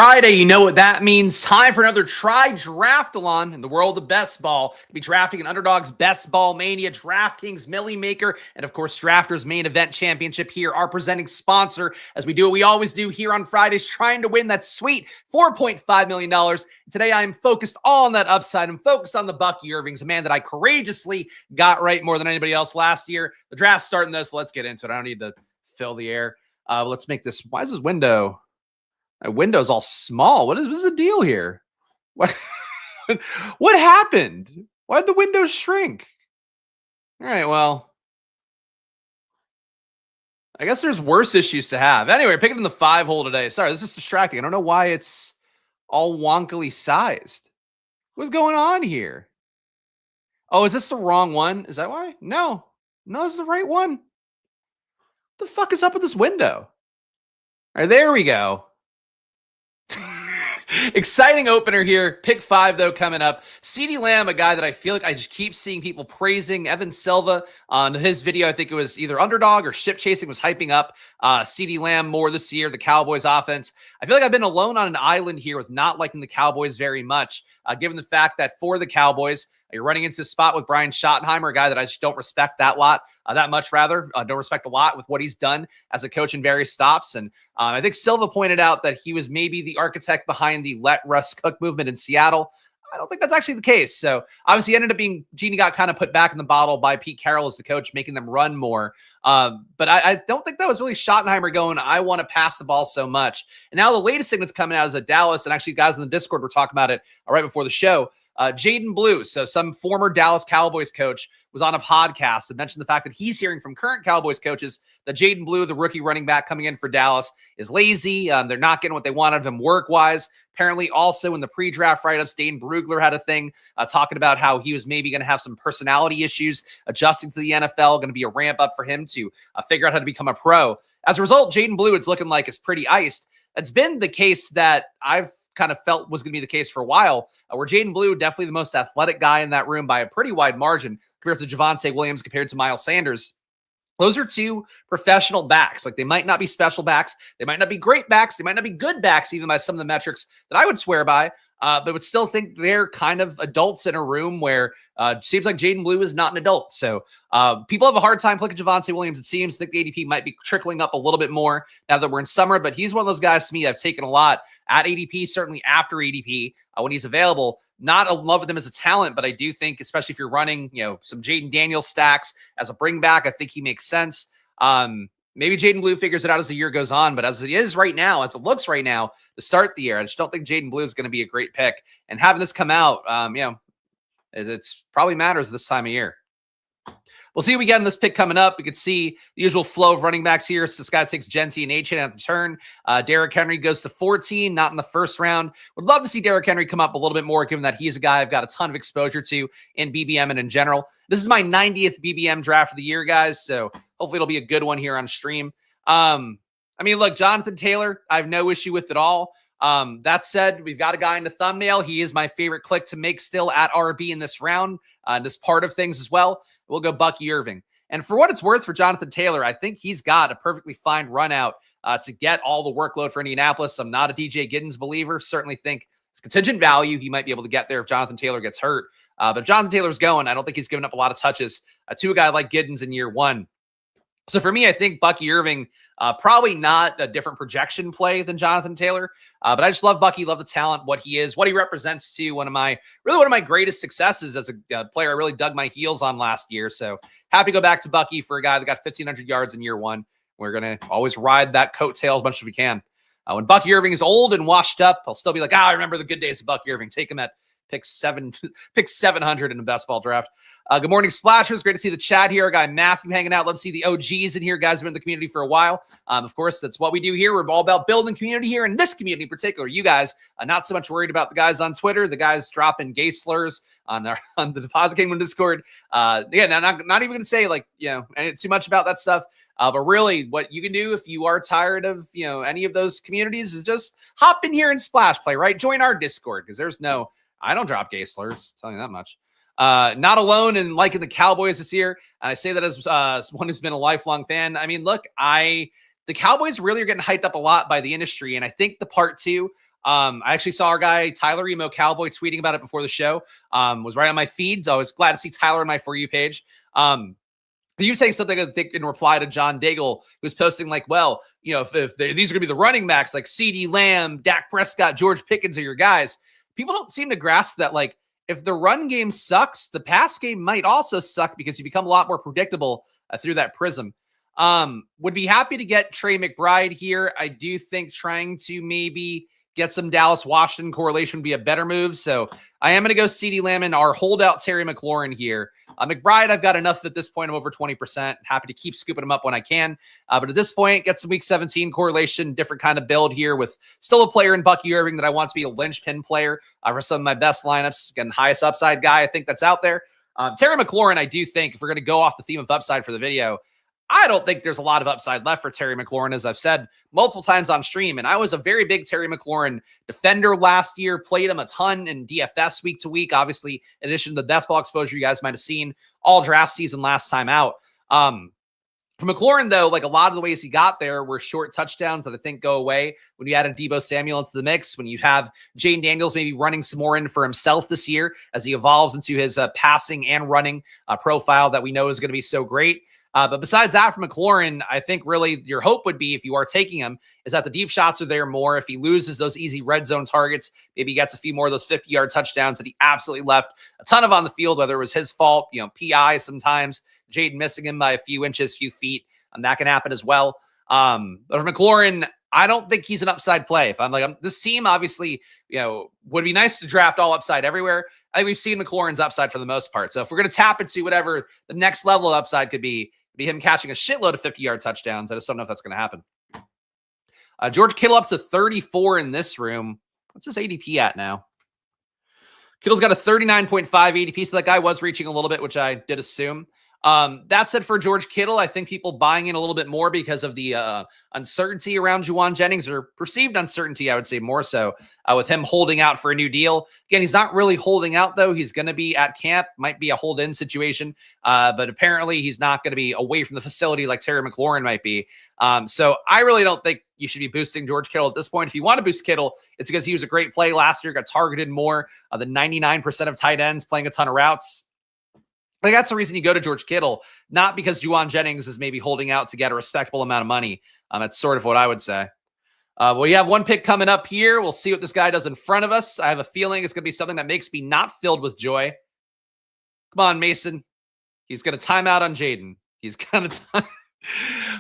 Friday, you know what that means. Time for another Draft-a-lon in the world of best ball. We'll be drafting an Underdog's Best Ball Mania, DraftKings Millionaire, and of course, Drafters Main Event Championship here, our presenting sponsor, as we do what we always do here on Fridays, trying to win that sweet $4.5 million. Today, I am focused on that upside. I'm focused on the Bucky Irvings, a man that I courageously got right more than anybody else last year. The draft's starting though, so let's get into it. I don't need to fill the air. Let's make this. Why is this window? My window's all small. What is the deal here? What, what happened? Why did the window shrink? All right, well, I guess there's worse issues to have. Anyway, picking in the 5 hole today. Sorry, this is distracting. I don't know why it's all wonkily sized. What's going on here? Oh, is this the wrong one? Is that why? No, this is the right one. What the fuck is up with this window? All right, there we go. Exciting opener here. Pick 5, though, coming up. Ceedee Lamb, a guy that I feel like I just keep seeing people praising. Evan Silva, on his video, I think it was either Underdog or Ship Chasing, was hyping up Ceedee Lamb more this year, the Cowboys offense. I feel like I've been alone on an island here with not liking the Cowboys very much, given the fact that for the Cowboys, you're running into this spot with Brian Schottenheimer, a guy that I just don't respect that much. Don't respect a lot with what he's done as a coach in various stops. And I think Silva pointed out that he was maybe the architect behind the Let Russ Cook movement in Seattle. I don't think that's actually the case. So obviously ended up being, Genie got kind of put back in the bottle by Pete Carroll as the coach, making them run more. But I don't think that was really Schottenheimer going, I want to pass the ball so much. And now the latest thing that's coming out is that Dallas, and actually guys in the Discord were talking about it right before the show, Jaden Blue, so some former Dallas Cowboys coach, was on a podcast and mentioned the fact that he's hearing from current Cowboys coaches that Jaden Blue, the rookie running back coming in for Dallas, is lazy. They're not getting what they want out of him work-wise. Apparently, also in the pre-draft write-ups, Dane Brugler had a thing talking about how he was maybe going to have some personality issues adjusting to the NFL, going to be a ramp-up for him to figure out how to become a pro. As a result, Jaden Blue, it's looking like, is pretty iced. It's been the case that I've kind of felt was going to be the case for a while, where Jaden Blue, definitely the most athletic guy in that room by a pretty wide margin compared to Javonte Williams, compared to Miles Sanders. Those are two professional backs. Like, they might not be special backs. They might not be great backs. They might not be good backs, even by some of the metrics that I would swear by. But would still think they're kind of adults in a room where it seems like Jaden Blue is not an adult. So people have a hard time clicking Javonte Williams. It seems like the ADP might be trickling up a little bit more now that we're in summer. But he's one of those guys to me I've taken a lot at ADP, certainly after ADP when he's available. Not in love with him as a talent, but I do think, especially if you're running, some Jaden Daniels stacks as a bring back, I think he makes sense. Maybe Jaden Blue figures it out as the year goes on, but as it is right now, as it looks right now to start the year, I just don't think Jaden Blue is going to be a great pick. And having this come out, it's probably matters this time of year. We'll see what we get in this pick coming up. We can see the usual flow of running backs here. So this guy takes Genty and Achane at the turn. Derrick Henry goes to 14, not in the first round. Would love to see Derrick Henry come up a little bit more, given that he's a guy I've got a ton of exposure to in BBM and in general. This is my 90th BBM draft of the year, guys. So hopefully it'll be a good one here on stream. Look, Jonathan Taylor, I have no issue with at all. That said, we've got a guy in the thumbnail. He is my favorite click to make still at RB in this round, this part of things as well. We'll go Bucky Irving. And for what it's worth for Jonathan Taylor, I think he's got a perfectly fine run out to get all the workload for Indianapolis. I'm not a DJ Giddens believer. Certainly think it's contingent value. He might be able to get there if Jonathan Taylor gets hurt. But if Jonathan Taylor's going, I don't think he's given up a lot of touches to a guy like Giddens in year one. So for me, I think Bucky Irving, probably not a different projection play than Jonathan Taylor, but I just love Bucky, love the talent, what he is, what he represents to one of my greatest successes as a player I really dug my heels on last year. So happy to go back to Bucky for a guy that got 1,500 yards in year one. We're going to always ride that coattail as much as we can. When Bucky Irving is old and washed up, I'll still be like, I remember the good days of Bucky Irving. Take him at pick 700 in the best ball draft. Good morning, Splashers. Great to see the chat here. Our guy Matthew hanging out. Let's see the OGs in here. Guys have been in the community for a while. Of course, that's what we do here. We're all about building community here. In this community in particular, you guys are not so much worried about the guys on Twitter, the guys dropping gay slurs on the Deposit Kingdom Discord. Again, I'm not even going to say too much about that stuff. But really, what you can do if you are tired of any of those communities is just hop in here and splash play, right? Join our Discord, because I don't drop gay slurs, telling you that much. Not alone in liking the Cowboys this year. And I say that as one who's been a lifelong fan. I mean, look, the Cowboys really are getting hyped up a lot by the industry. And I think the part two I actually saw our guy Tyler Emo Cowboy tweeting about it before the show. Was right on my feeds. I was glad to see Tyler on my For You page. You saying something, I think, in reply to John Daigle, who's posting like, well, if these are going to be the running backs, like CeeDee Lamb, Dak Prescott, George Pickens are your guys. People don't seem to grasp that, like, if the run game sucks, the pass game might also suck because you become a lot more predictable through that prism. Would be happy to get Trey McBride here. I do think trying to maybe get some Dallas-Washington correlation would be a better move. So I am going to go CeeDee Lamb and our holdout Terry McLaurin here. McBride, I've got enough at this point of over 20%. Happy to keep scooping him up when I can. But at this point, get some week 17 correlation, different kind of build here with still a player in Bucky Irving that I want to be a linchpin player for some of my best lineups. Again, highest upside guy I think that's out there. Terry McLaurin, I do think, if we're going to go off the theme of upside for the video, I don't think there's a lot of upside left for Terry McLaurin, as I've said multiple times on stream. And I was a very big Terry McLaurin defender last year, played him a ton in DFS week to week. Obviously, in addition to the best ball exposure you guys might have seen all draft season last time out. For McLaurin, though, like a lot of the ways he got there were short touchdowns that I think go away when you add Deebo Samuel into the mix, when you have Jane Daniels maybe running some more in for himself this year as he evolves into his passing and running profile that we know is going to be so great. But besides that, for McLaurin, I think really your hope would be, if you are taking him, is that the deep shots are there more. If he loses those easy red zone targets, maybe he gets a few more of those 50-yard touchdowns that he absolutely left a ton of on the field, whether it was his fault, PI sometimes, Jaden missing him by a few inches, few feet, and that can happen as well. But for McLaurin, I don't think he's an upside play. If I'm like, this team obviously, would be nice to draft all upside everywhere. I think we've seen McLaurin's upside for the most part. So if we're going to tap into whatever the next level of upside could be him catching a shitload of 50-yard touchdowns. I just don't know if that's going to happen. George Kittle up to 34 in this room. What's his ADP at now? Kittle's got a 39.5 ADP, so that guy was reaching a little bit, which I did assume. That said, for George Kittle, I think people buying in a little bit more because of the uncertainty around Juwan Jennings, or perceived uncertainty, I would say more so, with him holding out for a new deal. Again, he's not really holding out, though. He's going to be at camp. Might be a hold-in situation, but apparently he's not going to be away from the facility like Terry McLaurin might be. So I really don't think you should be boosting George Kittle at this point. If you want to boost Kittle, it's because he was a great play last year, got targeted more than 99% of tight ends, playing a ton of routes. I think that's the reason you go to George Kittle, not because Juwan Jennings is maybe holding out to get a respectable amount of money. That's sort of what I would say. We have one pick coming up here. We'll see what this guy does in front of us. I have a feeling it's going to be something that makes me not filled with joy. Come on, Mason. He's going to time out on Jaden. He's going to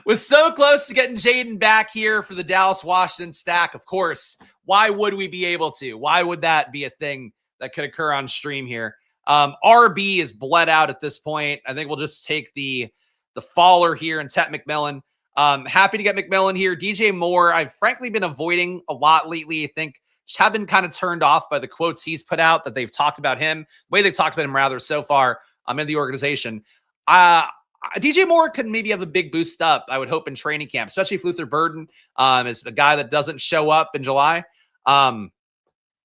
was so close to getting Jaden back here for the Dallas-Washington stack. Of course, why would we be able to? Why would that be a thing that could occur on stream here? RB is bled out at this point. I think we'll just take the faller here and Tet McMillan. Happy to get McMillan here. DJ Moore, I've frankly been avoiding a lot lately. I think just have been kind of turned off by the quotes he's put out that they've talked about him, the way they've talked about him rather so far in the organization. DJ Moore could maybe have a big boost up, I would hope, in training camp, especially if Luther Burden is a guy that doesn't show up in July.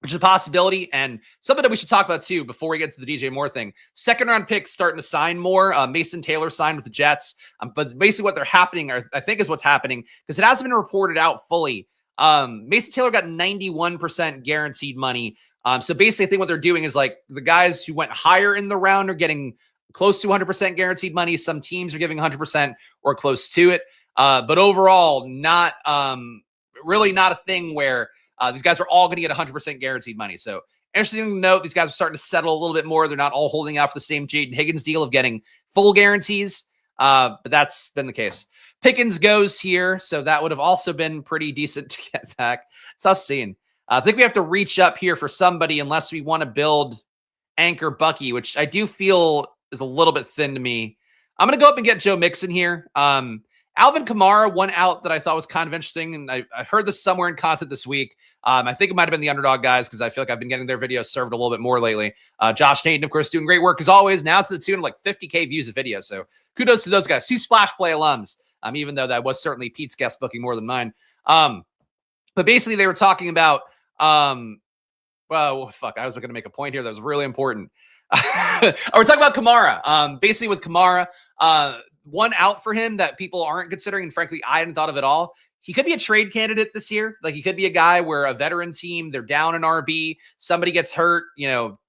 Which is a possibility, and something that we should talk about too before we get to the DJ Moore thing. Second round picks starting to sign more. Mason Taylor signed with the Jets, but basically what they're happening, or I think is what's happening, because it hasn't been reported out fully. Mason Taylor got 91% guaranteed money. So basically I think what they're doing is, like, the guys who went higher in the round are getting close to 100% guaranteed money. Some teams are giving 100% or close to it. But overall, not really not a thing where these guys are all going to get 100% guaranteed money. So interesting to note, these guys are starting to settle a little bit more. They're not all holding out for the same Jaden Higgins deal of getting full guarantees, but that's been the case. Pickens goes here, so that would have also been pretty decent to get back. Tough scene. I think we have to reach up here for somebody unless we want to build Anchor Bucky, which I do feel is a little bit thin to me. I'm going to go up and get Joe Mixon here. Alvin Kamara, one out that I thought was kind of interesting, and I heard this somewhere in content this week. I think it might have been the Underdog guys, because I feel like I've been getting their videos served a little bit more lately. Josh Nathan, of course, doing great work as always, now to the tune of like 50K views of videos. So kudos to those guys. 2 Splash Play alums, even though that was certainly Pete's guest booking more than mine. But basically they were talking about, well, fuck, I was going to make a point here that was really important. We're talking about Kamara. Basically with Kamara, one out for him that people aren't considering, and frankly, I hadn't thought of at all. he could be a trade candidate this year. Like he could be a guy where a veteran team, they're down an RB, somebody gets hurt,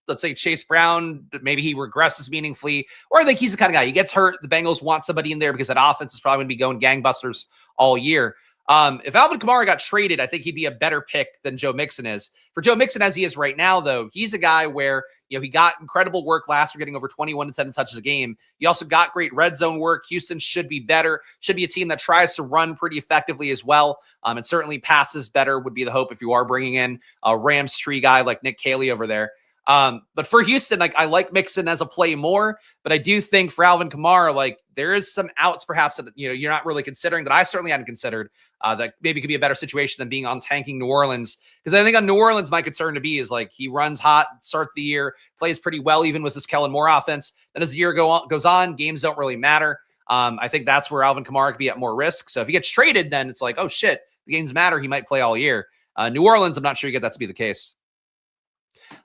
let's say Chase Brown, maybe he regresses meaningfully, or I think he's the kind of guy, he gets hurt, the Bengals want somebody in there because that offense is probably going to be going gangbusters all year. If Alvin Kamara got traded, I think he'd be a better pick than Joe Mixon is. For Joe Mixon, as he is right now, though, he's a guy where, he got incredible work last year, getting over 21 to 10 touches a game. He also got great red zone work. Houston should be better, should be a team that tries to run pretty effectively as well. And certainly passes better would be the hope if you are bringing in a Rams tree guy like Nick Caley over there. But for Houston, like I like Mixon as a play more, but I do think for Alvin Kamara, like there is some outs perhaps that, you're not really considering that I certainly hadn't considered, that maybe could be a better situation than being on tanking New Orleans. Because I think on New Orleans, my concern to be is like he runs hot, start the year, plays pretty well, even with this Kellen Moore offense. Then as the year goes on, games don't really matter. I think that's where Alvin Kamara could be at more risk. So if he gets traded, then it's like, oh shit, the games matter. He might play all year. New Orleans, I'm not sure you get that to be the case.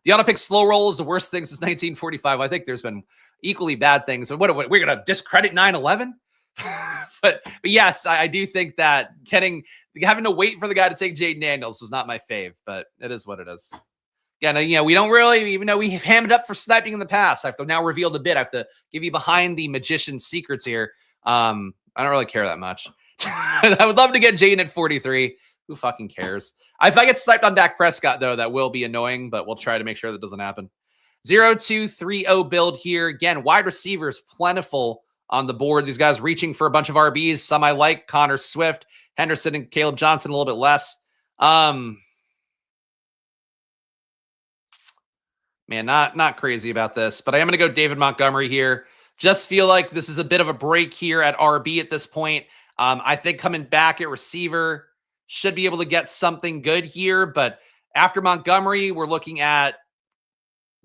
The auto pick slow roll is the worst thing since 1945. I think there's been equally bad things. So what we're going to discredit 9/11? but yes, I do think that having to wait for the guy to take Jaden Daniels was not my fave, but it is what it is. Yeah, we don't really, even though we have hammed up for sniping in the past, I have to now reveal the bit. I have to give you behind the magician's secrets here. I don't really care that much. I would love to get Jaden at 43. Who fucking cares? If I get sniped on Dak Prescott, though, that will be annoying, but we'll try to make sure that doesn't happen. 0-2-3-0 build here. Again, wide receivers plentiful on the board. These guys reaching for a bunch of RBs. Some I like. Connor Swift, Henderson, and Caleb Johnson a little bit less. Man, not crazy about this, but I am going to go David Montgomery here. Just feel like this is a bit of a break here at RB at this point. I think coming back at receiver should be able to get something good here, but after Montgomery, we're looking at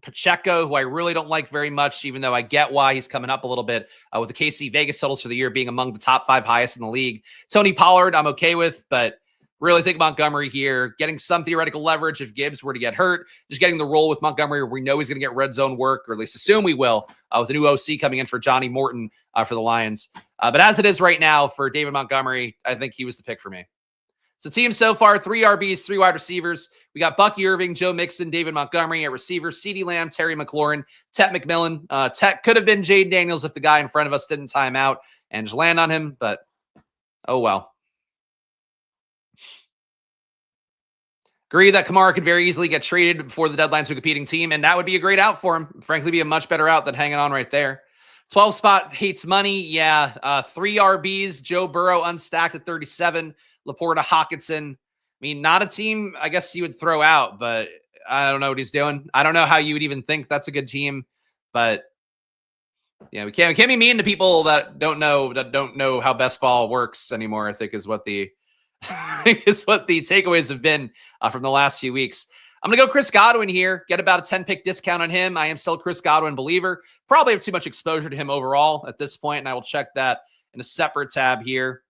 Pacheco, who I really don't like very much, even though I get why he's coming up a little bit with the KC Vegas totals for the year being among the top 5 highest in the league. Tony Pollard, I'm okay with, but really think Montgomery here, getting some theoretical leverage if Gibbs were to get hurt, just getting the role with Montgomery where we know he's going to get red zone work, or at least assume we will, with the new OC coming in for Johnny Morton for the Lions. But as it is right now for David Montgomery, I think he was the pick for me. So team so far, 3 RBs, 3 wide receivers. We got Bucky Irving, Joe Mixon, David Montgomery at receiver, CeeDee Lamb, Terry McLaurin, Tet McMillan. Tet could have been Jaden Daniels if the guy in front of us didn't time out and just land on him, but oh well. Agree that Kamara could very easily get traded before the deadline to a competing team, and that would be a great out for him. Frankly, be a much better out than hanging on right there. 12 spot hates money. Yeah, 3 RBs, Joe Burrow unstacked at 37. Laporta, Hawkinson. I mean, not a team I guess you would throw out, but I don't know what he's doing. I don't know how you would even think that's a good team, but yeah, we can't be mean to people that don't know how best ball works anymore, I think is what the takeaways have been from the last few weeks. I'm going to go Chris Godwin here, get about a 10-pick discount on him. I am still a Chris Godwin believer. Probably have too much exposure to him overall at this point, and I will check that in a separate tab here.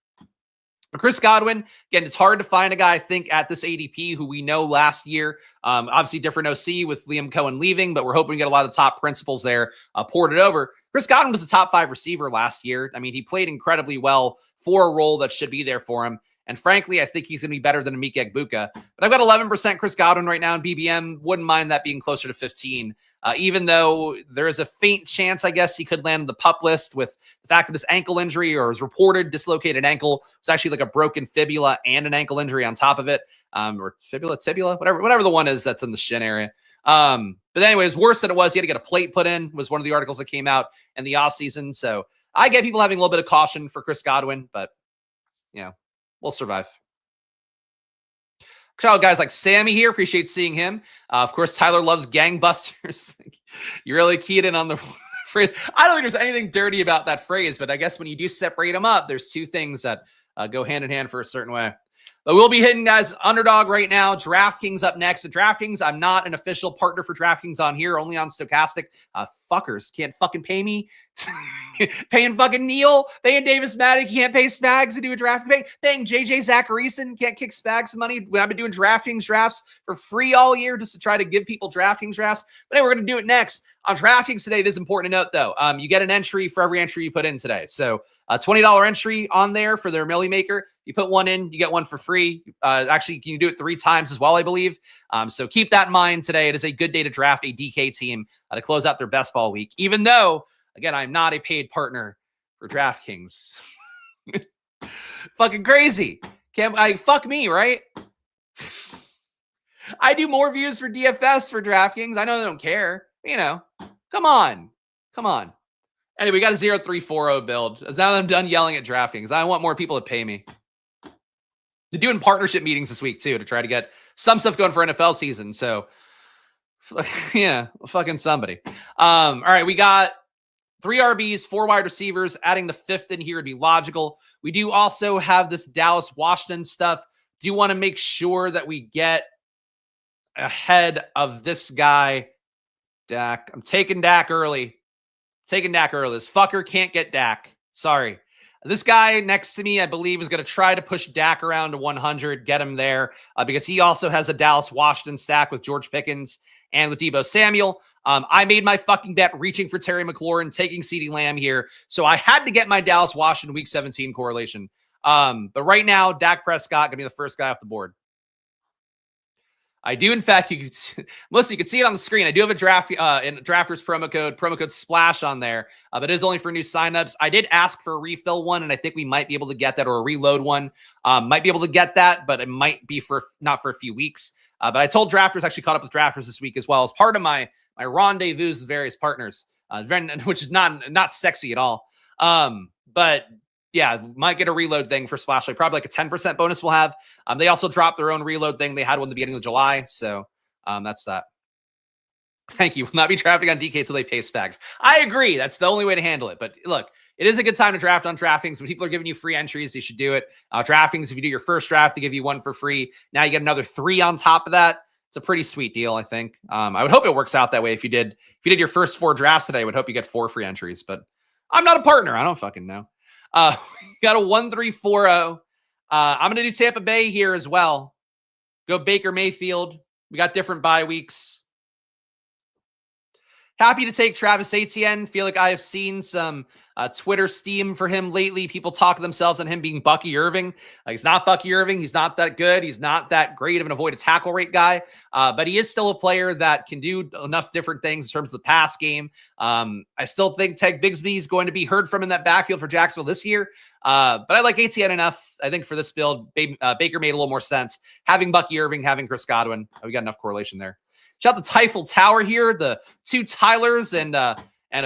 But Chris Godwin, again, it's hard to find a guy, I think, at this ADP who we know last year. Obviously, different OC with Liam Cohen leaving, but we're hoping to get a lot of the top principles there ported over. Chris Godwin was a top 5 receiver last year. I mean, he played incredibly well for a role that should be there for him. And frankly, I think he's going to be better than Amik Egbuka. But I've got 11% Chris Godwin right now in BBM. Wouldn't mind that being closer to 15. Even though there is a faint chance, I guess, he could land on the PUP list with the fact that his ankle injury or his reported dislocated ankle was actually like a broken fibula and an ankle injury on top of it. Or fibula, tibula, whatever the one is that's in the shin area. But anyways, worse than it was, he had to get a plate put in, was one of the articles that came out in the offseason. So I get people having a little bit of caution for Chris Godwin, but we'll survive. Shout out guys like Sammy here. Appreciate seeing him. Of course, Tyler loves gangbusters. You really keyed in on the phrase. I don't think there's anything dirty about that phrase, but I guess when you do separate them up, there's 2 things that go hand in hand for a certain way. But we'll be hitting guys Underdog right now. DraftKings up next. At DraftKings, I'm not an official partner for DraftKings on here, only on Stochastic. Fuckers can't fucking pay me. Paying fucking Neil, paying Davis Maddock, can't pay Spags to do a draft. Paying JJ Zacharyson, can't kick Spags some money when I've been doing DraftKings drafts for free all year just to try to give people DraftKings drafts. But anyway, we're going to do it next. On DraftKings today, it is important to note, though, you get an entry for every entry you put in today. So a $20 entry on there for their Millie Maker You put one in, you get one for free. Actually, you can do it 3 times as well, I believe. So keep that in mind today. It is a good day to draft a DK team to close out their best ball week, even though, again, I'm not a paid partner for DraftKings. Fucking crazy. Fuck me, right? I do more views for DFS for DraftKings. I know they don't care. Come on. Anyway, we got a 0-3-4-0 build. Now that I'm done yelling at DraftKings, I want more people to pay me. They're doing partnership meetings this week, too, to try to get some stuff going for NFL season. So, yeah, fucking somebody. All right, we got 3 RBs, 4 wide receivers. Adding the 5th in here would be logical. We do also have this Dallas-Washington stuff. Do want to make sure that we get ahead of this guy, Dak. I'm taking Dak early. This fucker can't get Dak. Sorry. This guy next to me, I believe, is going to try to push Dak around to 100, get him there, because he also has a Dallas-Washington stack with George Pickens and with Deebo Samuel. I made my fucking bet reaching for Terry McLaurin, taking CeeDee Lamb here. So I had to get my Dallas-Washington Week 17 correlation. But right now, Dak Prescott going to be the first guy off the board. I do, in fact, Melissa, you can see it on the screen. I do have a drafters promo code SPLASH on there, but it is only for new signups. I did ask for a refill one, and I think we might be able to get that, or a reload one. Might be able to get that, but it might be not for a few weeks. But I told drafters, actually caught up with drafters this week as well, as part of my rendezvous with various partners, which is not sexy at all. But yeah, might get a reload thing for Splashlight. Probably like a 10% bonus we'll have. They also dropped their own reload thing. They had one at the beginning of July. So that's that. Thank you. Will not be drafting on DK until they pay Spags. I agree. That's the only way to handle it. But look, it is a good time to draft on DraftKings. When people are giving you free entries, you should do it. DraftKings, if you do your first draft, they give you 1 for free. Now you get another 3 on top of that. It's a pretty sweet deal, I think. I would hope it works out that way. If you did your first 4 drafts today, I would hope you get 4 free entries. But I'm not a partner. I don't fucking know. Got a 1-3-4-0. I'm going to do Tampa Bay here as well. Go Baker Mayfield. We got different bye weeks. Happy to take Travis Etienne. Feel like I have seen some Twitter steam for him lately. People talk themselves on him being Bucky Irving. He's not Bucky Irving. He's not that good. He's not that great of an avoided tackle rate guy. But he is still a player that can do enough different things in terms of the pass game. I still think Ted Bigsby is going to be heard from in that backfield for Jacksonville this year. But I like Etienne enough. I think for this build, Baker made a little more sense. Having Bucky Irving, having Chris Godwin, we got enough correlation there. Shout out to Tyfel Tower here, the 2 Tylers and a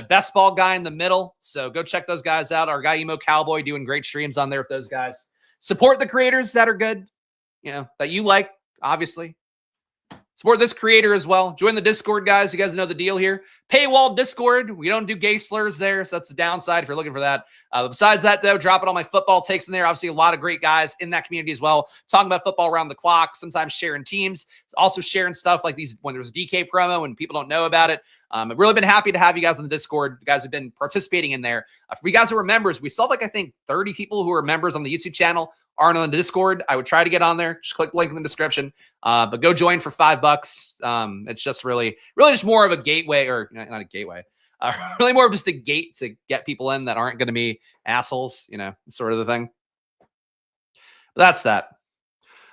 best ball guy in the middle. So go check those guys out. Our guy Emo Cowboy doing great streams on there with those guys. Support the creators that are good, that you like, obviously. Support this creator as well. Join the Discord, guys. You guys know the deal here. Paywall Discord. We don't do gay slurs there, so that's the downside if you're looking for that. Besides that, though, dropping all my football takes in there. Obviously, a lot of great guys in that community as well, talking about football around the clock, sometimes sharing teams, also sharing stuff like these when there's a DK promo and people don't know about it. I've really been happy to have you guys on the Discord. You guys have been participating in there. For you guys who are members, we still have I think 30 people who are members on the YouTube channel aren't on the Discord. I would try to get on there. Just click the link in the description. But go join for $5. It's just really just more of a gateway, or not a gateway. Really more of just a gate to get people in that aren't going to be assholes, sort of the thing. But that's that.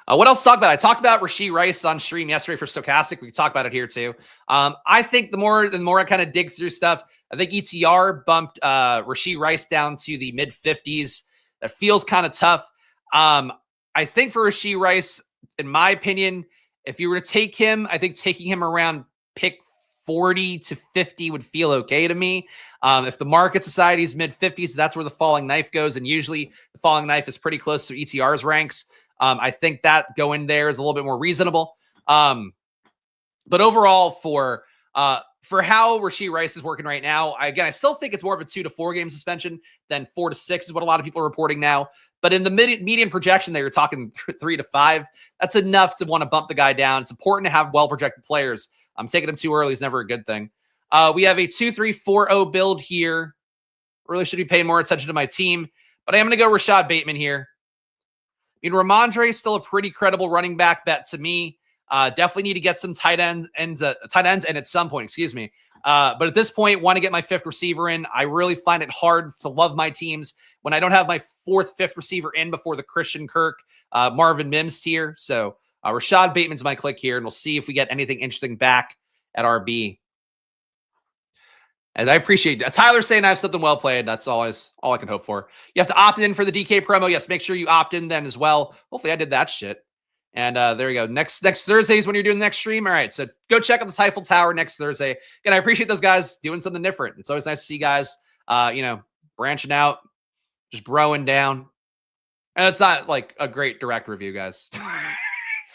What else to talk about? I talked about Rashee Rice on stream yesterday for Stochastic. We can talk about it here too. I think the more I kind of dig through stuff, I think ETR bumped Rashee Rice down to the mid-50s. That feels kind of tough. I think for Rashee Rice, in my opinion, if you were to take him, I think taking him around pick 40 to 50 would feel okay to me. If the market society is mid-50s, that's where the falling knife goes. And usually the falling knife is pretty close to ETR's ranks. I think that going there is a little bit more reasonable. But overall, for how Rashee Rice is working right now, I still think it's more of a 2 to 4 game suspension than 4 to 6 is what a lot of people are reporting now. But in the median projection there, you're talking 3 to 5. That's enough to want to bump the guy down. It's important to have well-projected players. Taking him too early is never a good thing. We have a 2-3-4-0 build here. Really should be paying more attention to my team. But I am going to go Rashad Bateman here. Ramondre is still a pretty credible running back bet to me. Definitely need to get some tight ends and at some point, But at this point, want to get my fifth receiver in. I really find it hard to love my teams when I don't have my fourth, fifth receiver in before the Christian Kirk, Marvin Mims tier. So Rashad Bateman's my click here, and we'll see if we get anything interesting back at RB. And I appreciate that. Tyler saying I have something well played. That's always all I can hope for. You have to opt in for the DK promo. Yes, make sure you opt in then as well. Hopefully I did that shit. And there you go. Next Thursday is when you're doing the next stream. All right, so go check out the Typhel Tower next Thursday. Again, I appreciate those guys doing something different. It's always nice to see guys, branching out, just broing down. And it's not like a great direct review, guys.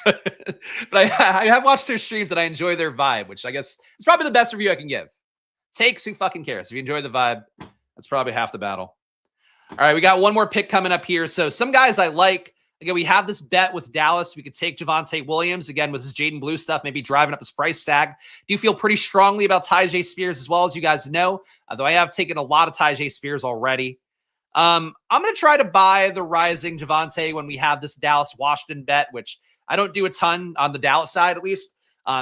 But I have watched their streams and I enjoy their vibe, which I guess is probably the best review I can give. Takes, who fucking cares? If you enjoy the vibe, that's probably half the battle. All right, we got one more pick coming up here. So some guys I like. Again, we have this bet with Dallas. We could take Javonte Williams, again, with his Jaden Blue stuff, maybe driving up his price tag. Do feel pretty strongly about Tyjae Spears as well, as you guys know, though I have taken a lot of Tyjae Spears already. I'm going to try to buy the rising Javonte when we have this Dallas-Washington bet, which I don't do a ton on the Dallas side, at least.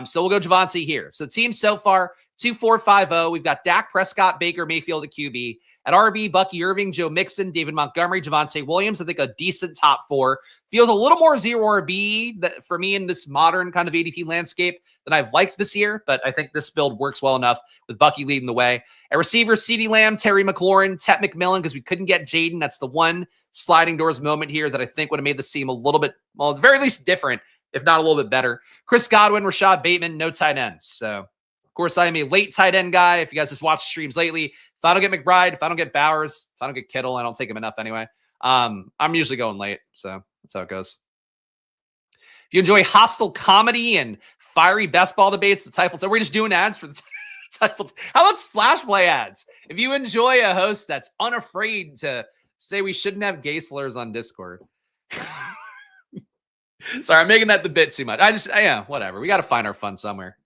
So we'll go Javonte here. So the team so far, 2-4-5-0. We've got Dak Prescott, Baker Mayfield at QB. At RB, Bucky Irving, Joe Mixon, David Montgomery, Javonte Williams. I think a decent top four. Feels a little more zero RB that for me in this modern kind of ADP landscape than I've liked this year, but I think this build works well enough with Bucky leading the way. At receiver, CeeDee Lamb, Terry McLaurin, Tet McMillan, because we couldn't get Jaden. That's the one sliding doors moment here that I think would have made this team a little bit, well, at the very least different, if not a little bit better. Chris Godwin, Rashad Bateman, no tight ends. So, of course, I am a late tight end guy. If you guys have watched streams lately, if I don't get McBride, if I don't get Bowers, if I don't get Kittle, I don't take him enough anyway. I'm usually going late, so that's how it goes. If you enjoy hostile comedy and fiery best ball debates, the Typhel, we're just doing ads for the Typhel. How about splash play ads? If you enjoy a host that's unafraid to say we shouldn't have gay slurs on Discord. Sorry, I'm making that the bit too much. Whatever. We got to find our fun somewhere.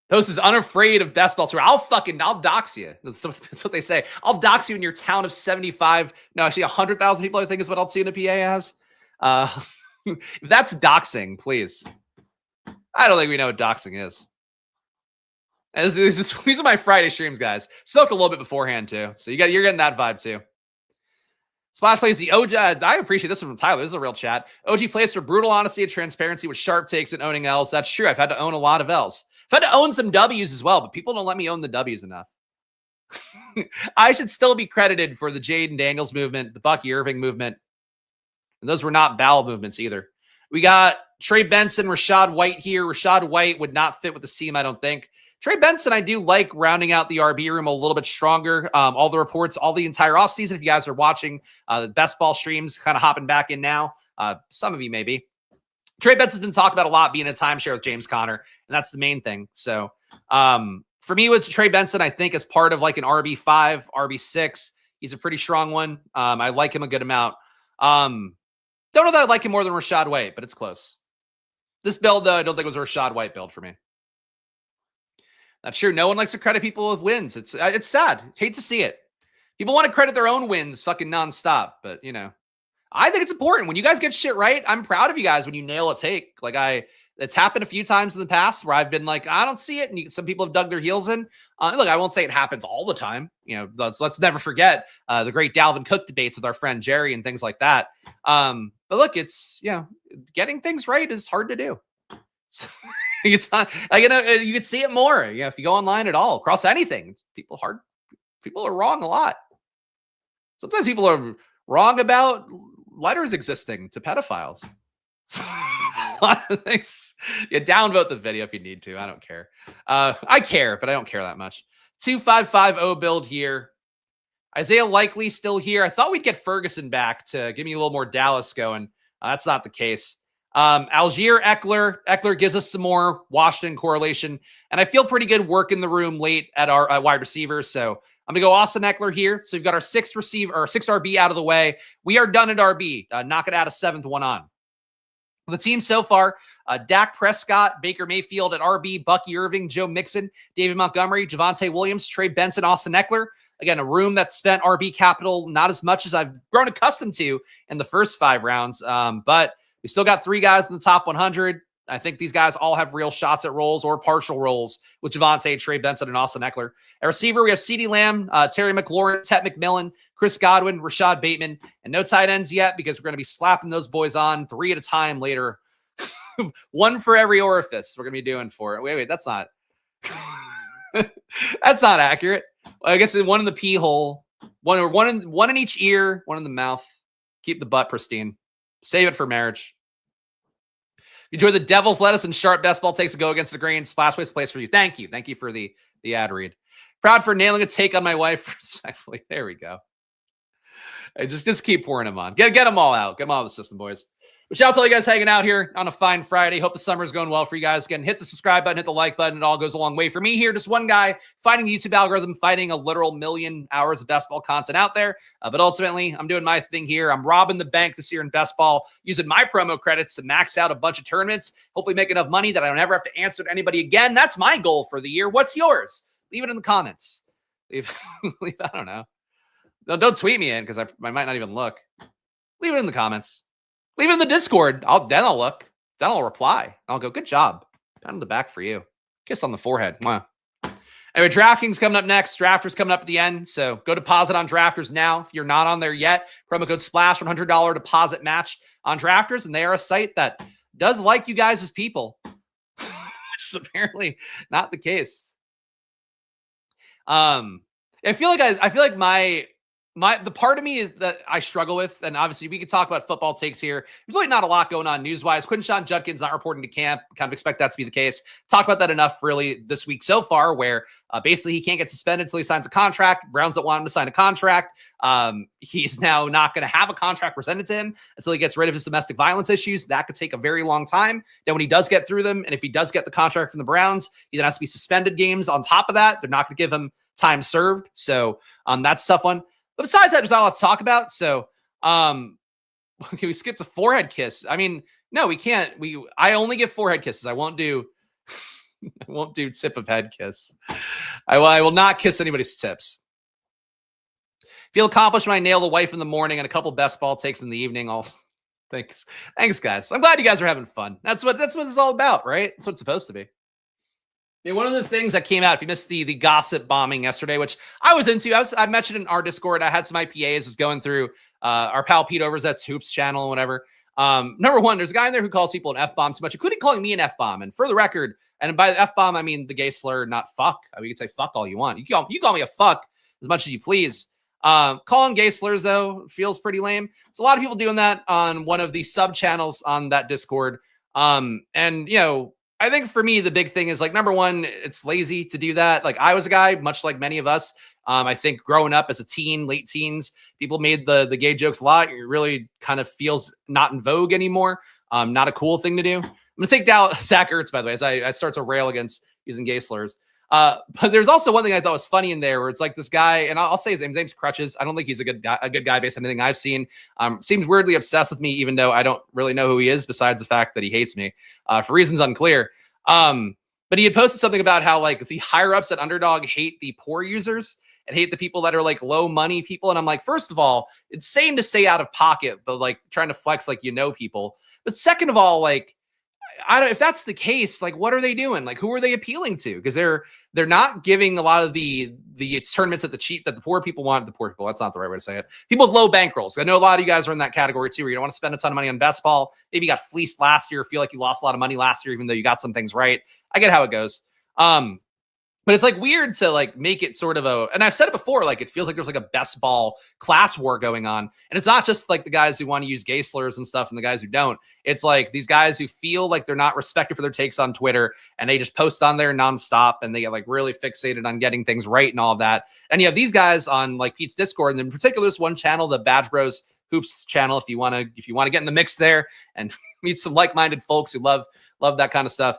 Host is unafraid of best ball. So I'll dox you. That's what they say. I'll dox you in your town of 75. No, actually 100,000 people, I think is what Altoona, PA has. If that's doxing, please. I don't think we know what doxing is. These are my Friday streams, guys. Spoke a little bit beforehand too. So you're getting that vibe too. Splash plays the OG. I appreciate this one from Tyler. This is a real chat. OG plays for brutal honesty and transparency with sharp takes and owning L's. That's true. I've had to own a lot of L's. I've had to own some W's as well, but people don't let me own the W's enough. I should still be credited for the Jaden Daniels movement, the Bucky Irving movement. And those were not bowel movements either. We got Trey Benson, Rashad White here. Rashad White would not fit with the team, I don't think. Trey Benson, I do like rounding out the RB room a little bit stronger. All the reports, all the entire offseason, if you guys are watching the best ball streams, kind of hopping back in now. Some of you maybe. Trey Benson's been talked about a lot being in a timeshare with James Conner, and that's the main thing. So for me with Trey Benson, I think as part of like an RB5, RB6, he's a pretty strong one. I like him a good amount. Don't know that I like him more than Rashad White, but it's close. This build, though, I don't think it was a Rashad White build for me. That's true. No one likes to credit people with wins. It's sad. Hate to see it. People want to credit their own wins fucking nonstop, but I think it's important. When you guys get shit right, I'm proud of you guys when you nail a take. It's happened a few times in the past where I've been like, I don't see it. And some people have dug their heels in. Look, I won't say it happens all the time. Let's never forget the great Dalvin Cook debates with our friend Jerry and things like that. But look, it's, getting things right is hard to do. So, it's not, you can see it more. If you go online at all, across anything, people are wrong a lot. Sometimes people are wrong about letters existing to pedophiles. A lot of things. Downvote the video if you need to. I don't care. I care, but I don't care that much. 2550 build here. Isaiah Likely still here. I thought we'd get Ferguson back to give me a little more Dallas going. That's not the case. Algier Eckler gives us some more Washington correlation, and I feel pretty good working the room late at our wide receivers. So I'm gonna go Austin Eckler here. So we've got our sixth RB out of the way. We are done at RB. Not gonna add a seventh one on. The team so far: Dak Prescott, Baker Mayfield at RB, Bucky Irving, Joe Mixon, David Montgomery, Javonte Williams, Trey Benson, Austin Eckler. Again, a room that spent RB capital not as much as I've grown accustomed to in the first 5 rounds, but we still got 3 guys in the top 100. I think these guys all have real shots at roles or partial roles with Javonte, Trey Benson, and Austin Eckler. At receiver, we have CeeDee Lamb, Terry McLaurin, Tet McMillan, Chris Godwin, Rashad Bateman, and no tight ends yet because we're going to be slapping those boys on 3 at a time later. One for every orifice we're going to be doing for it. Wait, that's not. That's not accurate. I guess one in the pee hole, one in each ear, one in the mouth. Keep the butt pristine. Save it for marriage. Enjoy the Devil's Lettuce and Sharp Best Ball takes a go against the grain. Splashways place for you. Thank you. Thank you for the ad read. Proud for nailing a take on my wife. Respectfully. There we go. I just keep pouring them on. Get them all out. Get them all out of the system, boys. But shout out to all you guys hanging out here on a fine Friday. Hope the summer's going well for you guys. Again, hit the subscribe button, hit the like button. It all goes a long way for me here. Just one guy fighting the YouTube algorithm, fighting a literal million hours of best ball content out there. But ultimately, I'm doing my thing here. I'm robbing the bank this year in best ball, using my promo credits to max out a bunch of tournaments, hopefully make enough money that I don't ever have to answer to anybody again. That's my goal for the year. What's yours? Leave it in the comments. I don't know. Don't tweet me in because I might not even look. Leave it in the comments. Leave it in the Discord. Then I'll look. Then I'll reply. I'll go, good job. Pat on the back for you. Kiss on the forehead. Mwah. Anyway, DraftKings coming up next. Drafters coming up at the end. So go deposit on Drafters now. If you're not on there yet, promo code SPLASH, $100 deposit match on Drafters. And they are a site that does like you guys as people, which is apparently not the case. I feel like the part of me is that I struggle with, and obviously we could talk about football takes here. There's really not a lot going on news-wise. Quinshon Judkins not reporting to camp. Kind of expect that to be the case. Talk about that enough really this week so far, where basically he can't get suspended until he signs a contract. Browns don't want him to sign a contract. He's now not going to have a contract presented to him until he gets rid of his domestic violence issues. That could take a very long time. Then when he does get through them, and if he does get the contract from the Browns, he then has to be suspended games on top of that. They're not going to give him time served. So that's a tough one. But besides that, there's not a lot to talk about. So, okay, we skipped a forehead kiss. I mean, no, we can't. I only give forehead kisses. I won't do tip of head kiss. I will not kiss anybody's tips. Feel accomplished when I nail the wife in the morning and a couple best ball takes in the evening. Thanks, guys. I'm glad you guys are having fun. That's what it's all about, right? That's what it's supposed to be. Yeah, one of the things that came out, if you missed the gossip bombing yesterday, which I was into, I mentioned in our Discord, I had some IPAs, was going through our pal Pete Overzet's Hoops channel and whatever. Number one, there's a guy in there who calls people an F-bomb too much, including calling me an F-bomb. And for the record, and by the F-bomb, I mean the gay slur, not fuck. I mean, you can say fuck all you want. You call me a fuck as much as you please. Calling gay slurs, though, feels pretty lame. There's a lot of people doing that on one of the sub-channels on that Discord. And, you know, I think for me, the big thing is, like, number one, it's lazy to do that. Like, I was a guy, much like many of us. I think growing up as a teen, late teens, people made the gay jokes a lot. It really kind of feels not in vogue anymore. Not a cool thing to do. I'm going to take down Zach Ertz, by the way, as I start to rail against using gay slurs. But there's also one thing I thought was funny in there where it's like this guy, and I'll say his name's Crutches. I don't think he's a good guy based on anything I've seen. Seems weirdly obsessed with me, even though I don't really know who he is besides the fact that he hates me for reasons unclear. But he had posted something about how, like, the higher ups at Underdog hate the poor users and hate the people that are like low money people. And I'm like, first of all, it's insane to say out of pocket, but like trying to flex like you know people. But second of all, like, if that's the case, like, what are they doing? Like, who are they appealing to? Because they're not giving a lot of the tournaments that the poor people want. The poor people, that's not the right way to say it. People with low bankrolls. I know a lot of you guys are in that category too, where you don't want to spend a ton of money on best ball. Maybe you got fleeced last year, feel like you lost a lot of money last year, even though you got some things right. I get how it goes. But it's like weird to like make it sort of and I've said it before, like it feels like there's like a best ball class war going on. And it's not just like the guys who want to use gay slurs and stuff and the guys who don't. It's like these guys who feel like they're not respected for their takes on Twitter and they just post on there nonstop and they get like really fixated on getting things right and all of that. And you have these guys on like Pete's Discord, and in particular this one channel, the Badge Bros Hoops channel, if you want to get in the mix there and meet some like-minded folks who love that kind of stuff.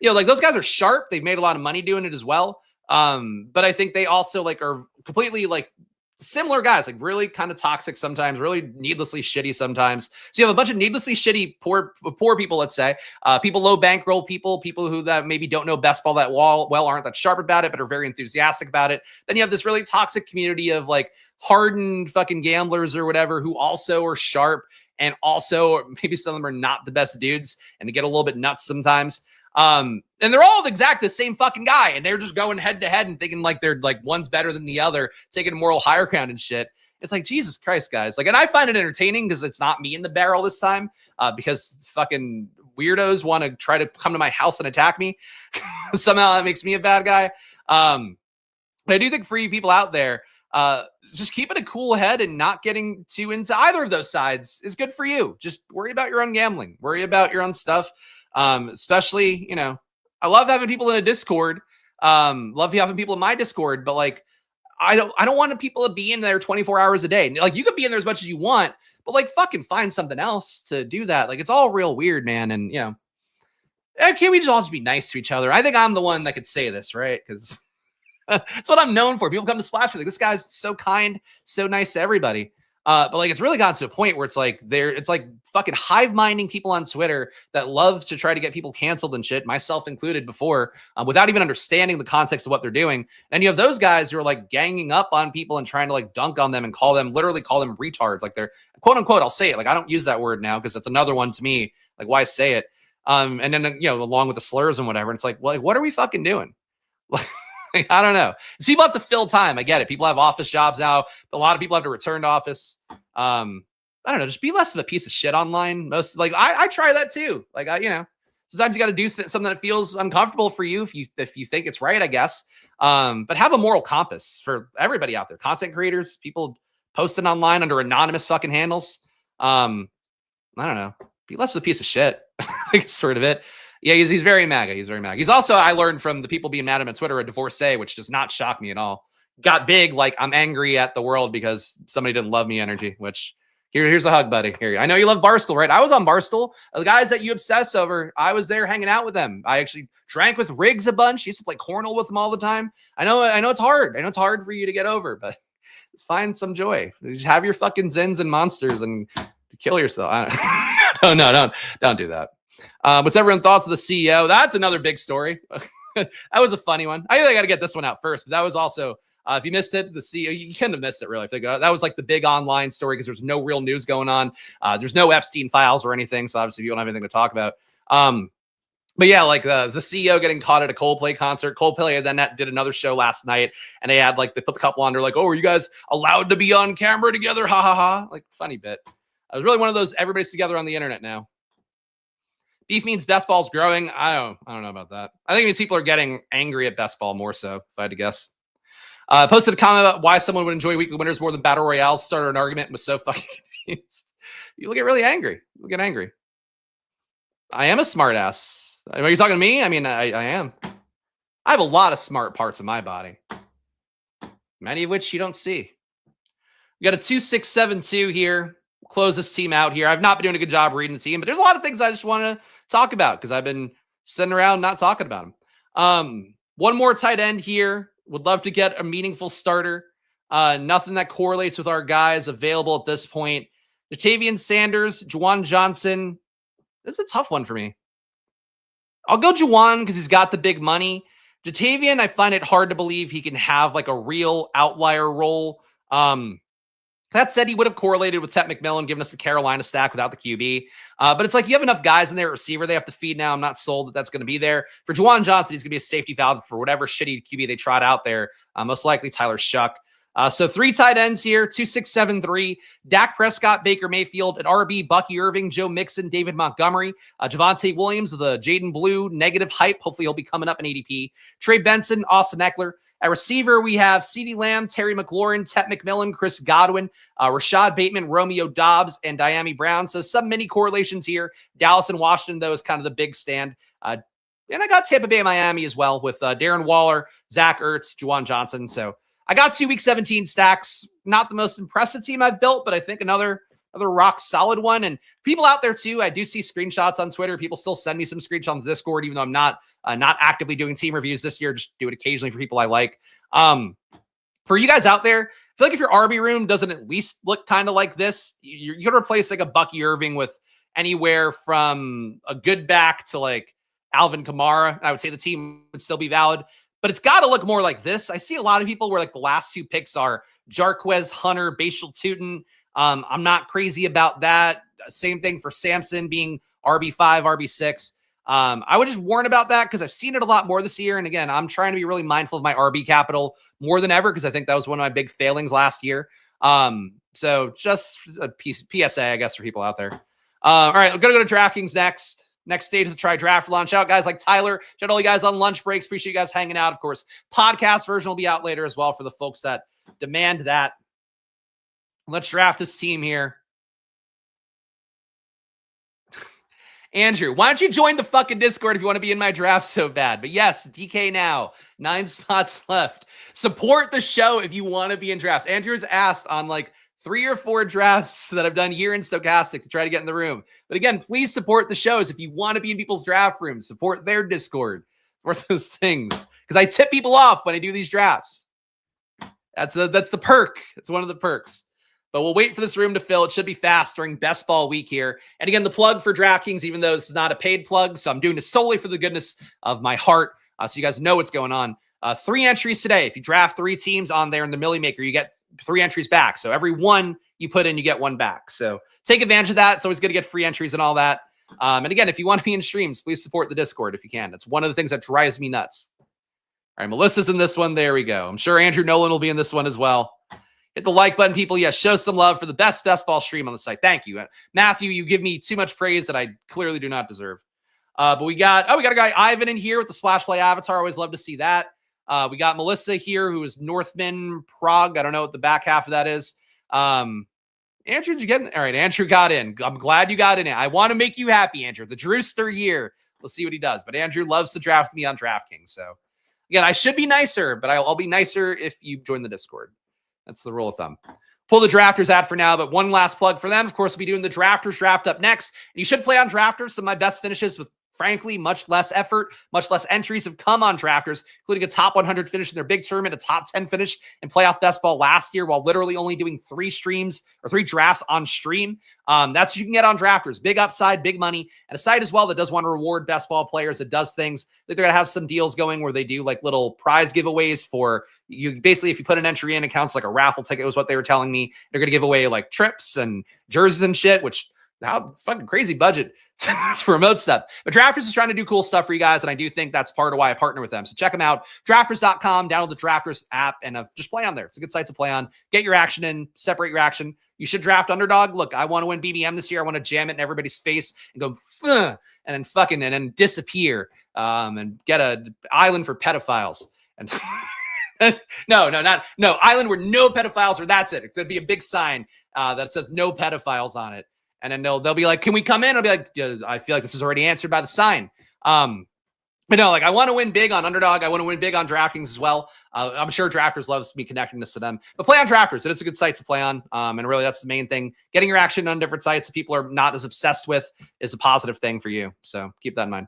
You know, like those guys are sharp. They've made a lot of money doing it as well. But I think they also like are completely like similar guys, like really kind of toxic sometimes, really needlessly shitty sometimes. So you have a bunch of needlessly shitty poor people, let's say, people low bankroll people who that maybe don't know best ball that well aren't that sharp about it, but are very enthusiastic about it. Then you have this really toxic community of like hardened fucking gamblers or whatever who also are sharp and also maybe some of them are not the best dudes and they get a little bit nuts sometimes. And they're all exactly the same fucking guy, and they're just going head to head and thinking like they're like one's better than the other, taking a moral higher ground and shit. It's like, Jesus Christ, guys. Like, and I find it entertaining because it's not me in the barrel this time, because fucking weirdos want to try to come to my house and attack me. Somehow that makes me a bad guy. But I do think for you people out there, just keeping a cool head and not getting too into either of those sides is good for you. Just worry about your own gambling, worry about your own stuff. Especially, you know, I love having people in a Discord. Love having people in my Discord, but like, I don't want people to be in there 24 hours a day. Like, you could be in there as much as you want, but like, fucking find something else to do that. Like, it's all real weird, man. And, you know, can't we just all just be nice to each other? I think I'm the one that could say this, right? Because that's what I'm known for. People come to Splash with like, this guy's so kind, so nice to everybody. But like, it's really gotten to a point where it's like it's like fucking hive minding people on Twitter that love to try to get people canceled and shit, myself included before, without even understanding the context of what they're doing. And you have those guys who are like ganging up on people and trying to like dunk on them and literally call them retards. Like, they're quote unquote, I'll say it. Like, I don't use that word now because that's another one to me. Like, why say it? And then, you know, along with the slurs and whatever. And it's like, well, like, what are we fucking doing? Like, I don't know. People have to fill time. I get it. People have office jobs now. A lot of people have to return to office. I don't know. Just be less of a piece of shit online. I try that too. Like, you know, sometimes you got to do something that feels uncomfortable for you if you think it's right, I guess. But have a moral compass for everybody out there. Content creators, people posting online under anonymous fucking handles. I don't know. Be less of a piece of shit. I think it's sort of it. Yeah, he's very MAGA. He's very MAGA. He's also, I learned from the people being mad at him on Twitter, a divorcee, which does not shock me at all. Got big, like, I'm angry at the world because somebody didn't love me energy, which here's a hug, buddy. Here, I know you love Barstool, right? I was on Barstool. The guys that you obsess over, I was there hanging out with them. I actually drank with Riggs a bunch. Used to play cornhole with them all the time. I know it's hard. I know it's hard for you to get over, but let's find some joy. Just have your fucking zins and monsters and kill yourself. Don't do that. What's everyone's thoughts of the CEO? That's another big story. That was a funny one. I got to get this one out first, but that was also, if you missed it, the CEO, you couldn't have missed it really. That was like the big online story because there's no real news going on. There's no Epstein files or anything. So obviously you don't have anything to talk about. But yeah, like the CEO getting caught at a Coldplay concert. Coldplay then did another show last night, and they had like, they put the couple on. They're like, oh, are you guys allowed to be on camera together? Ha ha ha. Like, funny bit. It was really one of those, everybody's together on the internet now. Beef means best ball's growing. I don't know about that. I think it means people are getting angry at best ball more so, if I had to guess. Posted a comment about why someone would enjoy weekly winners more than battle royales. Started an argument and was so fucking confused. People get really angry. People get angry. I am a smart ass. Are you talking to me? I mean, I am. I have a lot of smart parts of my body. Many of which you don't see. We got a 2-6-7-2 here. Close this team out here. I've not been doing a good job reading the team, but there's a lot of things I just want to talk about because I've been sitting around not talking about them. One more tight end here. Would love to get a meaningful starter. Nothing that correlates with our guys available at this point. Jatavian Sanders, Juwan Johnson. This is a tough one for me. I'll go Juwan because he's got the big money. Jatavian, I find it hard to believe he can have like a real outlier role. That said, he would have correlated with Tet McMillan, giving us the Carolina stack without the QB. But it's like you have enough guys in there at receiver they have to feed now. I'm not sold that that's going to be there. For Juwan Johnson, he's going to be a safety valve for whatever shitty QB they trot out there. Most likely Tyler Shuck. So 3 tight ends here, 2-6-7-3. Dak Prescott, Baker Mayfield. At RB, Bucky Irving, Joe Mixon, David Montgomery. Javonte Williams with a Jaden Blue negative hype. Hopefully he'll be coming up in ADP. Trey Benson, Austin Eckler. At receiver, we have CeeDee Lamb, Terry McLaurin, Tet McMillan, Chris Godwin, Rashad Bateman, Romeo Dobbs, and Diami Brown. So some mini correlations here. Dallas and Washington, though, is kind of the big stand. And I got Tampa Bay and Miami as well with Darren Waller, Zach Ertz, Juwan Johnson. So I got 2 Week 17 stacks. Not the most impressive team I've built, but I think another rock solid one. And people out there too, I do see screenshots on Twitter. People still send me some screenshots on Discord, even though I'm not actively doing team reviews this year. Just do it occasionally for people I like. For you guys out there, I feel like if your RB room doesn't at least look kind of like this, you could replace like a Bucky Irving with anywhere from a good back to like Alvin Kamara. I would say the team would still be valid, but it's got to look more like this. I see a lot of people where like the last 2 picks are Jarquez Hunter, Bashal Tootin. I'm not crazy about that. Same thing for Samson being RB5, RB6. I would just warn about that because I've seen it a lot more this year. And again, I'm trying to be really mindful of my RB capital more than ever because I think that was one of my big failings last year. So just a PSA, I guess, for people out there. All right, we're going to go to DraftKings next. Next stage of the Try Draft launch out. Guys like Tyler, shout out all you guys on lunch breaks. Appreciate you guys hanging out. Of course, podcast version will be out later as well for the folks that demand that. Let's draft this team here. Andrew, why don't you join the fucking Discord if you want to be in my draft so bad? But yes, DK now, 9 spots left. Support the show if you want to be in drafts. Andrew's asked on like 3 or 4 drafts that I've done here in Stochastic to try to get in the room. But again, please support the shows if you want to be in people's draft rooms. Support their Discord. Support those things. Because I tip people off when I do these drafts. That's the perk. It's one of the perks. But we'll wait for this room to fill. It should be fast during Best Ball Week here. And again, the plug for DraftKings, even though this is not a paid plug, so I'm doing this solely for the goodness of my heart, so you guys know what's going on. 3 entries today. If you draft 3 teams on there in the Millie Maker, you get 3 entries back. So every one you put in, you get 1 back. So take advantage of that. It's always good to get free entries and all that. And again, if you want to be in streams, please support the Discord if you can. It's one of the things that drives me nuts. All right, Melissa's in this one. There we go. I'm sure Andrew Nolan will be in this one as well. Hit the like button, people. Yes, show some love for the best ball stream on the site. Thank you. Matthew, you give me too much praise that I clearly do not deserve. But we got a guy, Ivan, in here with the Splash Play avatar. Always love to see that. We got Melissa here, who is Northman Prague. I don't know what the back half of that is. Andrew, did you get in? All right, Andrew got in. I'm glad you got in. I want to make you happy, Andrew. The Drewster here. We'll see what he does. But Andrew loves to draft me on DraftKings. So, again, I should be nicer, but I'll be nicer if you join the Discord. That's the rule of thumb. Pull the Drafters ad for now, but one last plug for them. Of course, we'll be doing the Drafters draft up next. And you should play on Drafters. Some of my best finishes with, frankly, much less effort, much less entries have come on Drafters, including a top 100 finish in their big tournament, a top 10 finish in playoff best ball last year, while literally only doing 3 drafts on stream. That's what you can get on Drafters. Big upside, big money, and a site as well that does want to reward best ball players, that does things. They're going to have some deals going where they do like little prize giveaways for you. Basically, if you put an entry in, it counts like a raffle ticket was what they were telling me. They're going to give away like trips and jerseys and shit, which how fucking crazy budget to promote stuff. But Drafters is trying to do cool stuff for you guys, and I do think that's part of why I partner with them. So check them out. Drafters.com, download the Drafters app, and just play on there. It's a good site to play on. Get your action in, separate your action. You should draft Underdog. Look, I want to win BBM this year. I want to jam it in everybody's face and go, and then fucking, and then disappear, and get an island for pedophiles. And no, island where no pedophiles are. That's it. It's going to be a big sign that says no pedophiles on it. And then they'll be like, can we come in? I'll be like, I feel like this is already answered by the sign. But no, like I want to win big on Underdog. I want to win big on DraftKings as well. I'm sure Drafters loves me connecting this to them. But play on Drafters. It is a good site to play on. And really, that's the main thing. Getting your action on different sites that people are not as obsessed with is a positive thing for you. So keep that in mind.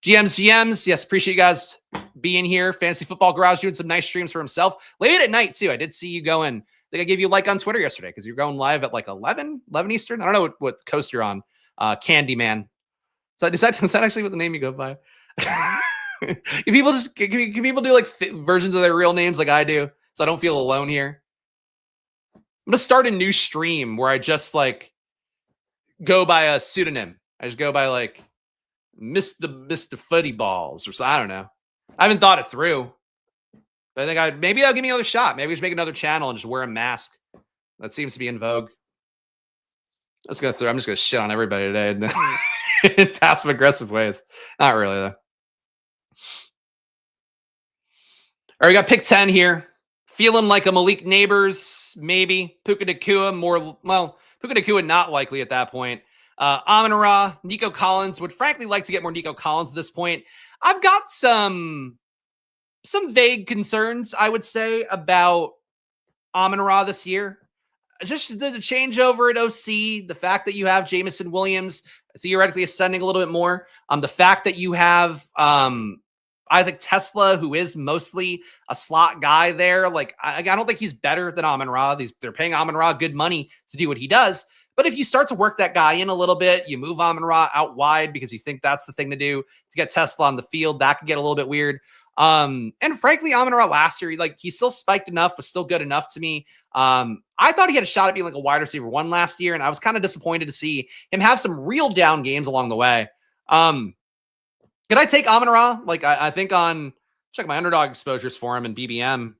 GMs. Yes, appreciate you guys being here. Fantasy Football Garage doing some nice streams for himself. Late at night, too. I did see you going. I think I gave you a like on Twitter yesterday because you're going live at like 11 Eastern. I don't know what coast you're on. Candyman. So is that actually what the name you go by? Can people do like versions of their real names like I do, so I don't feel alone here? I'm gonna start a new stream where I just like go by a pseudonym. I just go by like Mr. Footy Balls or so. I don't know. I haven't thought it through. But I think maybe I'll give me another shot. Maybe we should make another channel and just wear a mask. That seems to be in vogue. I'm just gonna shit on everybody today in passive aggressive ways. Not really though. All right, we got pick 10 here. Feeling like a Malik Neighbors, maybe. Puka Nacua, Puka Nacua not likely at that point. Amon-Ra, Nico Collins. Would frankly like to get more Nico Collins at this point. I've got some vague concerns, I would say, about Amon-Ra this year. Just the changeover at OC, the fact that you have Jamison Williams theoretically ascending a little bit more, the fact that you have Isaac Tesla, who is mostly a slot guy there. Like, I don't think he's better than Amon-Ra. They're paying Amon-Ra good money to do what he does. But if you start to work that guy in a little bit, you move Amon-Ra out wide because you think that's the thing to do to get Tesla on the field. That could get a little bit weird. And frankly, Amon-Ra last year, he still spiked enough, was still good enough to me. I thought he had a shot at being like a wide receiver 1 last year, and I was kind of disappointed to see him have some real down games along the way. Can I take Amon-Ra? I think check my underdog exposures for him in BBM.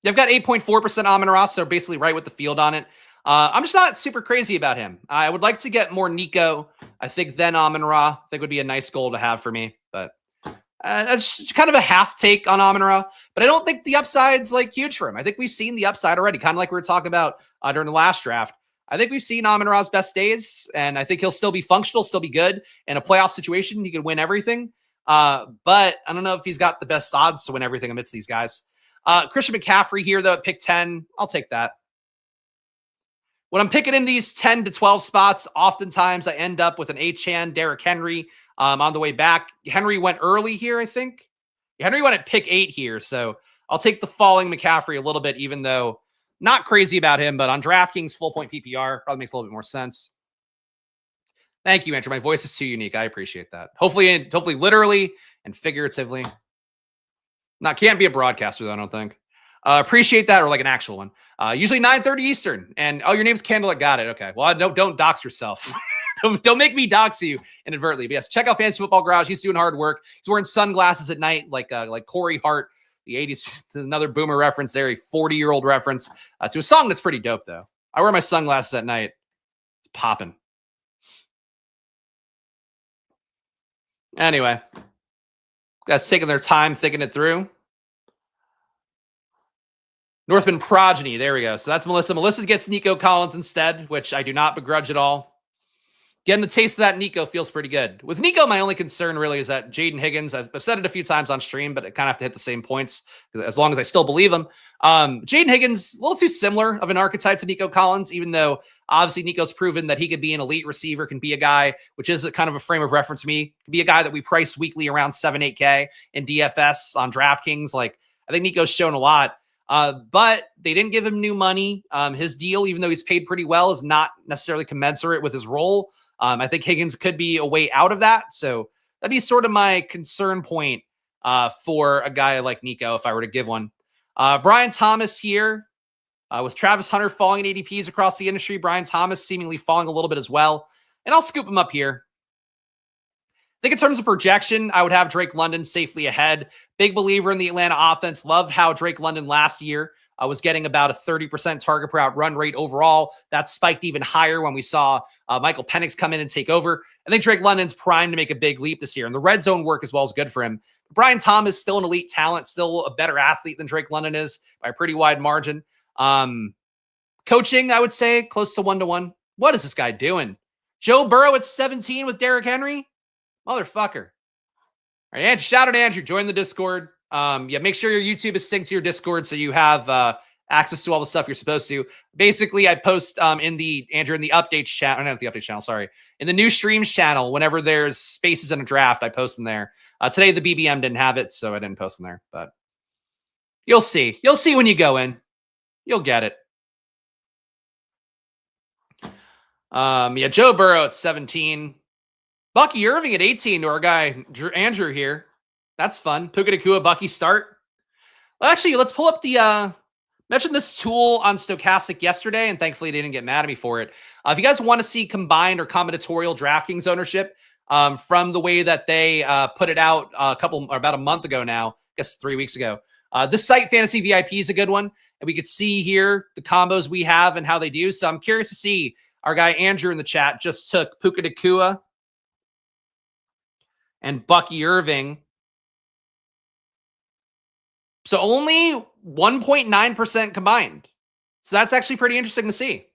I've got 8.4% Amon-Ra, so basically right with the field on it. I'm just not super crazy about him. I would like to get more Nico, I think, than Amon-Ra. I think would be a nice goal to have for me, but it's kind of a half take on Amon-Ra, but I don't think the upside's huge for him. I think we've seen the upside already, kind of like we were talking about during the last draft. I think we've seen Amon-Ra's best days, and I think he'll still be functional, still be good. In a playoff situation, he could win everything. But I don't know if he's got the best odds to win everything amidst these guys. Christian McCaffrey here, though, at pick 10. I'll take that. When I'm picking in these 10 to 12 spots, oftentimes I end up with an Achane, Derrick Henry on the way back. Henry went early here, I think. Henry went at pick 8 here, so I'll take the falling McCaffrey a little bit, even though not crazy about him, but on DraftKings full point PPR, probably makes a little bit more sense. Thank you, Andrew. My voice is too unique. I appreciate that. Hopefully literally and figuratively. Can't be a broadcaster, though, I don't think. Appreciate that, or like an actual one. Usually 9:30 Eastern. And your name's Candle. Got it. Okay. Well, don't dox yourself. don't make me dox you inadvertently. But yes, check out Fantasy Football Garage. He's doing hard work. He's wearing sunglasses at night, like Corey Hart, the 80s. Another boomer reference there, a 40-year-old reference to a song that's pretty dope, though. I wear my sunglasses at night. It's popping. Anyway, guys taking their time thinking it through. Northman Progeny. There we go. So that's Melissa. Melissa gets Nico Collins instead, which I do not begrudge at all. Getting the taste of that Nico feels pretty good. With Nico, my only concern really is that Jaden Higgins, I've said it a few times on stream, but I kind of have to hit the same points as long as I still believe him. Jaden Higgins, a little too similar of an archetype to Nico Collins, even though obviously Nico's proven that he could be an elite receiver, can be a guy, which is kind of a frame of reference for me, can be a guy that we price weekly around 7, 8K in DFS on DraftKings. I think Nico's shown a lot. But they didn't give him new money. His deal, even though he's paid pretty well, is not necessarily commensurate with his role. I think Higgins could be a way out of that. So that'd be sort of my concern point for a guy like Nico if I were to give one. Brian Thomas here with Travis Hunter falling in ADPs across the industry. Brian Thomas seemingly falling a little bit as well. And I'll scoop him up here. I think in terms of projection, I would have Drake London safely ahead. Big believer in the Atlanta offense. Love how Drake London last year was getting about a 30% target per out run rate overall. That spiked even higher when we saw Michael Penix come in and take over. I think Drake London's primed to make a big leap this year, and the red zone work as well is good for him. Brian Thomas, still an elite talent, still a better athlete than Drake London is by a pretty wide margin. Coaching, I would say, close to 1-to-1. What is this guy doing? Joe Burrow at 17 with Derrick Henry? Motherfucker. All right, Andrew, shout out to Andrew. Join the Discord. Make sure your YouTube is synced to your Discord so you have access to all the stuff you're supposed to. Basically, I post in the updates channel, not the updates channel, sorry. In the new streams channel, whenever there's spaces in a draft, I post them there. Today, the BBM didn't have it, so I didn't post them there. But you'll see. You'll see when you go in. You'll get it. Joe Burrow at 17. Bucky Irving at 18 to our guy, Andrew here. That's fun. Puka Nacua, Bucky start. Well, actually, let's pull up the... mentioned this tool on Stochastic yesterday, and thankfully they didn't get mad at me for it. If you guys want to see combined or combinatorial DraftKings ownership from the way that they put it out about a month ago now, I guess 3 weeks ago, this site, Fantasy VIP, is a good one. And we could see here the combos we have and how they do. So I'm curious to see. Our guy Andrew in the chat just took Puka Nacua and Bucky Irving. So only 1.9% combined. So that's actually pretty interesting to see.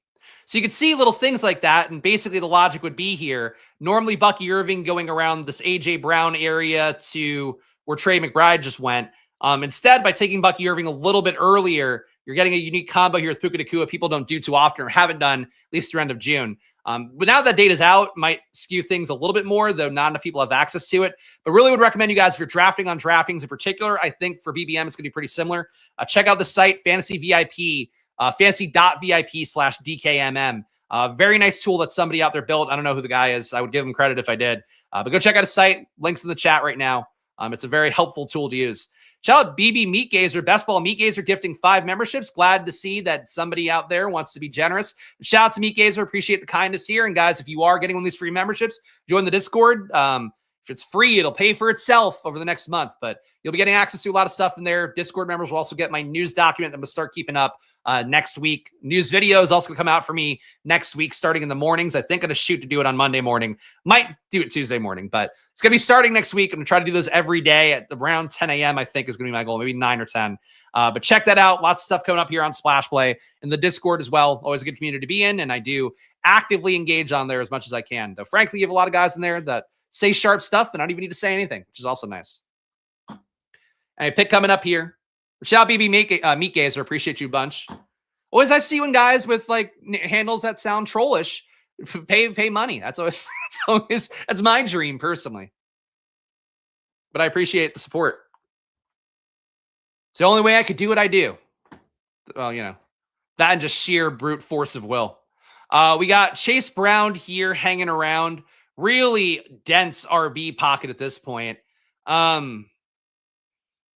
So you could see little things like that. And basically the logic would be here. Normally Bucky Irving going around this A.J. Brown area to where Trey McBride just went. Instead, by taking Bucky Irving a little bit earlier, you're getting a unique combo here with Puka Nacua people don't do too often or haven't done at least through end of June. But now that data's out, might skew things a little bit more, though not enough people have access to it. But really would recommend you guys, if you're drafting on DraftKings in particular, I think for BBM, it's going to be pretty similar. Check out the site, Fantasy VIP, fantasy.vip/DKMM. Very nice tool that somebody out there built. I don't know who the guy is. I would give him credit if I did. But go check out his site. Links in the chat right now. It's a very helpful tool to use. Shout out BB Meat Gazer, Best Ball Meat Gazer, gifting 5 memberships. Glad to see that somebody out there wants to be generous. Shout out to Meat Gazer. Appreciate the kindness here. And guys, if you are getting one of these free memberships, join the Discord. If it's free, it'll pay for itself over the next month, but you'll be getting access to a lot of stuff in there. Discord members will also get my news document that I'm going to start keeping up next week. News video is also going to come out for me next week, starting in the mornings. I think I'm going to shoot to do it on Monday morning. Might do it Tuesday morning, but it's going to be starting next week. I'm going to try to do those every day at around 10 a.m. I think is going to be my goal, maybe 9 or 10. But check that out. Lots of stuff coming up here on Splash Play and the Discord as well. Always a good community to be in, and I do actively engage on there as much as I can. Though, frankly, you have a lot of guys in there that say sharp stuff and I don't even need to say anything, which is also nice. Hey, pick coming up here. Shout out BB Meat Gazer. Appreciate you a bunch. Always I see when guys with like handles that sound trollish pay money. That's my dream personally. But I appreciate the support. It's the only way I could do what I do. Well, you know, that and just sheer brute force of will. We got Chase Brown here hanging around. Really dense RB pocket at this point.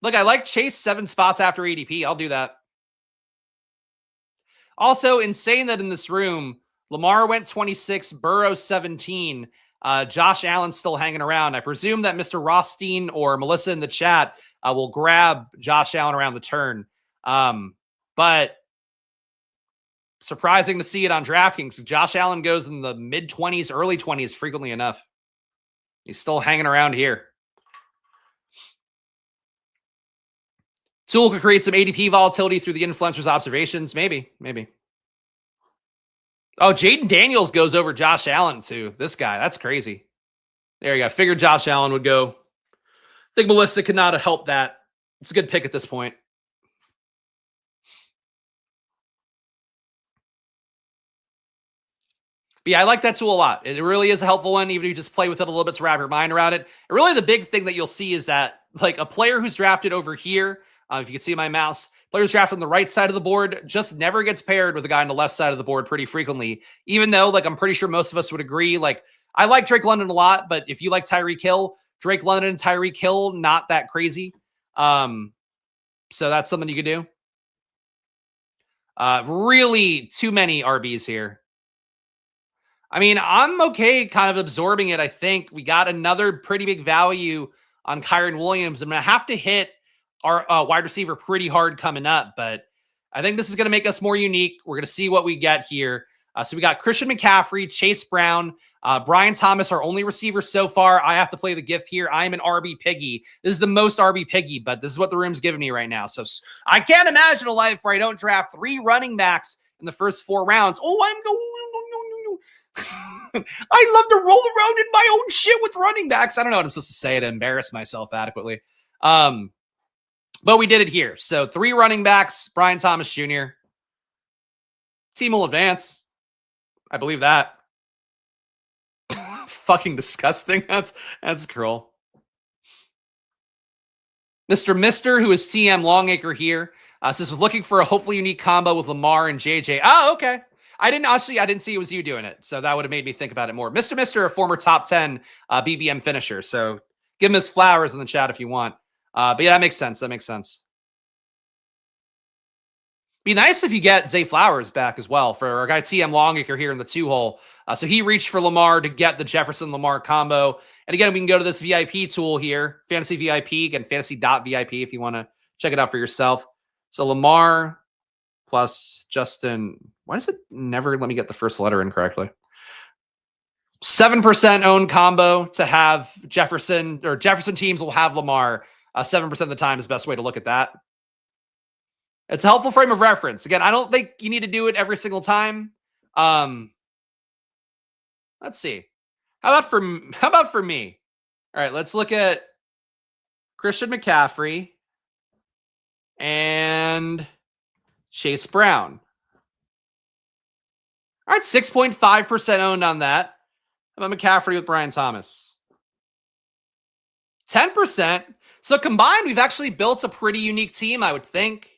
Look, I like Chase 7 spots after ADP. I'll do that. Also, insane that in this room, Lamar went 26, Burrow 17, Josh Allen still hanging around. I presume that Mr. Rothstein or Melissa in the chat will grab Josh Allen around the turn. But surprising to see it on DraftKings. Josh Allen goes in the mid-20s, early 20s frequently enough. He's still hanging around here. Tool could create some ADP volatility through the influencers' observations. Maybe. Oh, Jaden Daniels goes over Josh Allen too. This guy, that's crazy. There you go. Figured Josh Allen would go. I think Melissa could not have helped that. It's a good pick at this point. But yeah, I like that tool a lot. It really is a helpful one, even if you just play with it a little bit to wrap your mind around it. And really the big thing that you'll see is that like a player who's drafted over here, if you can see my mouse, players drafted on the right side of the board just never gets paired with a guy on the left side of the board pretty frequently, even though like I'm pretty sure most of us would agree. Like I like Drake London a lot, but if you like Tyreek Hill, Drake London and Tyreek Hill, not that crazy. So that's something you could do. Really too many RBs here. I mean, I'm okay kind of absorbing it. I think we got another pretty big value on Kyren Williams. I'm going to have to hit our wide receiver pretty hard coming up, but I think this is going to make us more unique. We're going to see what we get here. So we got Christian McCaffrey, Chase Brown, Brian Thomas, our only receiver so far. I have to play the gift here. I am an RB Piggy. This is the most RB Piggy, but this is what the room's giving me right now. So I can't imagine a life where I don't draft 3 running backs in the first 4 rounds. Oh, I'm going. I love to roll around in my own shit with running backs. I don't know what I'm supposed to say to embarrass myself adequately. But we did it here. So 3 running backs, Brian Thomas Jr. Team will advance. I believe that. Fucking disgusting. That's cruel. Mr. who is TM Longacre here, says was looking for a hopefully unique combo with Lamar and JJ. Oh, okay. I didn't see it was you doing it. So that would have made me think about it more. Mr. a former top 10 BBM finisher. So give him his flowers in the chat if you want. But yeah, that makes sense. Be nice if you get Zay Flowers back as well for our guy TM Longacre here in the 2-hole. So he reached for Lamar to get the Jefferson-Lamar combo. And again, we can go to this VIP tool here, Fantasy VIP, again, fantasy.vip if you want to check it out for yourself. So Lamar plus Justin. Why does it never let me get the first letter in correctly? 7% owned combo to have Jefferson, or Jefferson teams will have Lamar 7% of the time is the best way to look at that. It's a helpful frame of reference. Again, I don't think you need to do it every single time. Let's see. How about for me? All right, let's look at Christian McCaffrey and Chase Brown. All right, 6.5% owned on that. How about McCaffrey with Brian Thomas? 10%. So combined, we've actually built a pretty unique team, I would think.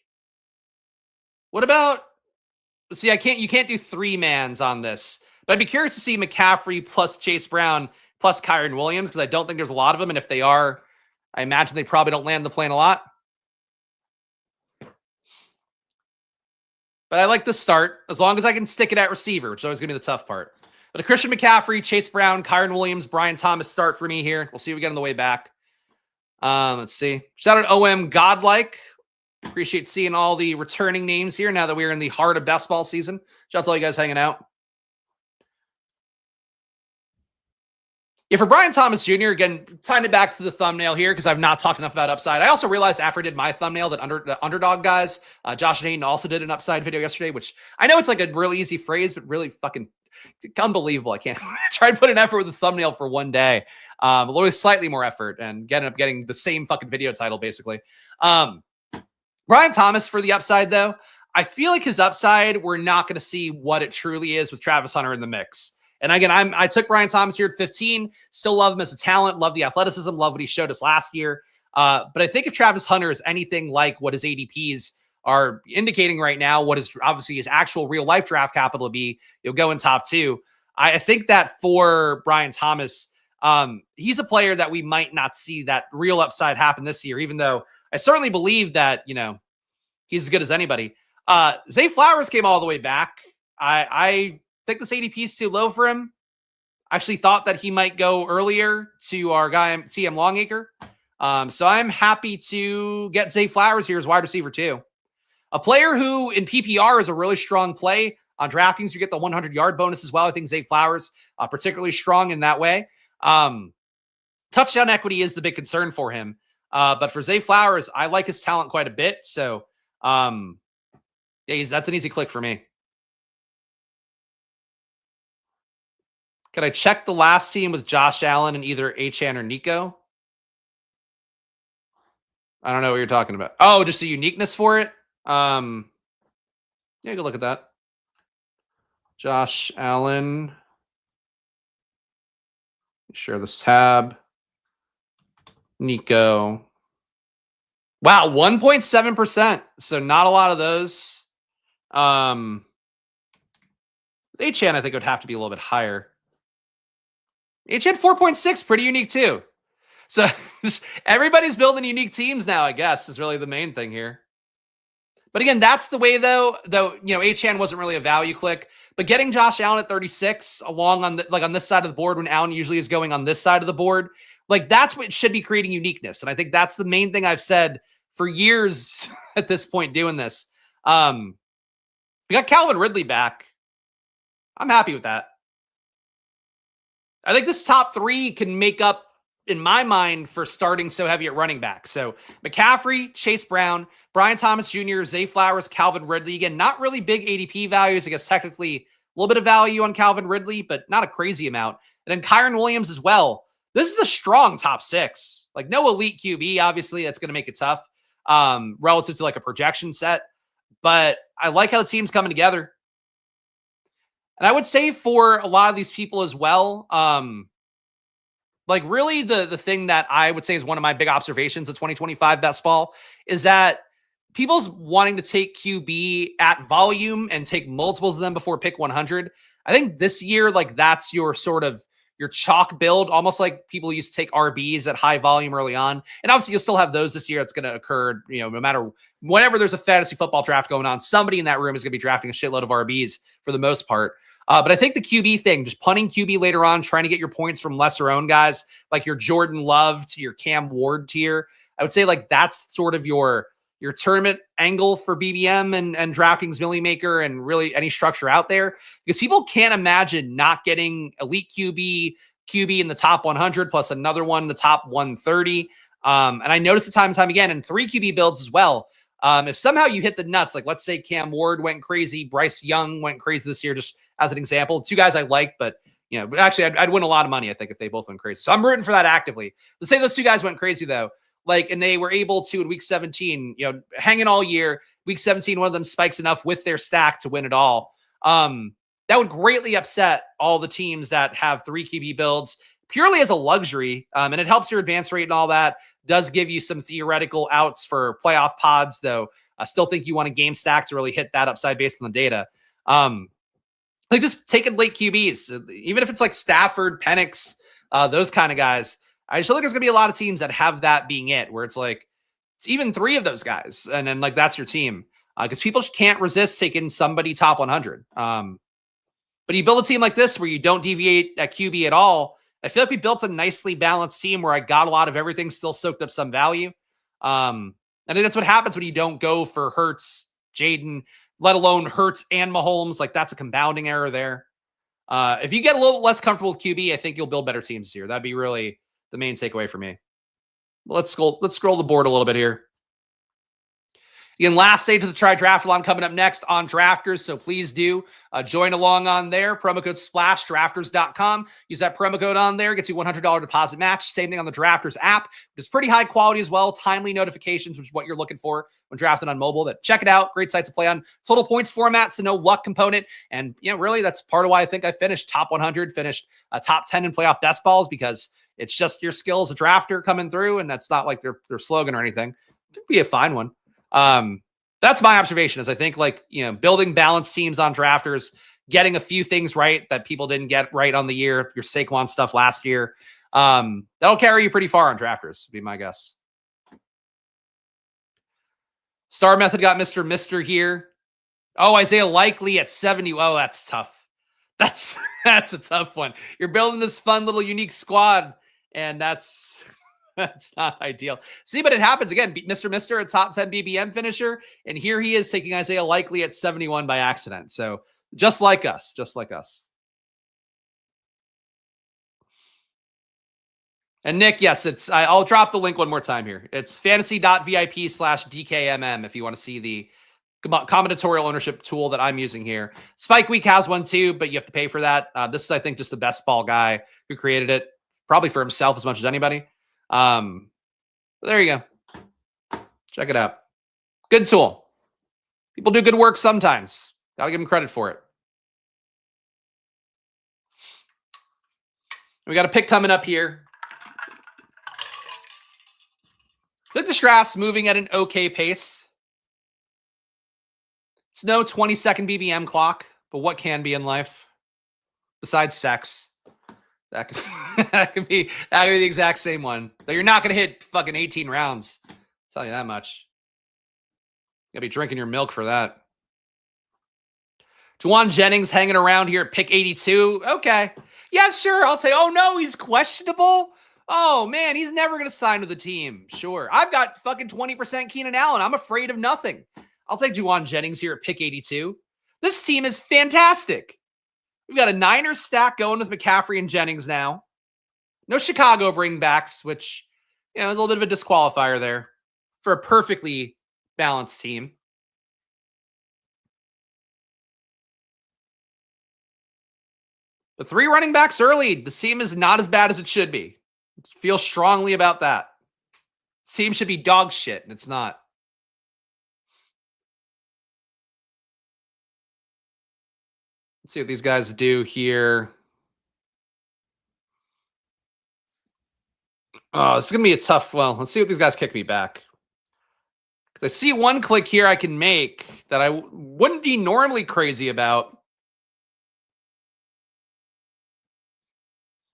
What about, see, you can't do 3-mans on this, but I'd be curious to see McCaffrey plus Chase Brown plus Kyren Williams, because I don't think there's a lot of them. And if they are, I imagine they probably don't land the plane a lot. But I like the start, as long as I can stick it at receiver, which is always going to be the tough part. But a Christian McCaffrey, Chase Brown, Kyren Williams, Brian Thomas start for me here. We'll see what we get on the way back. Let's see. Shout out OM Godlike. Appreciate seeing all the returning names here now that we're in the heart of best ball season. Shout out to all you guys hanging out. Yeah, for Brian Thomas Jr., again, tying it back to the thumbnail here because I've not talked enough about upside. I also realized after I did my thumbnail that the Underdog guys, Josh and Hayden also did an upside video yesterday, which I know it's like a really easy phrase, but really fucking unbelievable. I can't try to put an effort with a thumbnail for one day. A little slightly more effort and end up getting the same fucking video title, basically. Brian Thomas for the upside, though, I feel like his upside, we're not going to see what it truly is with Travis Hunter in the mix. And again, I took Brian Thomas here at 15. Still love him as a talent. Love the athleticism. Love what he showed us last year. But I think if Travis Hunter is anything like what his ADPs are indicating right now, what is obviously his actual real life draft capital will be, you'll go in top 2. I think that for Brian Thomas, he's a player that we might not see that real upside happen this year, even though I certainly believe that, he's as good as anybody. Zay Flowers came all the way back. I think this ADP is too low for him. I actually thought that he might go earlier to our guy, TM Longacre. So I'm happy to get Zay Flowers here as wide receiver too. A player who in PPR is a really strong play. On DraftKings, you get the 100-yard bonus as well. I think Zay Flowers, particularly strong in that way. Touchdown equity is the big concern for him. But for Zay Flowers, I like his talent quite a bit. So that's an easy click for me. Could I check the last team with Josh Allen and either Achane or Nico? I don't know what you're talking about. Oh, just the uniqueness for it? Yeah, go look at that. Josh Allen. Share this tab. Nico. Wow, 1.7%. So not a lot of those. Achane, I think would have to be a little bit higher. Achane 4.6, pretty unique too. So everybody's building unique teams now, I guess, is really the main thing here. But again, that's the way though, Achane wasn't really a value click, but getting Josh Allen at 36 along on on this side of the board when Allen usually is going on this side of the board, that's what should be creating uniqueness. And I think that's the main thing I've said for years at this point doing this. We got Calvin Ridley back. I'm happy with that. I think this top 3 can make up, in my mind, for starting so heavy at running back. So McCaffrey, Chase Brown, Brian Thomas Jr., Zay Flowers, Calvin Ridley. Again, not really big ADP values. I guess technically a little bit of value on Calvin Ridley, but not a crazy amount. And then Kyren Williams as well. This is a strong top 6. No elite QB, obviously, that's going to make it tough relative to a projection set. But I like how the team's coming together. And I would say for a lot of these people as well, really the thing that I would say is one of my big observations of 2025 best ball is that people's wanting to take QB at volume and take multiples of them before pick 100. I think this year, that's your sort of your chalk build, almost like people used to take RBs at high volume early on. And obviously you'll still have those this year. It's going to occur, no matter whenever there's a fantasy football draft going on, somebody in that room is going to be drafting a shitload of RBs for the most part. But I think the QB thing, just punting QB later on, trying to get your points from lesser owned guys, like your Jordan Love to your Cam Ward tier, I would say that's sort of your tournament angle for BBM and DraftKings Millie Maker and really any structure out there, because people can't imagine not getting elite QB in the top 100 plus another one in the top 130. And I noticed it time and time again in 3 QB builds as well. If somehow you hit the nuts, let's say Cam Ward went crazy, Bryce Young went crazy this year, just as an example, 2 guys I like, but actually I'd win a lot of money, I think, if they both went crazy. So I'm rooting for that actively. Let's say those 2 guys went crazy though, and they were able to in week 17, hanging all year, week 17, one of them spikes enough with their stack to win it all. That would greatly upset all the teams that have 3 QB builds purely as a luxury. And it helps your advance rate and all that. Does give you some theoretical outs for playoff pods, though. I still think you want a game stack to really hit that upside based on the data. Just taking late QBs, even if it's Stafford, Penix, those kind of guys. I just feel like there's going to be a lot of teams that have that being it, where it's like, it's even 3 of those guys. And then like, that's your team. Because people just can't resist taking somebody top 100. But you build a team like this where you don't deviate at QB at all. I feel like we built a nicely balanced team where I got a lot of everything, still soaked up some value. I think that's what happens when you don't go for Hurts, Jaden, let alone Hurts and Mahomes. Like, that's a compounding error there. If you get a little less comfortable with QB, I think you'll build better teams here. That'd be really the main takeaway for me. Let's scroll the board a little bit here. Again, last stage of the Try Draftalon coming up next on Drafters, so please do join along on there. Promo code SPLASH, drafters.com. Use that promo code on there. Gets you $100 deposit match. Same thing on the Drafters app. It's pretty high quality as well. Timely notifications, which is what you're looking for when drafting on mobile. But check it out. Great site to play on. Total points format, so no luck component. And, really, that's part of why I think I finished top 100, finished top 10 in playoff best balls, because it's just your skill as a drafter coming through, and that's not like their slogan or anything. It'd be a fine one. That's my observation, is I think, like, building balanced teams on Drafters, getting a few things right that people didn't get right on the year, your Saquon stuff last year, that'll carry you pretty far on Drafters, would be my guess. Star Method got Mr. here. Oh, Isaiah Likely at 70. Oh, that's tough. That's a tough one. You're building this fun little unique squad, and that's not ideal. See, but it happens again. Mr. a top 10 BBM finisher, and here he is taking Isaiah Likely at 71 by accident. So just like us. And Nick, yes, I'll drop the link one more time here. It's fantasy.vip/DKMM if you want to see the combinatorial ownership tool that I'm using here. Spike Week has one too, but you have to pay for that. This is, I think, just the best ball guy who created it, probably for himself as much as anybody. There you go. Check it out. Good tool. People do good work sometimes. Got to give them credit for it. We got a pick coming up here. I think this draft's moving at an okay pace. It's no 20-second BBM clock, but what can be in life besides sex? That could be the exact same one. But you're not going to hit fucking 18 rounds. I'll tell you that much. You got to be drinking your milk for that. Juwan Jennings hanging around here at pick 82. Okay. Yeah, sure. I'll tell you. Oh, no, he's questionable. Oh, man, he's never going to sign with the team. Sure. I've got fucking 20% Keenan Allen. I'm afraid of nothing. I'll take Juwan Jennings here at pick 82. This team is fantastic. We've got a Niners stack going with McCaffrey and Jennings now. No Chicago bringbacks, which, is a little bit of a disqualifier there for a perfectly balanced team. The 3 running backs early. The team is not as bad as it should be. Feel strongly about that. This team should be dog shit, and it's not. Let's see what these guys do here. Oh, this is going to be a tough. Well, let's see what these guys kick me back. I see one click here I can make that I wouldn't be normally crazy about.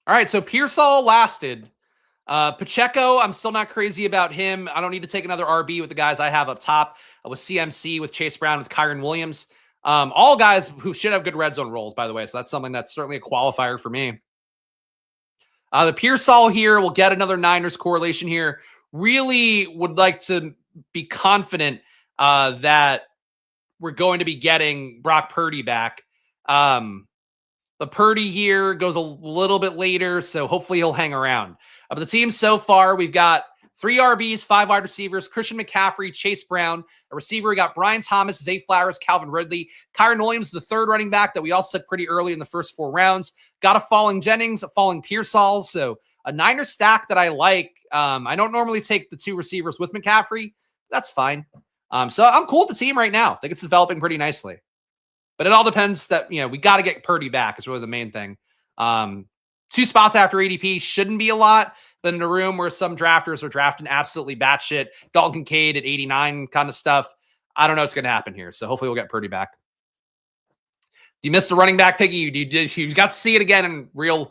All right, so Pearsall lasted. Pacheco, I'm still not crazy about him. I don't need to take another RB with the guys I have up top. With CMC, with Chase Brown, with Kyren Williams. All guys who should have good red zone roles, by the way. So that's something that's certainly a qualifier for me. The Pearsall here will get another Niners correlation here. Really would like to be confident that we're going to be getting Brock Purdy back. The Purdy here goes a little bit later, so hopefully he'll hang around. But the team so far, we've got 3 RBs, 5 wide receivers, Christian McCaffrey, Chase Brown. A receiver, we got Brian Thomas, Zay Flowers, Calvin Ridley. Kyren Williams, the 3rd running back that we also took pretty early in the first 4 rounds. Got a falling Jennings, a falling Pearsall. So a Niner stack that I like. I don't normally take the 2 receivers with McCaffrey. That's fine. So I'm cool with the team right now. I think it's developing pretty nicely. But it all depends that, we got to get Purdy back is really the main thing. 2 spots after ADP shouldn't be a lot, but in a room where some drafters are drafting absolutely batshit, Dalton Kincaid at 89 kind of stuff, I don't know what's going to happen here. So hopefully we'll get Purdy back. You missed a running back, Piggy. You got to see it again in real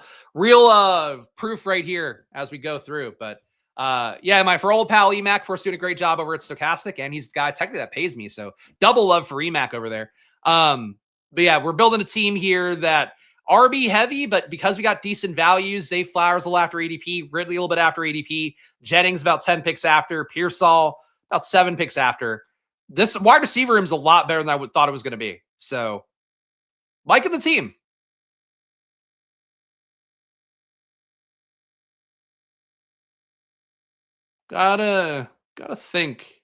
proof right here as we go through. But yeah, for old pal Emac, for doing a great job over at Stochastic, and he's the guy technically that pays me, so double love for Emac over there. But yeah, we're building a team here that RB heavy, but because we got decent values, Zay Flowers a little after ADP, Ridley a little bit after ADP, Jennings about 10 picks after, Pearsall about 7 picks after. This wide receiver room is a lot better than I thought it was going to be. So, liking the team. Gotta think.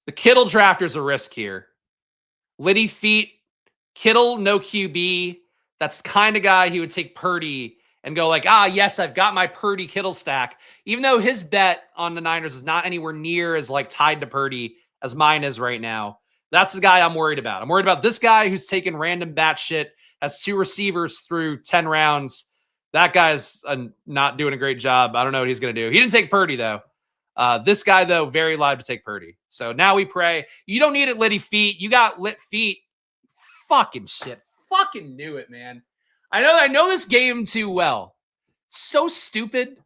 The Kittle drafter's a risk here. Liddy feet, Kittle, no QB. That's the kind of guy he would take Purdy and go like, yes, I've got my Purdy Kittle stack. Even though his bet on the Niners is not anywhere near as like tied to Purdy as mine is right now. That's the guy I'm worried about. I'm worried about this guy who's taking random bat shit, has 2 receivers through 10 rounds. That guy's not doing a great job. I don't know what he's going to do. He didn't take Purdy, though. This guy, though, very live to take Purdy. So now we pray. You don't need it, Liddy feet. You got lit feet. Fucking shit. Fucking knew it, man. I know this game too well. It's so stupid.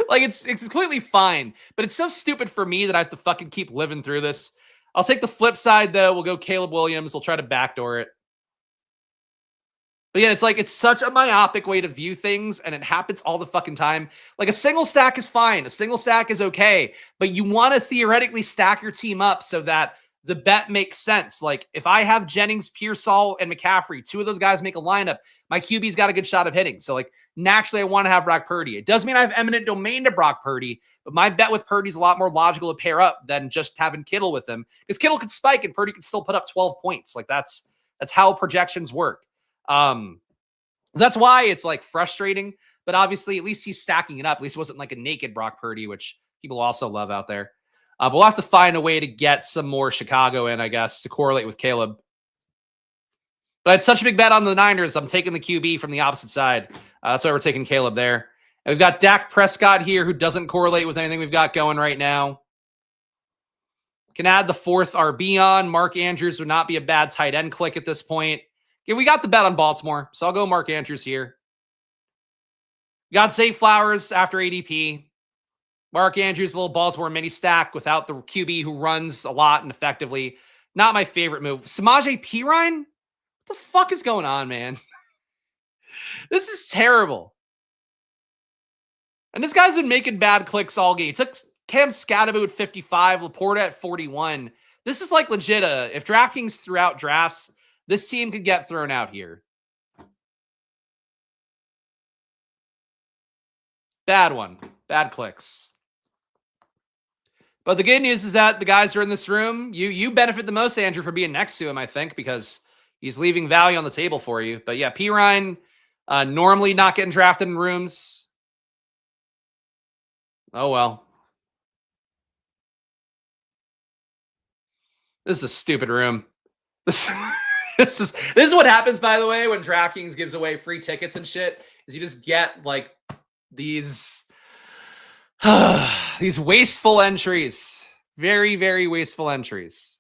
Like, it's completely fine, but it's so stupid for me that I have to fucking keep living through this. I'll take the flip side, though. We'll go Caleb Williams. We'll try to backdoor it. But yeah, it's like, it's such a myopic way to view things, and it happens all the fucking time. Like, a single stack is fine. A single stack is okay, but you want to theoretically stack your team up so that the bet makes sense. Like, if I have Jennings, Pearsall, and McCaffrey, 2 of those guys make a lineup, my QB's got a good shot of hitting. So, like, naturally, I want to have Brock Purdy. It does mean I have eminent domain to Brock Purdy, but my bet with Purdy's a lot more logical to pair up than just having Kittle with him, because Kittle could spike and Purdy could still put up 12 points. Like, that's how projections work. That's why it's like frustrating, but obviously at least he's stacking it up. At least it wasn't like a naked Brock Purdy, which people also love out there. But we'll have to find a way to get some more Chicago in, I guess, to correlate with Caleb. But I had such a big bet on the Niners. I'm taking the QB from the opposite side. That's why we're taking Caleb there. And we've got Dak Prescott here, who doesn't correlate with anything we've got going right now. Can add the 4th RB on. Mark Andrews would not be a bad tight end click at this point. Yeah, we got the bet on Baltimore, so I'll go Mark Andrews here. We got Zay Flowers after ADP. Mark Andrews, a little Baltimore mini stack without the QB who runs a lot and effectively. Not my favorite move. Samaje Perine? What the fuck is going on, man? This is terrible. And this guy's been making bad clicks all game. He took Cam Scatterbo at 55, Laporta at 41. This is like legit. If DraftKings threw out drafts, this team could get thrown out here. Bad one. Bad clicks. But the good news is that the guys are in this room. You benefit the most, Andrew, for being next to him, I think, because he's leaving value on the table for you. But yeah, Perine, normally not getting drafted in rooms. Oh, well. This is a stupid room. This is what happens, by the way, when DraftKings gives away free tickets and shit, is you just get like these these wasteful entries. Very, very wasteful entries.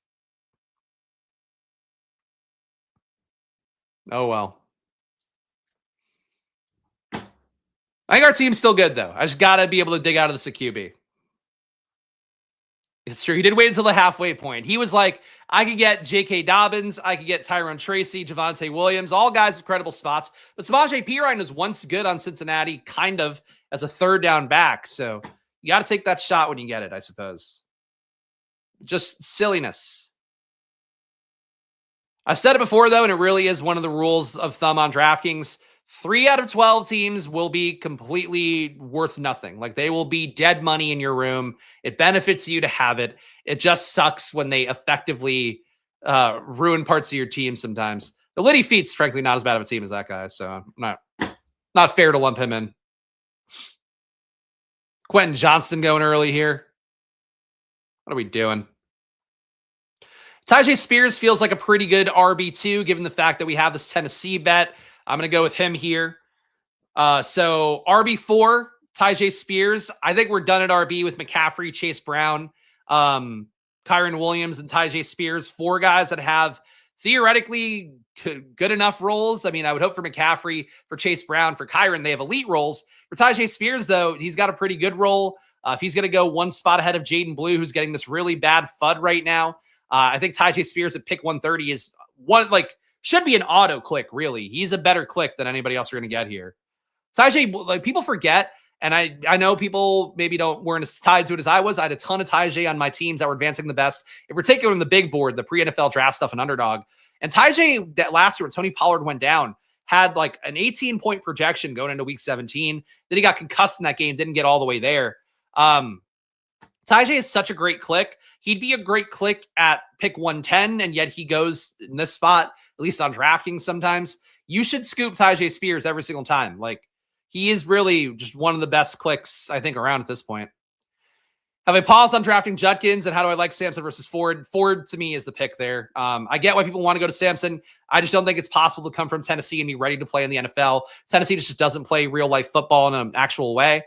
Oh, well. I think our team's still good, though. I just got to be able to dig out of this a QB. It's true. He did wait until the halfway point. He was like, I could get J.K. Dobbins. I could get Tyrone Tracy, Javonte Williams, all guys with credible spots. But Samaje Perine was once good on Cincinnati, kind of, as a 3rd down back. So you got to take that shot when you get it, I suppose. Just silliness. I've said it before, though, and it really is one of the rules of thumb on DraftKings. 3 out of 12 teams will be completely worth nothing. Like, they will be dead money in your room. It benefits you to have it. It just sucks when they effectively ruin parts of your team sometimes. The Liddy Feet's frankly not as bad of a team as that guy, so not fair to lump him in. Quentin Johnston going early here. What are we doing? Tyjae Spears feels like a pretty good RB2, given the fact that we have this Tennessee bet. I'm going to go with him here. So RB4, Tyjae Spears. I think we're done at RB with McCaffrey, Chase Brown, Kyren Williams, and Tyjae Spears. 4 guys that have theoretically good enough roles. I mean, I would hope for McCaffrey, for Chase Brown, for Kyren, they have elite roles. For Tyjae Spears, though, he's got a pretty good role. If he's going to go one spot ahead of Jaden Blue, who's getting this really bad FUD right now, I think Tyjae Spears at pick 130 is should be an auto click, really. He's a better click than anybody else you're going to get here. Tyjae, people forget, and I know people maybe weren't as tied to it as I was. I had a ton of Tyjae on my teams that were advancing the best, in particular in the big board, the pre-NFL draft stuff and Underdog. And Tyjae, that last year when Tony Pollard went down, had like an 18-point projection going into week 17. Then he got concussed in that game, didn't get all the way there. Tyjae is such a great click. He'd be a great click at pick 110, and yet he goes in this spot, at least on DraftKings sometimes. You should scoop Tyjae Spears every single time. Like, he is really just one of the best clicks, I think, around at this point. Have I paused on drafting Judkins, and how do I like Samson versus Ford? Ford, to me, is the pick there. I get why people want to go to Samson. I just don't think it's possible to come from Tennessee and be ready to play in the NFL. Tennessee just doesn't play real-life football in an actual way.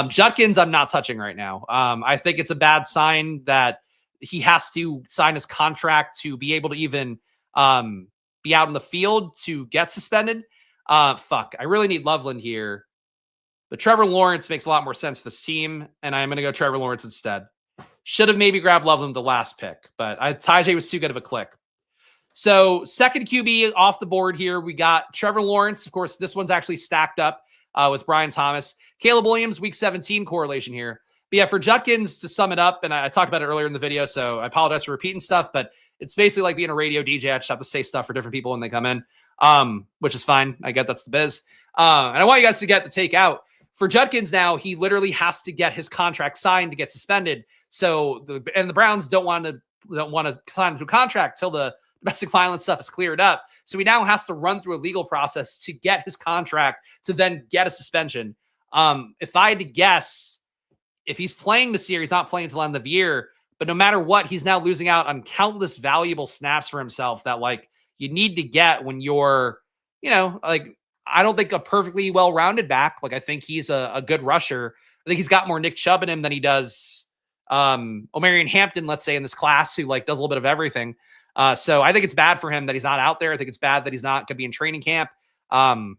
Judkins, I'm not touching right now. I think it's a bad sign that he has to sign his contract to be able to even be out in the field to get suspended. I really need Loveland here. But Trevor Lawrence makes a lot more sense for this team, and I'm going to go Trevor Lawrence instead. Should have maybe grabbed Loveland the last pick, but Tyjae was too good of a click. So second QB off the board here, we got Trevor Lawrence. Of course, this one's actually stacked up with Brian Thomas. Caleb Williams, week 17 correlation here. But yeah, for Judkins, to sum it up, and I talked about it earlier in the video, so I apologize for repeating stuff, but it's basically like being a radio DJ. I just have to say stuff for different people when they come in, which is fine. I get that's the biz. And I want you guys to get the take out. For Judkins now, he literally has to get his contract signed to get suspended. So the Browns don't want to sign to a contract till the domestic violence stuff is cleared up. So he now has to run through a legal process to get his contract to then get a suspension. If I had to guess, if he's playing this year, he's not playing until the end of the year. But no matter what, he's now losing out on countless valuable snaps for himself that you need to get when you're, I don't think a perfectly well-rounded back. I think he's a good rusher. I think he's got more Nick Chubb in him than he does Omarion Hampton, let's say, in this class, who does a little bit of everything. So I think it's bad for him that he's not out there. I think it's bad that he's not going to be in training camp. And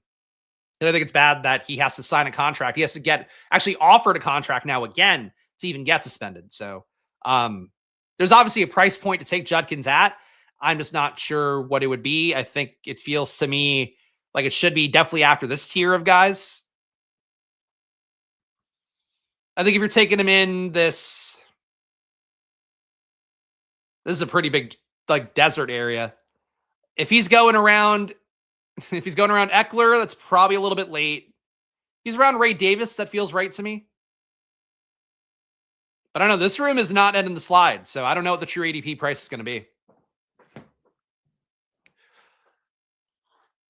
I think it's bad that he has to sign a contract. He has to get actually offered a contract now again to even get suspended. So there's obviously a price point to take Judkins at. I'm just not sure what it would be. I think it feels to me like it should be definitely after this tier of guys. I think if you're taking him in this is a pretty big desert area. If he's going around Eckler, that's probably a little bit late. If he's around Ray Davis, that feels right to me. But I don't know. This room is not ending the slide, so I don't know what the true ADP price is going to be.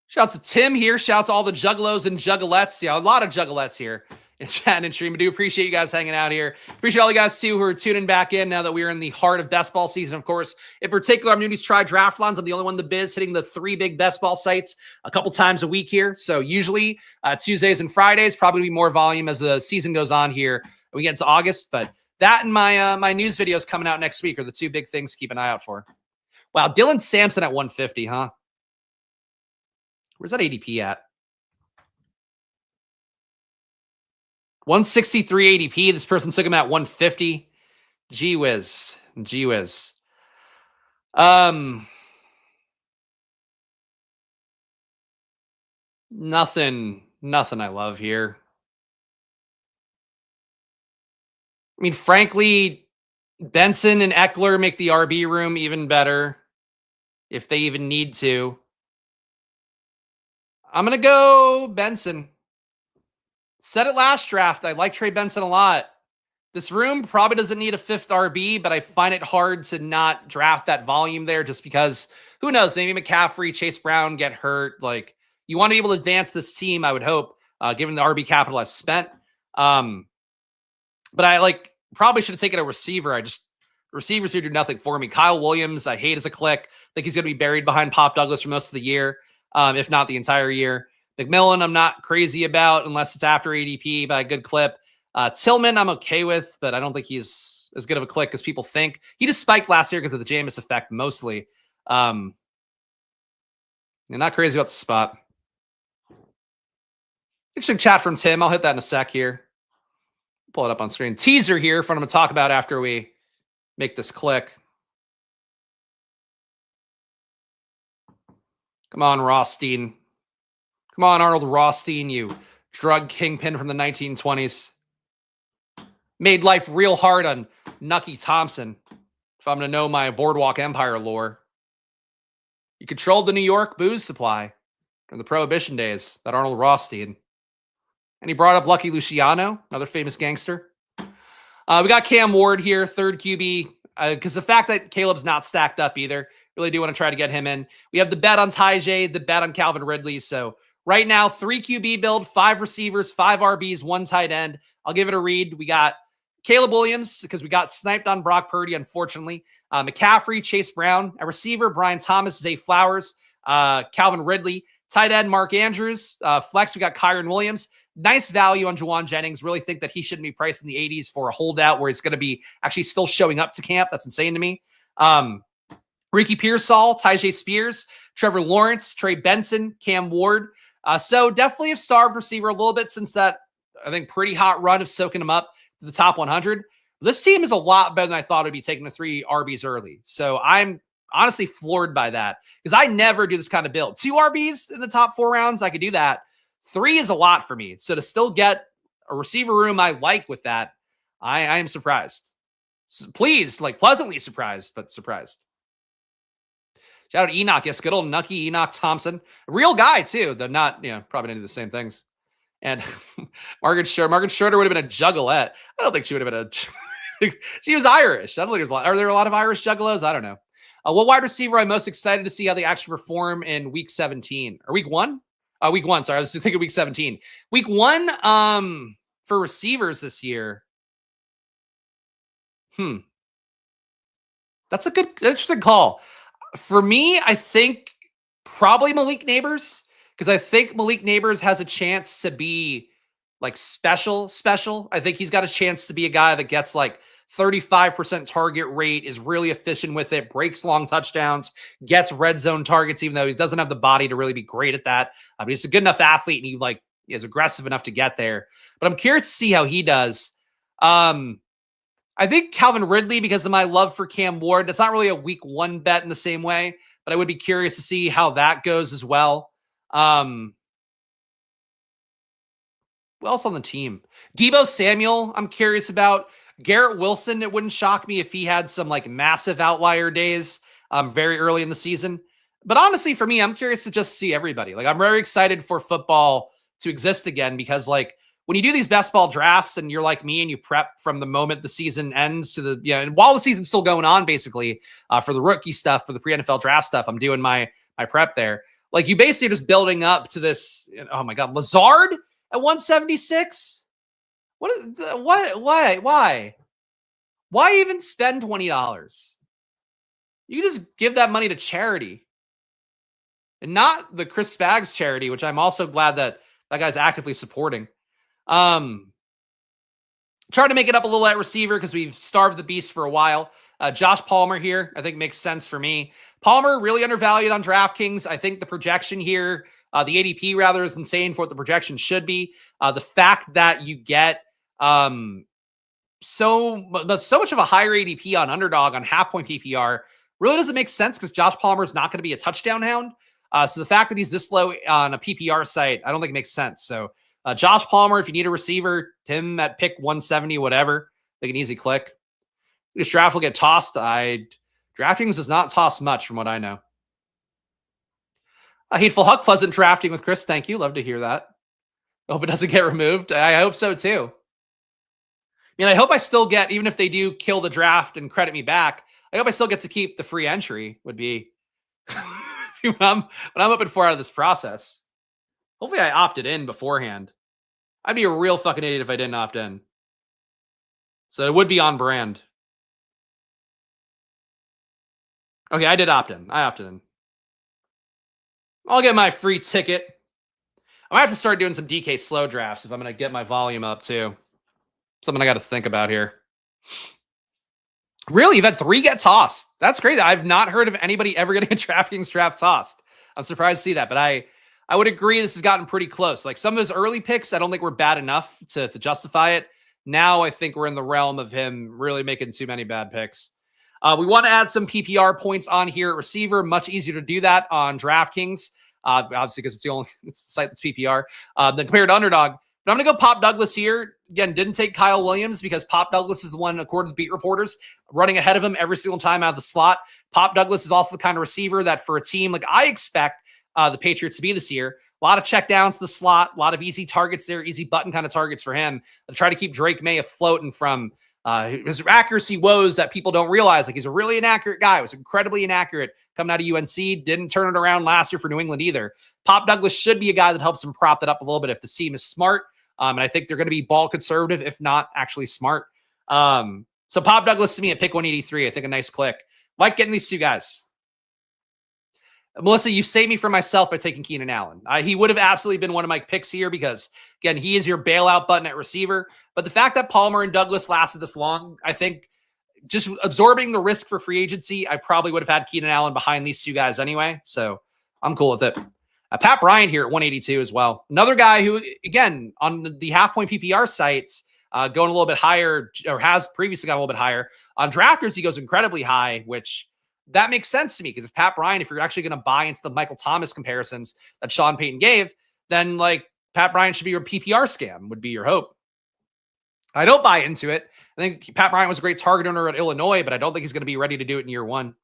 Shout out to Tim here. Shout out to all the juggalos and juggalettes. Yeah, a lot of juggalettes here in chat and stream. I do appreciate you guys hanging out here. Appreciate all you guys, too, who are tuning back in now that we're in the heart of best ball season, of course. In particular, I'm new to try draft lines. I'm the only one in the biz hitting the 3 big best ball sites a couple times a week here. So usually Tuesdays and Fridays, probably be more volume as the season goes on here. We get into August, but that and my news videos coming out next week are the 2 big things to keep an eye out for. Wow, Dylan Sampson at 150, huh? Where's that ADP at? 163 ADP. This person took him at 150. Gee whiz. Gee whiz. Nothing I love here. I mean, frankly, Benson and Eckler make the RB room even better if they even need to. I'm going to go Benson. Said it last draft. I like Trey Benson a lot. This room probably doesn't need a 5th RB, but I find it hard to not draft that volume there just because, who knows, maybe McCaffrey, Chase Brown get hurt. You want to be able to advance this team, I would hope, given the RB capital I've spent. But I probably should have taken a receiver. Receivers who do nothing for me. Kyle Williams, I hate as a click. I think he's going to be buried behind Pop Douglas for most of the year. If not the entire year. McMillan, I'm not crazy about unless it's after ADP by a good clip. Tillman, I'm okay with, but I don't think he's as good of a click as people think. He just spiked last year because of the Jameis effect mostly. You're not crazy about the spot. Interesting chat from Tim. I'll hit that in a sec here. Pull it up on screen. Teaser here for him to talk about after we make this click. Come on, Rothstein. Come on, Arnold Rothstein, you drug kingpin from the 1920s. Made life real hard on Nucky Thompson, if I'm going to know my Boardwalk Empire lore. He controlled the New York booze supply from the Prohibition days, that Arnold Rothstein. And he brought up Lucky Luciano, another famous gangster. We got Cam Ward here, third QB, because the fact that Caleb's not stacked up either, really do want to try to get him in. We have the bet on Tyjae, the bet on Calvin Ridley. So right now, 3 QB build, 5 receivers, 5 RBs, 1 tight end. I'll give it a read. We got Caleb Williams, because we got sniped on Brock Purdy, unfortunately. McCaffrey, Chase Brown. A receiver, Brian Thomas, Zay Flowers, Calvin Ridley. Tight end, Mark Andrews. Flex, we got Kyren Williams. Nice value on Juwan Jennings. Really think that he shouldn't be priced in the 80s for a holdout where he's going to be actually still showing up to camp. That's insane to me. Ricky Pearsall, Tyjae Spears, Trevor Lawrence, Trey Benson, Cam Ward. So definitely a starved receiver a little bit since that, I think, pretty hot run of soaking him up to the top 100. This team is a lot better than I thought it would be, taking the 3 RBs early. So I'm honestly floored by that because I never do this kind of build. 2 RBs in the top 4 rounds, I could do that. 3 is a lot for me. So to still get a receiver room I like with that, I am surprised. Pleased, like pleasantly surprised, but surprised. Shout out to Enoch. Yes, good old Nucky Enoch Thompson. A real guy, too, though not, probably didn't do the same things. And Margaret Schroeder would have been a juggalette. I don't think she would have been a... She was Irish. I don't think there's a lot. Are there a lot of Irish juggalos? I don't know. What wide receiver I'm most excited to see how they actually perform in week 17? Or week 1? Week 1, sorry. I was thinking week 17. Week 1 for receivers this year. That's a good, interesting call. For me, I think probably Malik Neighbors, because I think Malik Neighbors has a chance to be like special. I think he's got a chance to be a guy that gets like 35% target rate, is really efficient with it, breaks long touchdowns, gets red zone targets, even though he doesn't have the body to really be great at that. But he's a good enough athlete and he is aggressive enough to get there. But I'm curious to see how he does. I think Calvin Ridley, because of my love for Cam Ward, that's not really a week 1 bet in the same way, but I would be curious to see how that goes as well. Who else on the team? Deebo Samuel, I'm curious about. Garrett Wilson, it wouldn't shock me if he had some like massive outlier days very early in the season. But honestly, for me, I'm curious to just see everybody. Like, I'm very excited for football to exist again because, like, when you do these best ball drafts and you're like me and you prep from the moment the season ends to the, and while the season's still going on, basically, for the rookie stuff, for the pre-NFL draft stuff, I'm doing my prep there. Like, you basically are just building up to this, oh my God, Lazard at 176? Why even spend $20? You just give that money to charity and not the Chris Spags charity, which I'm also glad that guy's actively supporting. Trying to make it up a little at receiver because we've starved the beast for a while. Josh Palmer here, I think makes sense for me. Palmer really undervalued on DraftKings. I think the projection here, the ADP rather, is insane for what the projection should be. The fact that you get so much of a higher ADP on Underdog on half-point PPR really doesn't make sense because Josh Palmer is not going to be a touchdown hound. So the fact that he's this low on a PPR site, I don't think it makes sense. So Josh Palmer, if you need a receiver, him at pick 170, whatever, like an easy click. This draft will get tossed. DraftKings does not toss much from what I know. Hateful Huck, pleasant drafting with Chris. Thank you. Love to hear that. I hope it doesn't get removed. I hope so too. I mean, I hope I still get, even if they do kill the draft and credit me back, I hope I still get to keep the free entry would be what I'm hoping for out of this process. Hopefully I opted in beforehand. I'd be a real fucking idiot if I didn't opt in. So it would be on brand. Okay, I did opt in. I opted in. I'll get my free ticket. I might have to start doing some DK slow drafts if I'm going to get my volume up too. Something I got to think about here. Really? You've had 3 get tossed. That's crazy. I've not heard of anybody ever getting a DraftKings draft tossed. I'm surprised to see that, but I would agree this has gotten pretty close. Like some of his early picks, I don't think were bad enough to justify it. Now I think we're in the realm of him really making too many bad picks. We want to add some PPR points on here at receiver. Much easier to do that on DraftKings, obviously because it's the site that's PPR than compared to Underdog. But I'm going to go Pop Douglas here. Again, didn't take Kyle Williams because Pop Douglas is the one, according to beat reporters, running ahead of him every single time out of the slot. Pop Douglas is also the kind of receiver that for a team like I expect the Patriots to be this year, a lot of check downs to the slot, a lot of easy targets there, easy button kind of targets for him to try to keep Drake May afloat and from his accuracy woes that people don't realize. Like he's a really inaccurate guy. He was incredibly inaccurate coming out of UNC. Didn't turn it around last year for New England either. Pop Douglas should be a guy that helps him prop that up a little bit if the team is smart. And I think they're going to be ball conservative, if not actually smart. So Pop Douglas to me at pick 183. I think a nice click. Like getting these two guys. Melissa, you saved me from myself by taking Keenan Allen. He would have absolutely been one of my picks here because, again, he is your bailout button at receiver. But the fact that Palmer and Douglas lasted this long, I think just absorbing the risk for free agency, I probably would have had Keenan Allen behind these two guys anyway. So I'm cool with it. Pat Bryant here at 182 as well. Another guy who, again, on the half-point PPR sites, going a little bit higher, or has previously gone a little bit higher. On drafters, he goes incredibly high, which that makes sense to me because if Pat Bryant, if you're actually going to buy into the Michael Thomas comparisons that Sean Payton gave, then like Pat Bryant should be your PPR scam, would be your hope. I don't buy into it. I think Pat Bryant was a great target owner at Illinois, but I don't think he's going to be ready to do it in year one.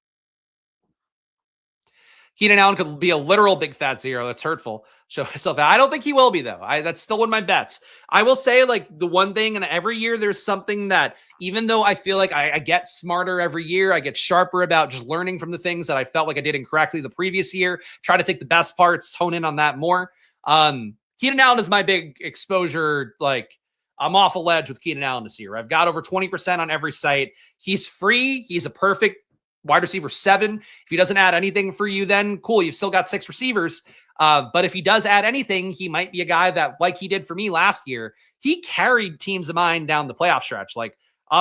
Keenan Allen could be a literal big fat zero. That's hurtful. Show myself. I don't think he will be, though. That's still one of my bets. I will say, like, the one thing, and every year there's something that, even though I feel like I get smarter every year, I get sharper about just learning from the things that I felt like I did incorrectly the previous year, try to take the best parts, hone in on that more. Keenan Allen is my big exposure. Like, I'm off a ledge with Keenan Allen this year. I've got over 20% on every site. He's free. He's a perfect wide receiver 7. If he doesn't add anything for you, then cool. You've still got 6 receivers. But if he does add anything, he might be a guy that, like he did for me last year, he carried teams of mine down the playoff stretch, like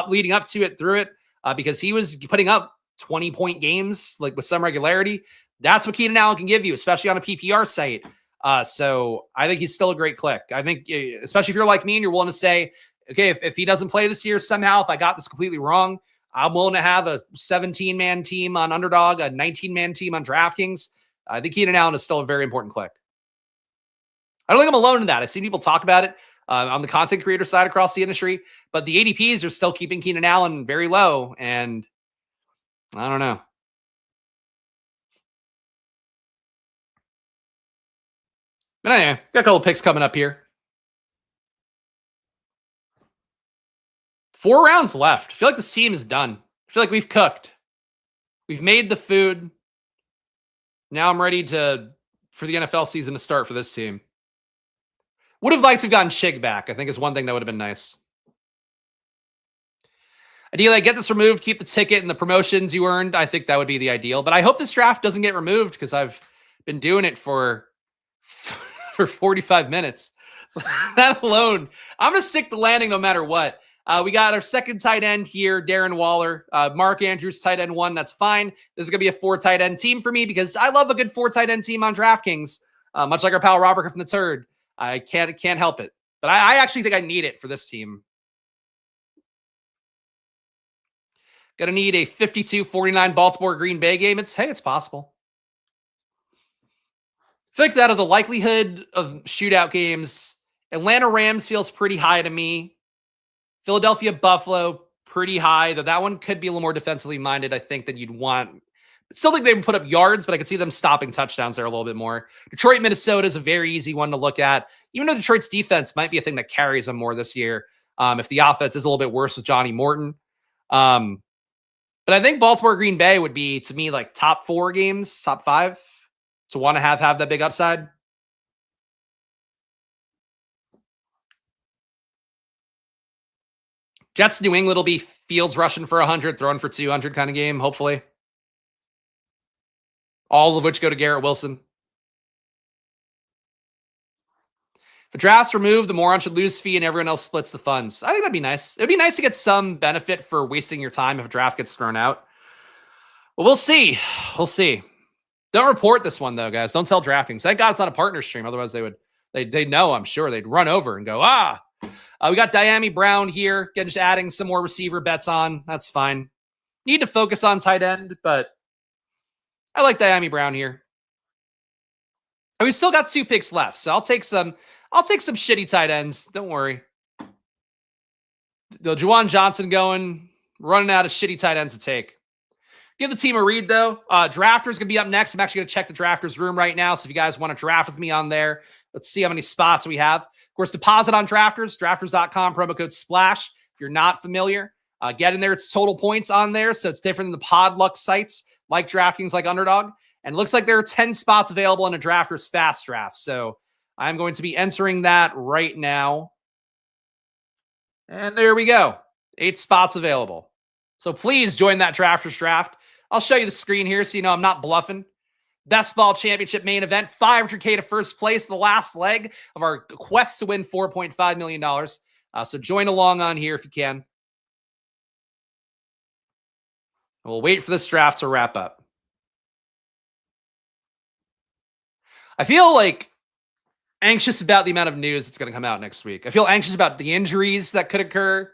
leading up to it, through it, because he was putting up 20-point games, like with some regularity. That's what Keenan Allen can give you, especially on a PPR site. So I think he's still a great click. I think, especially if you're like me and you're willing to say, okay, if he doesn't play this year somehow, if I got this completely wrong, I'm willing to have a 17-man team on Underdog, a 19-man team on DraftKings. I think Keenan Allen is still a very important click. I don't think I'm alone in that. I've seen people talk about it on the content creator side across the industry, but the ADPs are still keeping Keenan Allen very low, and I don't know. But anyway, got a couple picks coming up here. 4 rounds left. I feel like this team is done. I feel like we've cooked. We've made the food. Now I'm ready for the NFL season to start for this team. Would have liked to have gotten Chig back, I think, is one thing that would have been nice. Ideally, I get this removed, keep the ticket and the promotions you earned. I think that would be the ideal. But I hope this draft doesn't get removed because I've been doing it for 45 minutes. So that alone, I'm going to stick the landing no matter what. We got our second tight end here, Darren Waller. Mark Andrews, tight end 1. That's fine. This is going to be a 4 tight end team for me because I love a good 4 tight end team on DraftKings. Much like our pal Robert Griffin III. I can't help it. But I actually think I need it for this team. Going to need a 52-49 Baltimore Green Bay game. It's possible. I feel like that of the likelihood of shootout games, Atlanta Rams feels pretty high to me. Philadelphia Buffalo, pretty high, though that one could be a little more defensively minded, I think, than you'd want. Still think they would put up yards, but I could see them stopping touchdowns there a little bit more. Detroit, Minnesota is a very easy one to look at, even though Detroit's defense might be a thing that carries them more this year if the offense is a little bit worse with Johnny Morton. But I think Baltimore Green Bay would be, to me, like top 4 games, top 5 to want to have that big upside. Jets, New England will be Fields rushing for 100, throwing for 200 kind of game, hopefully. All of which go to Garrett Wilson. If a draft's removed, the moron should lose fee and everyone else splits the funds. I think that'd be nice. It'd be nice to get some benefit for wasting your time if a draft gets thrown out. Well, we'll see. We'll see. Don't report this one though, guys. Don't tell DraftKings. Thank God it's not a partner stream. Otherwise, they know. I'm sure they'd run over and go, ah. We got Dyami Brown here. Again, just adding some more receiver bets on. That's fine. Need to focus on tight end, but I like Dyami Brown here. And we've still got 2 picks left, so I'll take some shitty tight ends. Don't worry. The Juwan Johnson going, running out of shitty tight ends to take. Give the team a read, though. Drafters going to be up next. I'm actually going to check the drafters room right now. So if you guys want to draft with me on there, let's see how many spots we have. Of course, deposit on drafters, drafters.com, promo code SPLASH. If you're not familiar, get in there. It's total points on there. So it's different than the pod luck sites like DraftKings, like Underdog. And it looks like there are 10 spots available in a drafters fast draft. So I'm going to be entering that right now. And there we go. 8 spots available. So please join that drafters draft. I'll show you the screen here so you know I'm not bluffing. Best Ball Championship main event, $500K to first place, the last leg of our quest to win $4.5 million. So join along on here if you can. We'll wait for this draft to wrap up. I feel like anxious about the amount of news that's going to come out next week. I feel anxious about the injuries that could occur.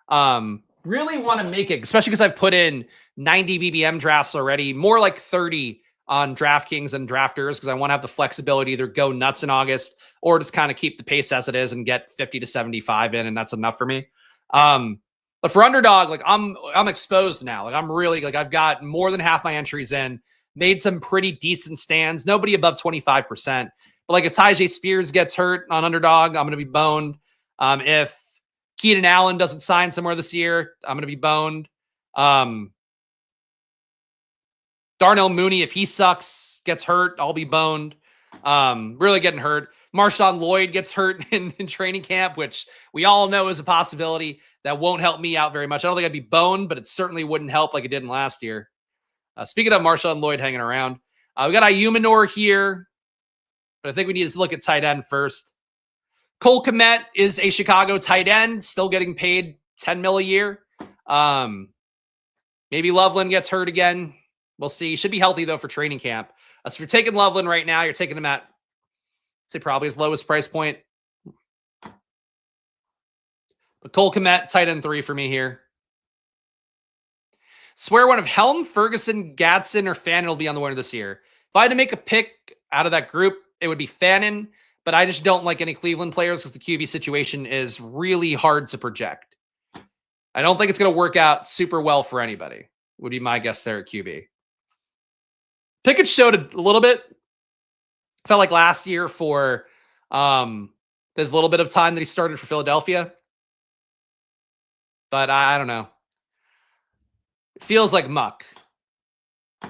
Really want to make it, especially because I've put in 90 BBM drafts already, more like 30 on DraftKings and drafters, because I want to have the flexibility to either go nuts in August or just kind of keep the pace as it is and get 50 to 75 in, and that's enough for me. But for Underdog, like I'm exposed now. Like I'm really like I've got more than half my entries in, made some pretty decent stands, nobody above 25%. But like if Tyjae Spears gets hurt on Underdog, I'm going to be boned. If Keenan Allen doesn't sign somewhere this year, I'm going to be boned. Darnell Mooney, if he sucks, gets hurt, I'll be boned. Really getting hurt. Marshawn Lloyd gets hurt in training camp, which we all know is a possibility. That won't help me out very much. I don't think I'd be boned, but it certainly wouldn't help like it did in last year. Speaking of Marshawn Lloyd hanging around, we got Ayumanor here, but I think we need to look at tight end first. Cole Kmet is a Chicago tight end, still getting paid $10 million a year. Maybe Loveland gets hurt again. We'll see. Should be healthy, though, for training camp. So if you're taking Loveland right now, you're taking him at, say, probably his lowest price point. But Cole Kmet, tight end 3 for me here. Swear one of Helm, Ferguson, Gadsden, or Fannin will be on the winner this year. If I had to make a pick out of that group, it would be Fannin, but I just don't like any Cleveland players because the QB situation is really hard to project. I don't think it's going to work out super well for anybody, would be my guess there at QB. Pickett showed a little bit. Felt like last year for there's a little bit of time that he started for Philadelphia. But I don't know. It feels like muck.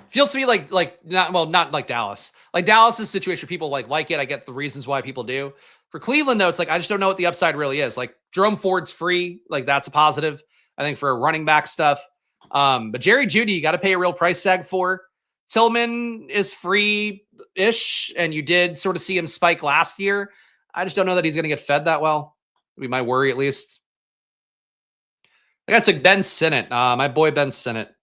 Feels to me like not like Dallas. Like Dallas's situation, people like it. I get the reasons why people do. For Cleveland, though, it's like I just don't know what the upside really is. Like Jerome Ford's free. Like that's a positive, I think, for running back stuff. But Jerry Jeudy, you got to pay a real price tag for. Tillman is free-ish, and you did sort of see him spike last year. I just don't know that he's going to get fed that well. That'd be my worry, at least. I got to Ben Sinnott, my boy Ben Sinnott.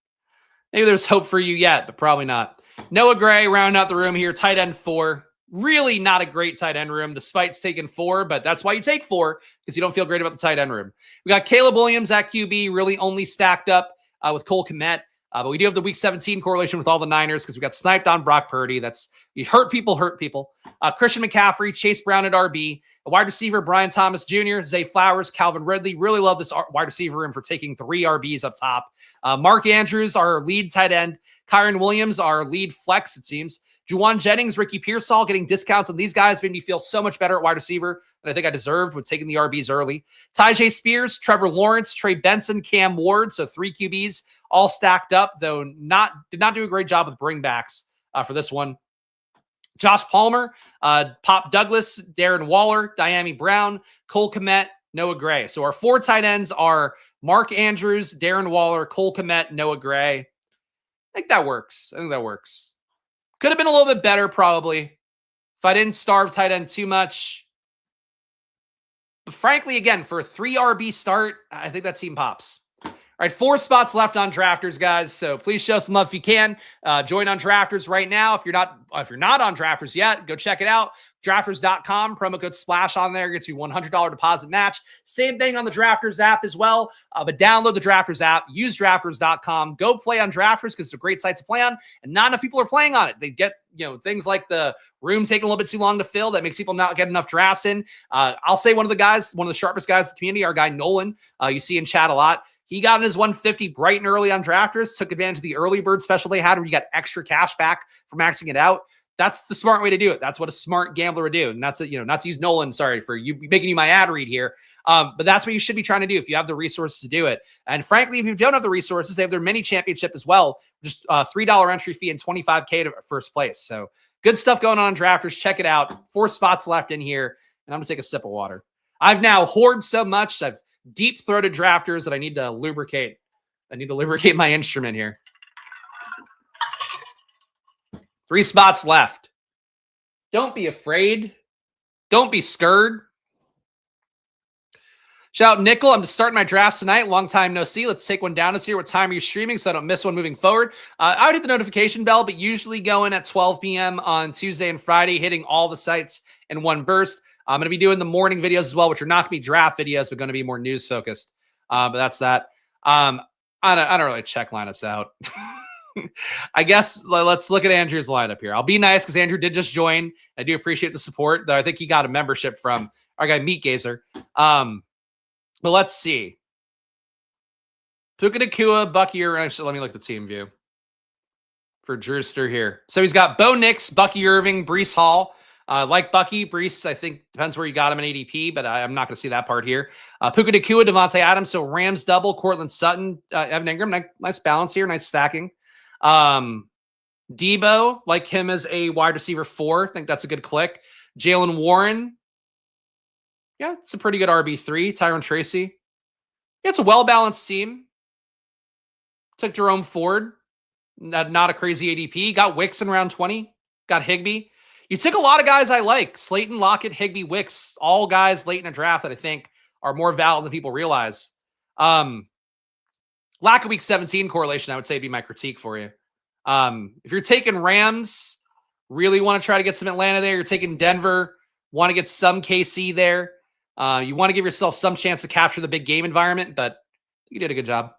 Maybe there's hope for you yet, but probably not. Noah Gray rounding out the room here, tight end 4. Really not a great tight end room, despite taking 4, but that's why you take 4, because you don't feel great about the tight end room. We got Caleb Williams at QB, really only stacked up with Cole Kmet. But we do have the Week 17 correlation with all the Niners because we got sniped on Brock Purdy. That's you hurt people. Christian McCaffrey, Chase Brown at RB, a wide receiver, Brian Thomas Jr., Zay Flowers, Calvin Ridley. Really love this wide receiver room for taking 3 RBs up top. Mark Andrews, our lead tight end. Kyren Williams, our lead flex, it seems. Juwan Jennings, Ricky Pearsall getting discounts on these guys made me feel so much better at wide receiver than I think I deserved with taking the RBs early. Tyjae Spears, Trevor Lawrence, Trey Benson, Cam Ward. So 3 QBs all stacked up, though did not do a great job with bringbacks for this one. Josh Palmer, Pop Douglas, Darren Waller, Dyami Brown, Cole Kmet, Noah Gray. So our 4 tight ends are Mark Andrews, Darren Waller, Cole Kmet, Noah Gray. I think that works. Could have been a little bit better, probably, if I didn't starve tight end too much. But frankly, again, for a 3 RB start, I think that team pops. All right, 4 spots left on Drafters, guys. So please show some love if you can. Join on Drafters right now. If you're not on Drafters yet, go check it out. Drafters.com, promo code SPLASH on there gets you $100 deposit match. Same thing on the Drafters app as well. But download the Drafters app, use Drafters.com, go play on Drafters because it's a great site to play on, and not enough people are playing on it. They get things like the room taking a little bit too long to fill. That makes people not get enough drafts in. I'll say one of the sharpest guys in the community, our guy Nolan, you see in chat a lot. He got in his 150 bright and early on Drafters, took advantage of the early bird special they had where you got extra cash back for maxing it out. That's the smart way to do it. That's what a smart gambler would do. And that's it, not to use Nolan, sorry for you making you my ad read here. But that's what you should be trying to do if you have the resources to do it. And frankly, if you don't have the resources, they have their mini championship as well. Just $3 entry fee and $25K to first place. So good stuff going on Drafters. Check it out. 4 spots left in here. And I'm going to take a sip of water. I've now hoarded so much. I've deep-throated Drafters that I need to lubricate. I need to lubricate my instrument here. 3 spots left. Don't be afraid. Don't be scared. Shout out Nickel. I'm just starting my drafts tonight. Long time no see. Let's take one down this year. What time are you streaming so I don't miss one moving forward? I would hit the notification bell, but usually going at 12 p.m. on Tuesday and Friday, hitting all the sites in one burst. I'm going to be doing the morning videos as well, which are not going to be draft videos, but going to be more news focused. But that's that. I don't really check lineups out. I guess let's look at Andrew's lineup here. I'll be nice because Andrew did just join. I do appreciate the support, though I think he got a membership from our guy Meat Gazer. But let's see. Puka Nacua, Bucky, actually, let me look at the team view for Drewster here. So he's got Bo Nix, Bucky Irving, Breece Hall. Like Bucky, Breece, I think depends where you got him in ADP, but I'm not going to see that part here. Puka Nacua, Devontae Adams, so Rams double, Cortland Sutton, Evan Ingram, nice balance here, nice stacking. Debo, like him as a wide receiver 4, I think that's a good click. Jalen Warren, yeah, it's a pretty good RB3. Tyron Tracy, yeah, it's a well-balanced team. Took Jerome Ford, not a crazy ADP. Got Wicks in round 20, got Higbee. You took a lot of guys I like. Slayton, Lockett, Higbee, Wicks, all guys late in a draft that I think are more valid than people realize. Lack of week 17 correlation, I would say, would be my critique for you. If you're taking Rams, really want to try to get some Atlanta there. You're taking Denver, want to get some KC there. You want to give yourself some chance to capture the big game environment, but you did a good job.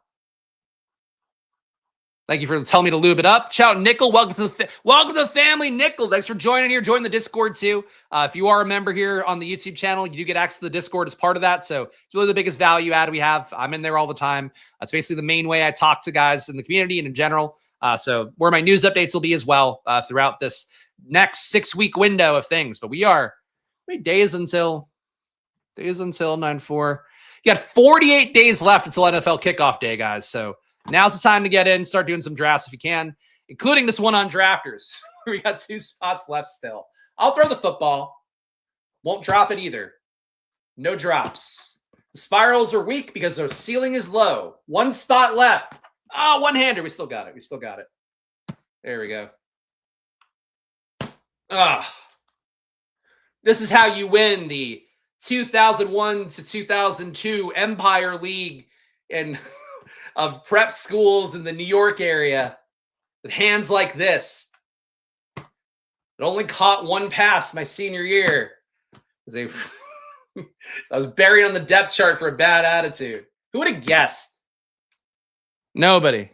Thank you for telling me to lube it up. Shout out Nickel. Welcome to the family, Nickel. Thanks for joining here. Join the Discord too. If you are a member here on the YouTube channel, you do get access to the Discord as part of that. So it's really the biggest value add we have. I'm in there all the time. That's basically the main way I talk to guys in the community and in general. So where my news updates will be as well throughout this next 6-week window of things. But we are days until 9/4. You got 48 days left until NFL kickoff day, guys. So now's the time to get in, start doing some drafts if you can, including this one on Drafters. We got 2 spots left still. I'll throw the football. Won't drop it either. No drops. The spirals are weak because their ceiling is low. 1 spot left. Oh, one-hander. We still got it. There we go. This is how you win the 2001 to 2002 Empire League and of prep schools in the New York area with hands like this. It only caught 1 pass my senior year. I was buried on the depth chart for a bad attitude. Who would have guessed? Nobody.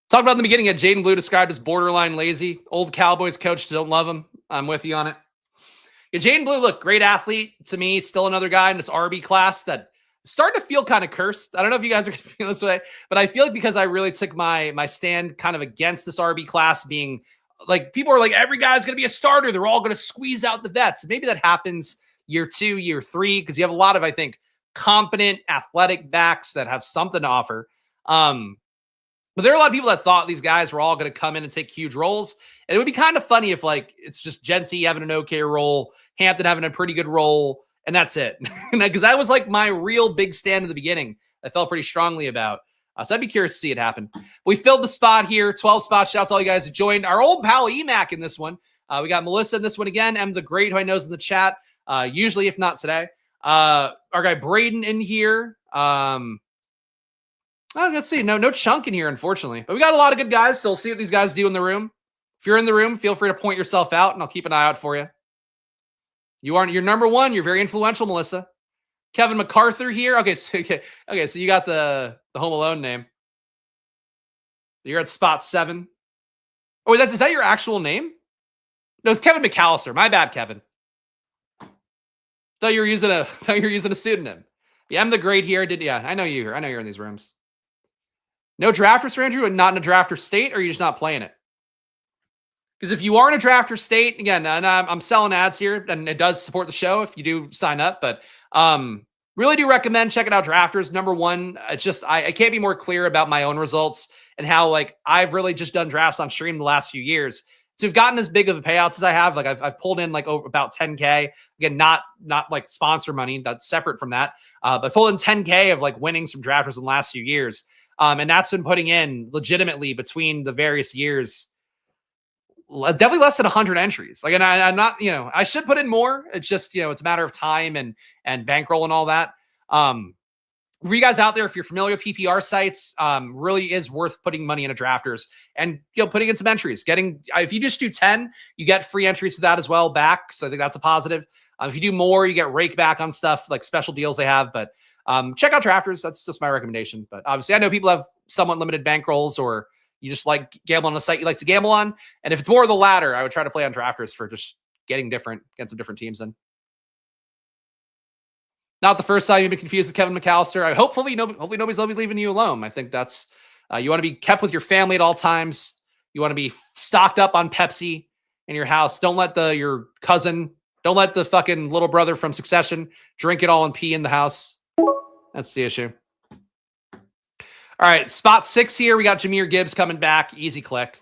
Talk about in the beginning, Jaden Blue described as borderline lazy. Old Cowboys coach, don't love him. I'm with you on it. Yeah, Jaden Blue, look, great athlete to me. Still another guy in this RB class that starting to feel kind of cursed. I don't know if you guys are going to feel this way, but I feel like because I really took my stand kind of against this RB class being like, people are like, every guy's going to be a starter. They're all going to squeeze out the vets. Maybe that happens year 2, year 3, because you have a lot of, I think, competent athletic backs that have something to offer. But there are a lot of people that thought these guys were all going to come in and take huge roles. And it would be kind of funny if like, it's just Genty having an okay role, Hampton having a pretty good role, and that's it. Because that was like my real big stand in the beginning. I felt pretty strongly about. So I'd be curious to see it happen. We filled the spot here, 12 spots. Shout out to all you guys who joined. Our old pal EMAC in this one. We got Melissa in this one again. M the Great, who I know is in the chat. Usually, if not today. Our guy Braden in here. Oh, let's see. No chunk in here, unfortunately. But we got a lot of good guys, so we'll see what these guys do in the room. If you're in the room, feel free to point yourself out, and I'll keep an eye out for you. You're number one. You're very influential, Melissa. Kevin MacArthur here. Okay, so you got the Home Alone name. You're at spot 7. Oh, is that your actual name? No, it's Kevin McAllister. My bad, Kevin. Thought you were using a pseudonym. Yeah, I'm the great here. I know you here. I know you're in these rooms. No drafters for Andrew and not in a drafter state, or are you just not playing it? Because if you are in a drafter state, again, and I'm selling ads here, and it does support the show if you do sign up, but really do recommend checking out drafters. Number one, it's just I can't be more clear about my own results and how like I've really just done drafts on stream the last few years. So we've gotten as big of a payouts as I have. Like I've pulled in like over about 10K. Again, not like sponsor money, that's separate from that. But pulled in 10K of like winnings from drafters in the last few years. And that's been putting in legitimately between the various years, definitely less than 100 entries. Like, and I'm not, I should put in more. It's just, it's a matter of time and bankroll and all that. For you guys out there, if you're familiar with PPR sites, really is worth putting money into drafters and putting in some entries. If you just do 10, you get free entries with that as well back. So I think that's a positive. If you do more, you get rake back on stuff like special deals they have. But check out drafters. That's just my recommendation. But obviously, I know people have somewhat limited bankrolls, or you just like gamble on a site you like to gamble on. And if it's more of the latter, I would try to play on drafters for just getting some different teams in. Not the first time you've been confused with Kevin McAllister. Hopefully nobody's leaving you alone. I think that's you want to be kept with your family at all times. You want to be stocked up on Pepsi in your house. Don't let your cousin, don't let the fucking little brother from Succession drink it all and pee in the house. That's the issue. All right, spot 6 here. We got Jahmyr Gibbs coming back. Easy click.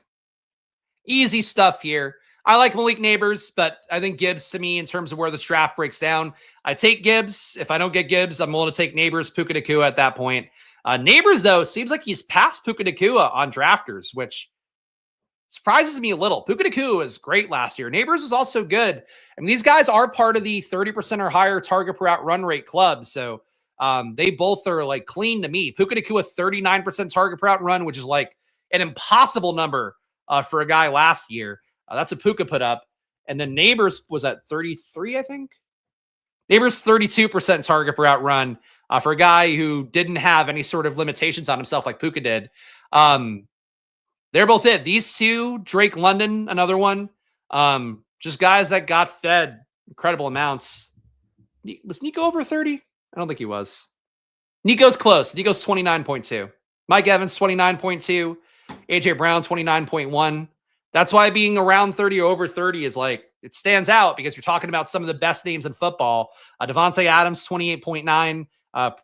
Easy stuff here. I like Malik Neighbors, but I think Gibbs, to me, in terms of where the draft breaks down, I take Gibbs. If I don't get Gibbs, I'm willing to take Neighbors, Puka Nacua at that point. Neighbors, though, seems like he's past Puka Nacua on drafters, which surprises me a little. Puka Nacua was great last year. Neighbors was also good. I mean, these guys are part of the 30% or higher target per out run rate club, so they both are like clean to me. Puka Nacua 39% target per out run, which is like an impossible number for a guy last year. That's a Puka put up. And then Neighbors was at 33, I think. Neighbors 32% target per out run for a guy who didn't have any sort of limitations on himself like Puka did. They're both it. These two, Drake London, another one. Just guys that got fed incredible amounts. Was Nico over 30? I don't think he was. Nico's close. Nico's 29.2. Mike Evans, 29.2. AJ Brown, 29.1. That's why being around 30 or over 30 is like, it stands out because you're talking about some of the best names in football. Devontae Adams, 28.9.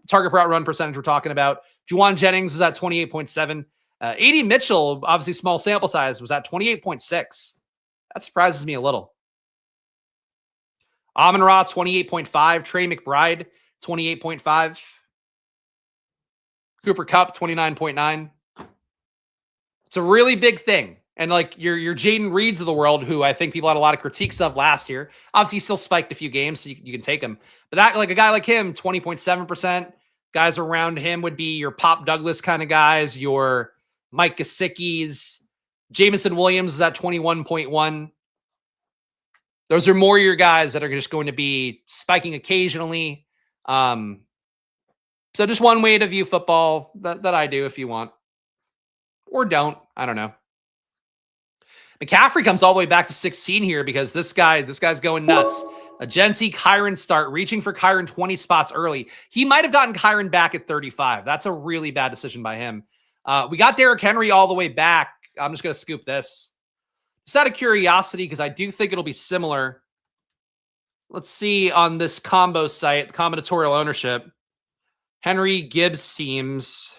Target per out run percentage we're talking about. Juwan Jennings was at 28.7. A.D. Mitchell, obviously small sample size, was at 28.6. That surprises me a little. Amon-Ra, 28.5. Trey McBride, 28.5. Cooper Kupp, 29.9. It's a really big thing. And like your Jaden Reeds of the world, who I think people had a lot of critiques of last year. Obviously, he still spiked a few games, so you can take him. But that, like a guy like him, 20.7%. Guys around him would be your Pop Douglas kind of guys, your Mike Gesicki's. Jameson Williams is at 21.1. Those are more your guys that are just going to be spiking occasionally. So just one way to view football that I do if you want. Or don't. I don't know. McCaffrey comes all the way back to 16 here because this guy's going nuts. A Genti Kyren start, reaching for Kyren 20 spots early. He might have gotten Kyren back at 35. That's a really bad decision by him. We got Derrick Henry all the way back. I'm just going to scoop this. Just out of curiosity, because I do think it'll be similar. Let's see on this combo site, combinatorial ownership. Henry Gibbs teams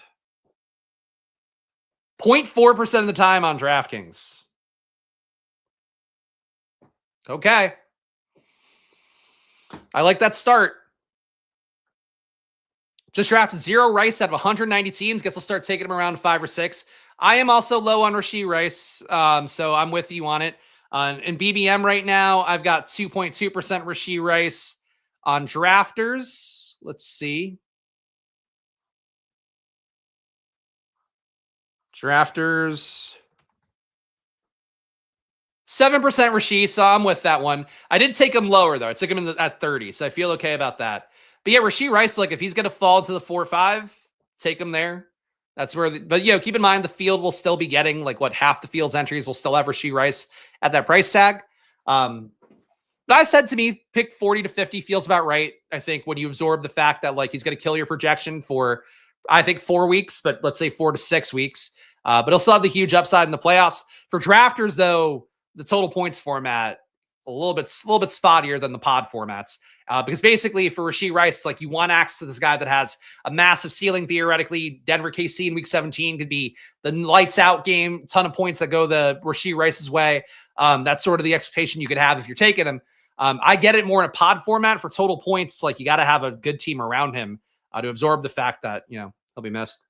0.4% of the time on DraftKings. Okay. I like that start. Just drafted 0 Rice out of 190 teams. Guess I'll start taking him around 5 or 6. I am also low on Rashee Rice, so I'm with you on it. In BBM right now, I've got 2.2% Rashee Rice. On drafters, let's see. Drafters. 7% Rasheed, so I'm with that one. I did take him lower, though. I took him at 30, so I feel okay about that. But yeah, Rasheed Rice, like, if he's going to fall to the 4-5, take him there. That's where, but, keep in mind the field will still be getting, like, what, half the field's entries will still have Rasheed Rice at that price tag. But I said to me, pick 40 to 50 feels about right. I think when you absorb the fact that, like, he's going to kill your projection for, I think, 4 weeks, but let's say 4 to 6 weeks. But he'll still have the huge upside in the playoffs. For drafters, though, the total points format a little bit spottier than the pod formats. Because basically for Rasheed Rice, it's like you want access to this guy that has a massive ceiling theoretically. Denver KC in week 17 could be the lights out game, ton of points that go the Rasheed Rice's way. That's sort of the expectation you could have if you're taking him. I get it more in a pod format. For total points, it's like you got to have a good team around him to absorb the fact that, he'll be missed.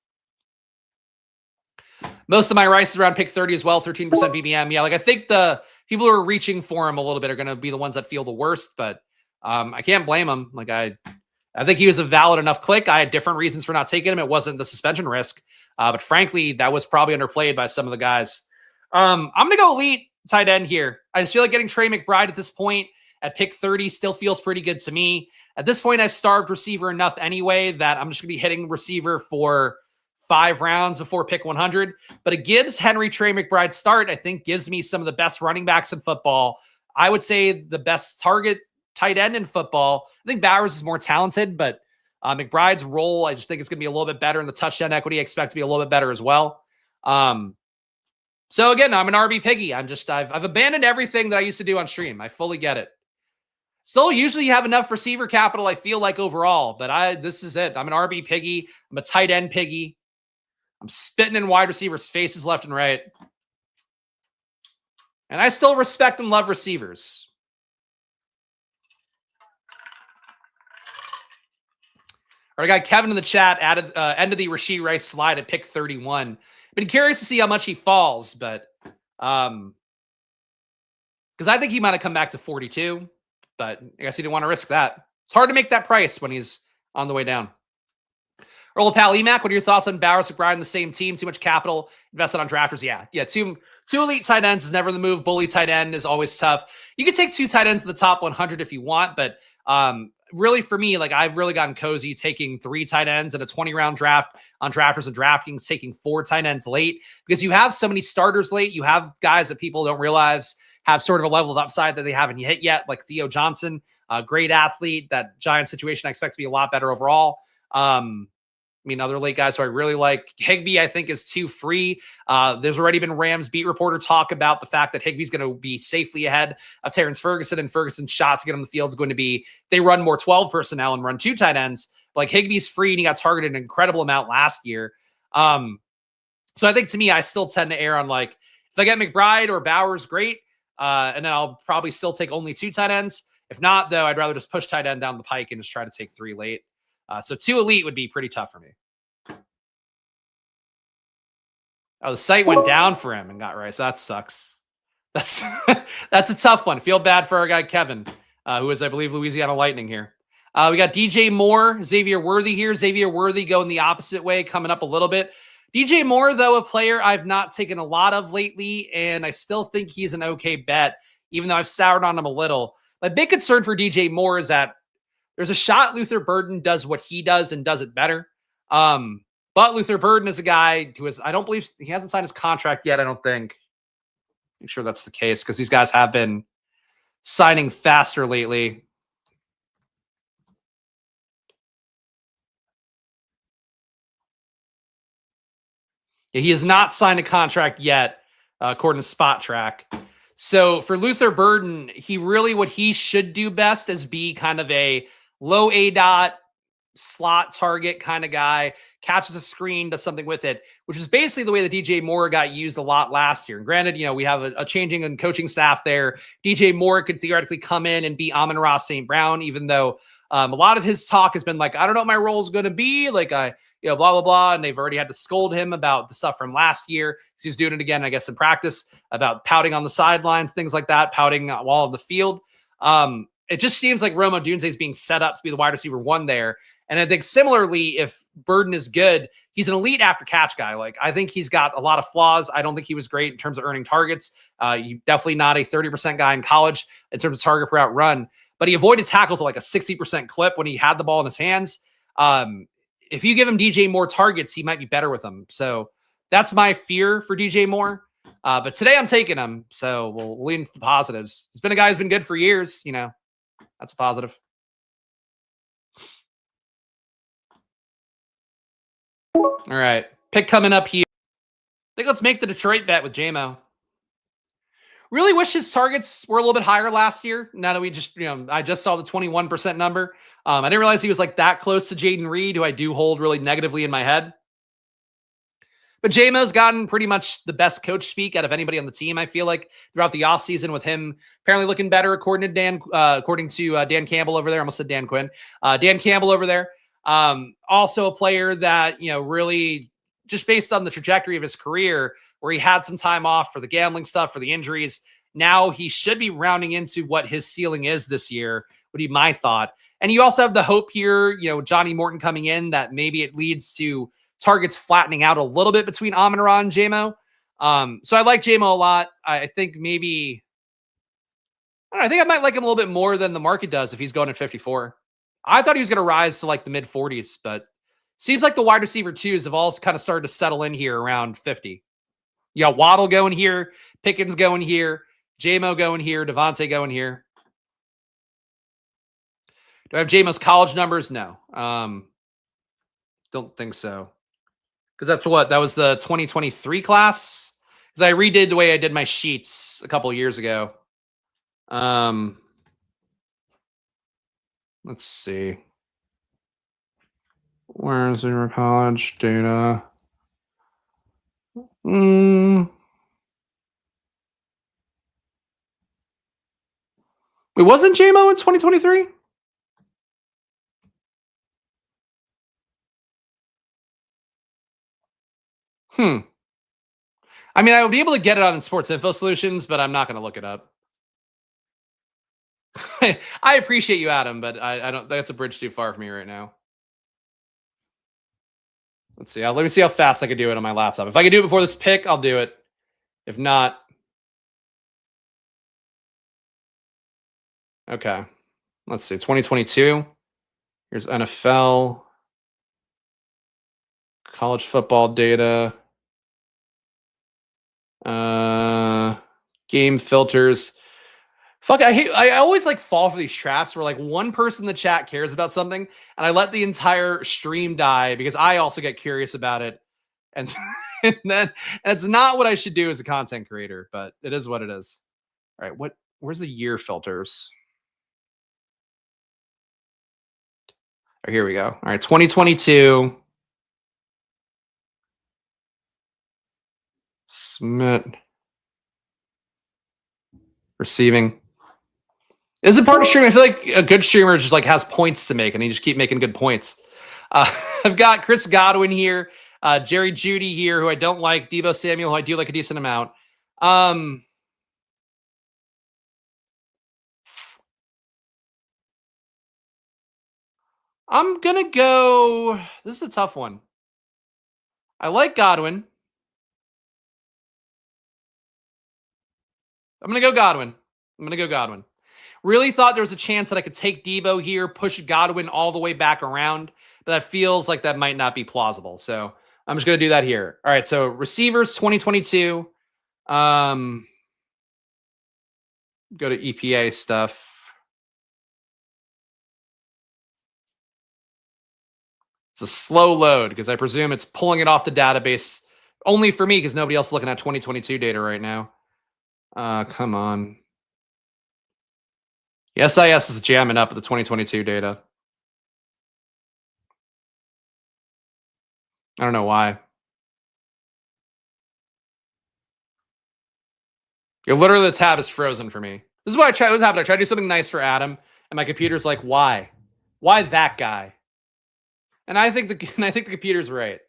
Most of my Rice is around pick 30 as well, 13% BBM. Yeah, like I think the people who are reaching for him a little bit are going to be the ones that feel the worst, but I can't blame him. Like I think he was a valid enough click. I had different reasons for not taking him. It wasn't the suspension risk, but frankly, that was probably underplayed by some of the guys. I'm going to go elite tight end here. I just feel like getting Trey McBride at this point at pick 30 still feels pretty good to me. At this point, I've starved receiver enough anyway that I'm just going to be hitting receiver for 5 rounds before pick 100. But a Gibbs Henry Trey McBride start, I think, gives me some of the best running backs in football. I would say the best target tight end in football. I think Bowers is more talented, but McBride's role, I just think it's going to be a little bit better in the touchdown equity. I expect to be a little bit better as well. So again, I'm an RB Piggy. I've abandoned everything that I used to do on stream. I fully get it. Still usually have enough receiver capital, I feel like, overall, but this is it. I'm an RB Piggy. I'm a tight end Piggy. I'm spitting in wide receivers' faces left and right. And I still respect and love receivers. Our guy Kevin in the chat added end of the Rasheed Rice slide at pick 31. Been curious to see how much he falls, but because I think he might have come back to 42, but I guess he didn't want to risk that. It's hard to make that price when he's on the way down. Earl Pal Emac, what are your thoughts on Bowers McBride in the same team? Too much capital invested on drafters? Yeah. Two elite tight ends is never the move. Bully tight end is always tough. You can take 2 tight ends in the top 100 if you want, but really for me, like I've really gotten cozy taking 3 tight ends in a 20-round draft on drafters and DraftKings, taking 4 tight ends late because you have so many starters late. You have guys that people don't realize have sort of a level of upside that they haven't hit yet, like Theo Johnson, a great athlete. That Giant situation I expect to be a lot better overall. Other late guys who I really like. Higbee, I think, is too free. There's already been Rams beat reporter talk about the fact that Higbee's going to be safely ahead of Terrence Ferguson, and Ferguson's shot to get on the field is going to be they run more 12 personnel and run 2 tight ends. Like Higbee's free, and he got targeted an incredible amount last year. So I think to me, I still tend to err on like if I get McBride or Bowers, great, and then I'll probably still take only 2 tight ends. If not, though, I'd rather just push tight end down the pike and just try to take 3 late. So 2 elite would be pretty tough for me. Oh, the site went down for him and got Rice. That sucks. That's a tough one. Feel bad for our guy Kevin, who is, I believe, Louisiana Lightning here. We got DJ Moore, Xavier Worthy here. Xavier Worthy going the opposite way, coming up a little bit. DJ Moore, though, a player I've not taken a lot of lately, and I still think he's an okay bet, even though I've soured on him a little. My big concern for DJ Moore is that there's a shot Luther Burden does what he does and does it better. But Luther Burden is a guy who is, I don't believe he hasn't signed his contract yet. I don't think. I'm sure that's the case because these guys have been signing faster lately. Yeah, he has not signed a contract yet, according to Spot Track. So for Luther Burden, what he should do best is be kind of a low ADOT slot target kind of guy, catches a screen, does something with it, which is basically the way that DJ Moore got used a lot last year. And granted, we have a changing and coaching staff there. DJ Moore could theoretically come in and be Amon-Ra St. Brown, even though a lot of his talk has been like, I don't know what my role is going to be. Like blah, blah, blah. And they've already had to scold him about the stuff from last year because he was doing it again, I guess, in practice about pouting on the sidelines, things like that, pouting while on the field. it just seems like Rome Odunze is being set up to be the wide receiver one there. And I think similarly, if Burden is good, he's an elite after catch guy. Like, I think he's got a lot of flaws. I don't think he was great in terms of earning targets. You definitely not a 30% guy in college in terms of target per out run, but he avoided tackles at like a 60% clip when he had the ball in his hands. If you give him DJ Moore targets, he might be better with them. So that's my fear for DJ Moore. But today I'm taking him. So we'll lean into the positives. He's been a guy who's been good for years. You know, that's a positive. All right. Pick coming up here. I think let's make the Detroit bet with JMO. Really wish his targets were a little bit higher last year. Now that we just, I just saw the 21% number. I didn't realize he was like that close to Jaden Reed, who I do hold really negatively in my head. But JMO's gotten pretty much the best coach speak out of anybody on the team, I feel like, throughout the offseason, with him apparently looking better, according to Dan Campbell over there. I almost said Dan Quinn. Dan Campbell over there. Also a player that, really just based on the trajectory of his career, where he had some time off for the gambling stuff, for the injuries. Now he should be rounding into what his ceiling is this year, would be my thought. And you also have the hope here, Johnny Morton coming in, that maybe it leads to targets flattening out a little bit between Amon-Ra and JMO. So I like JMO a lot. I think maybe, I think I might like him a little bit more than the market does if he's going at 54. I thought he was going to rise to like the mid 40s, but seems like the wide receiver twos have all kind of started to settle in here around 50. You got Waddle going here, Pickens going here, JMO going here, Devontae going here. Do I have JMO's college numbers? No. Don't think so. Because that was the 2023 class. Because I redid the way I did my sheets a couple of years ago. Let's see. Where's your college data? Wait, wasn't JMO in 2023? I mean, I would be able to get it on Sports Info Solutions, but I'm not going to look it up. I appreciate you, Adam, but I don't. That's a bridge too far for me right now. Let's see. Let me see how fast I can do it on my laptop. If I can do it before this pick, I'll do it. If not, okay. Let's see. 2022. Here's NFL, college football data, game filters. Fuck, I always like fall for these traps where like one person in the chat cares about something and I let the entire stream die because I also get curious about it. And, and it's not what I should do as a content creator, but it is what it is. All right, where's the year filters? Oh, here we go. All right, 2022. Smith. Receiving. Is it part of streaming? I feel like a good streamer just like has points to make and he just keep making good points. I've got Chris Godwin here, Jerry Jeudy here, who I don't like, Deebo Samuel, who I do like a decent amount. I'm going to go, this is a tough one. I like Godwin. I'm going to go Godwin. Really thought there was a chance that I could take Deebo here, push Godwin all the way back around, but that feels like that might not be plausible. So I'm just going to do that here. All right, so receivers 2022. Go to EPA stuff. It's a slow load because I presume it's pulling it off the database only for me because nobody else is looking at 2022 data right now. Come on. The SIS is jamming up at the 2022 data. I don't know why. Literally the tab is frozen for me. This is what I tried. What's happened? I tried to do something nice for Adam, and my computer's like, "Why? Why that guy?" And I think the computer's right.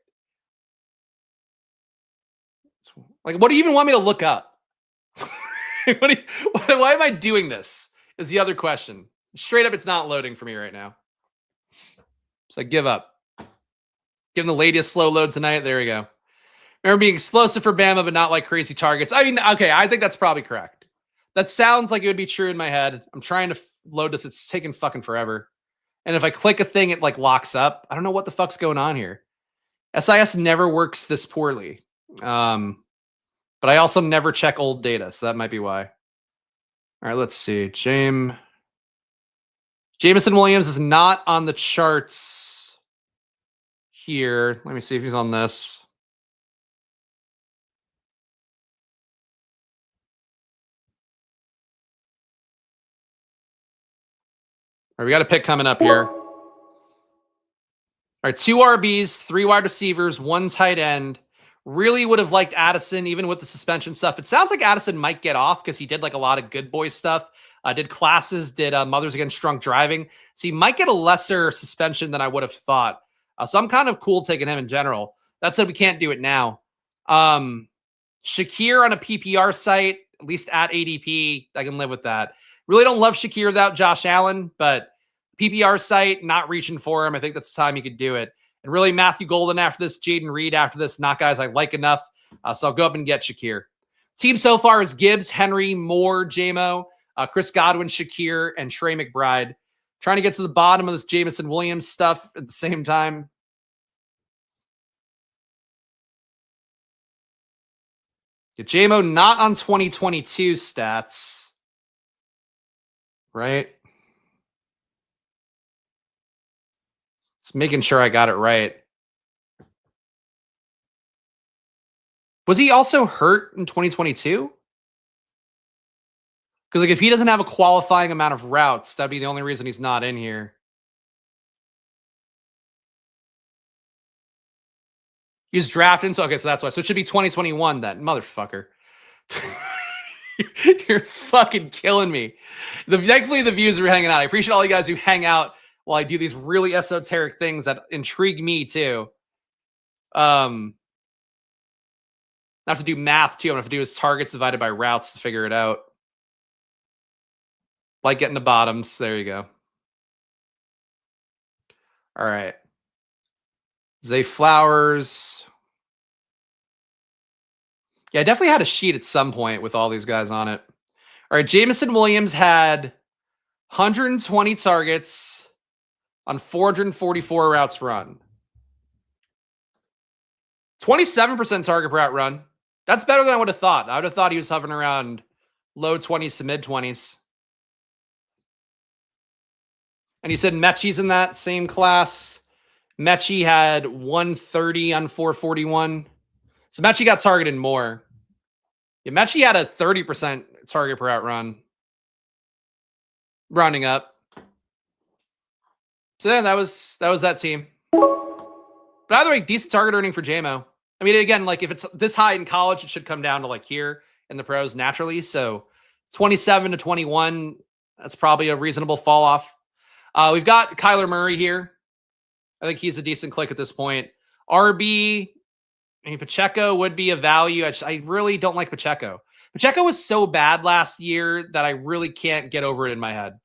Like, what do you even want me to look up? Why am I doing this? Is the other question. Straight up, it's not loading for me right now. So I give up. Give them the latest slow load tonight. There we go. Remember being explosive for Bama, but not like crazy targets. I mean, okay, I think that's probably correct. That sounds like it would be true in my head. I'm trying to load this. It's taking fucking forever. And if I click a thing, it like locks up. I don't know what the fuck's going on here. SIS never works this poorly. But I also never check old data, so that might be why. All right, let's see. Jameson Williams is not on the charts here. Let me see if he's on this. All right, we got a pick coming up here. All right, 2 RBs, 3 wide receivers, 1 tight end. Really would have liked Addison, even with the suspension stuff. It sounds like Addison might get off because he did like a lot of good boy stuff. Did classes, did Mothers Against Drunk Driving. So he might get a lesser suspension than I would have thought. So I'm kind of cool taking him in general. That said, we can't do it now. Shakir on a PPR site, at least at ADP, I can live with that. Really don't love Shakir without Josh Allen, but PPR site, not reaching for him. I think that's the time you could do it. And really, Matthew Golden after this, Jaden Reed after this, not guys I like enough. So I'll go up and get Shakir. Team so far is Gibbs, Henry, Moore, JMO, Chris Godwin, Shakir, and Trey McBride. Trying to get to the bottom of this Jameson Williams stuff at the same time. JMO not on 2022 stats. Right? Just making sure I got it right. Was he also hurt in 2022? Because like if he doesn't have a qualifying amount of routes, that'd be the only reason he's not in here. He was drafted, so okay, so that's why. So it should be 2021 then, motherfucker. You're fucking killing me. Thankfully, the views are hanging out. I appreciate all you guys who hang out while I do these really esoteric things that intrigue me too. I have to do math too. I'm gonna have to do his targets divided by routes to figure it out. Like getting the bottoms. There you go. All right. Zay Flowers. Yeah, I definitely had a sheet at some point with all these guys on it. All right, Jameson Williams had 120 targets on 444 routes run. 27% target per route run. That's better than I would have thought. I would have thought he was hovering around low 20s to mid 20s. And you said Mechie's in that same class. Mechie had 130 on 441. So Mechie got targeted more. Yeah, Mechie had a 30% target per route run. Rounding up. So yeah, that was that team. But either way, decent target earning for JMO. I mean, again, like if it's this high in college, it should come down to like here in the pros naturally. So 27 to 21, that's probably a reasonable fall off. We've got Kyler Murray here. I think he's a decent click at this point. RB, I mean, Pacheco would be a value. I really don't like Pacheco. Pacheco was so bad last year that I really can't get over it in my head.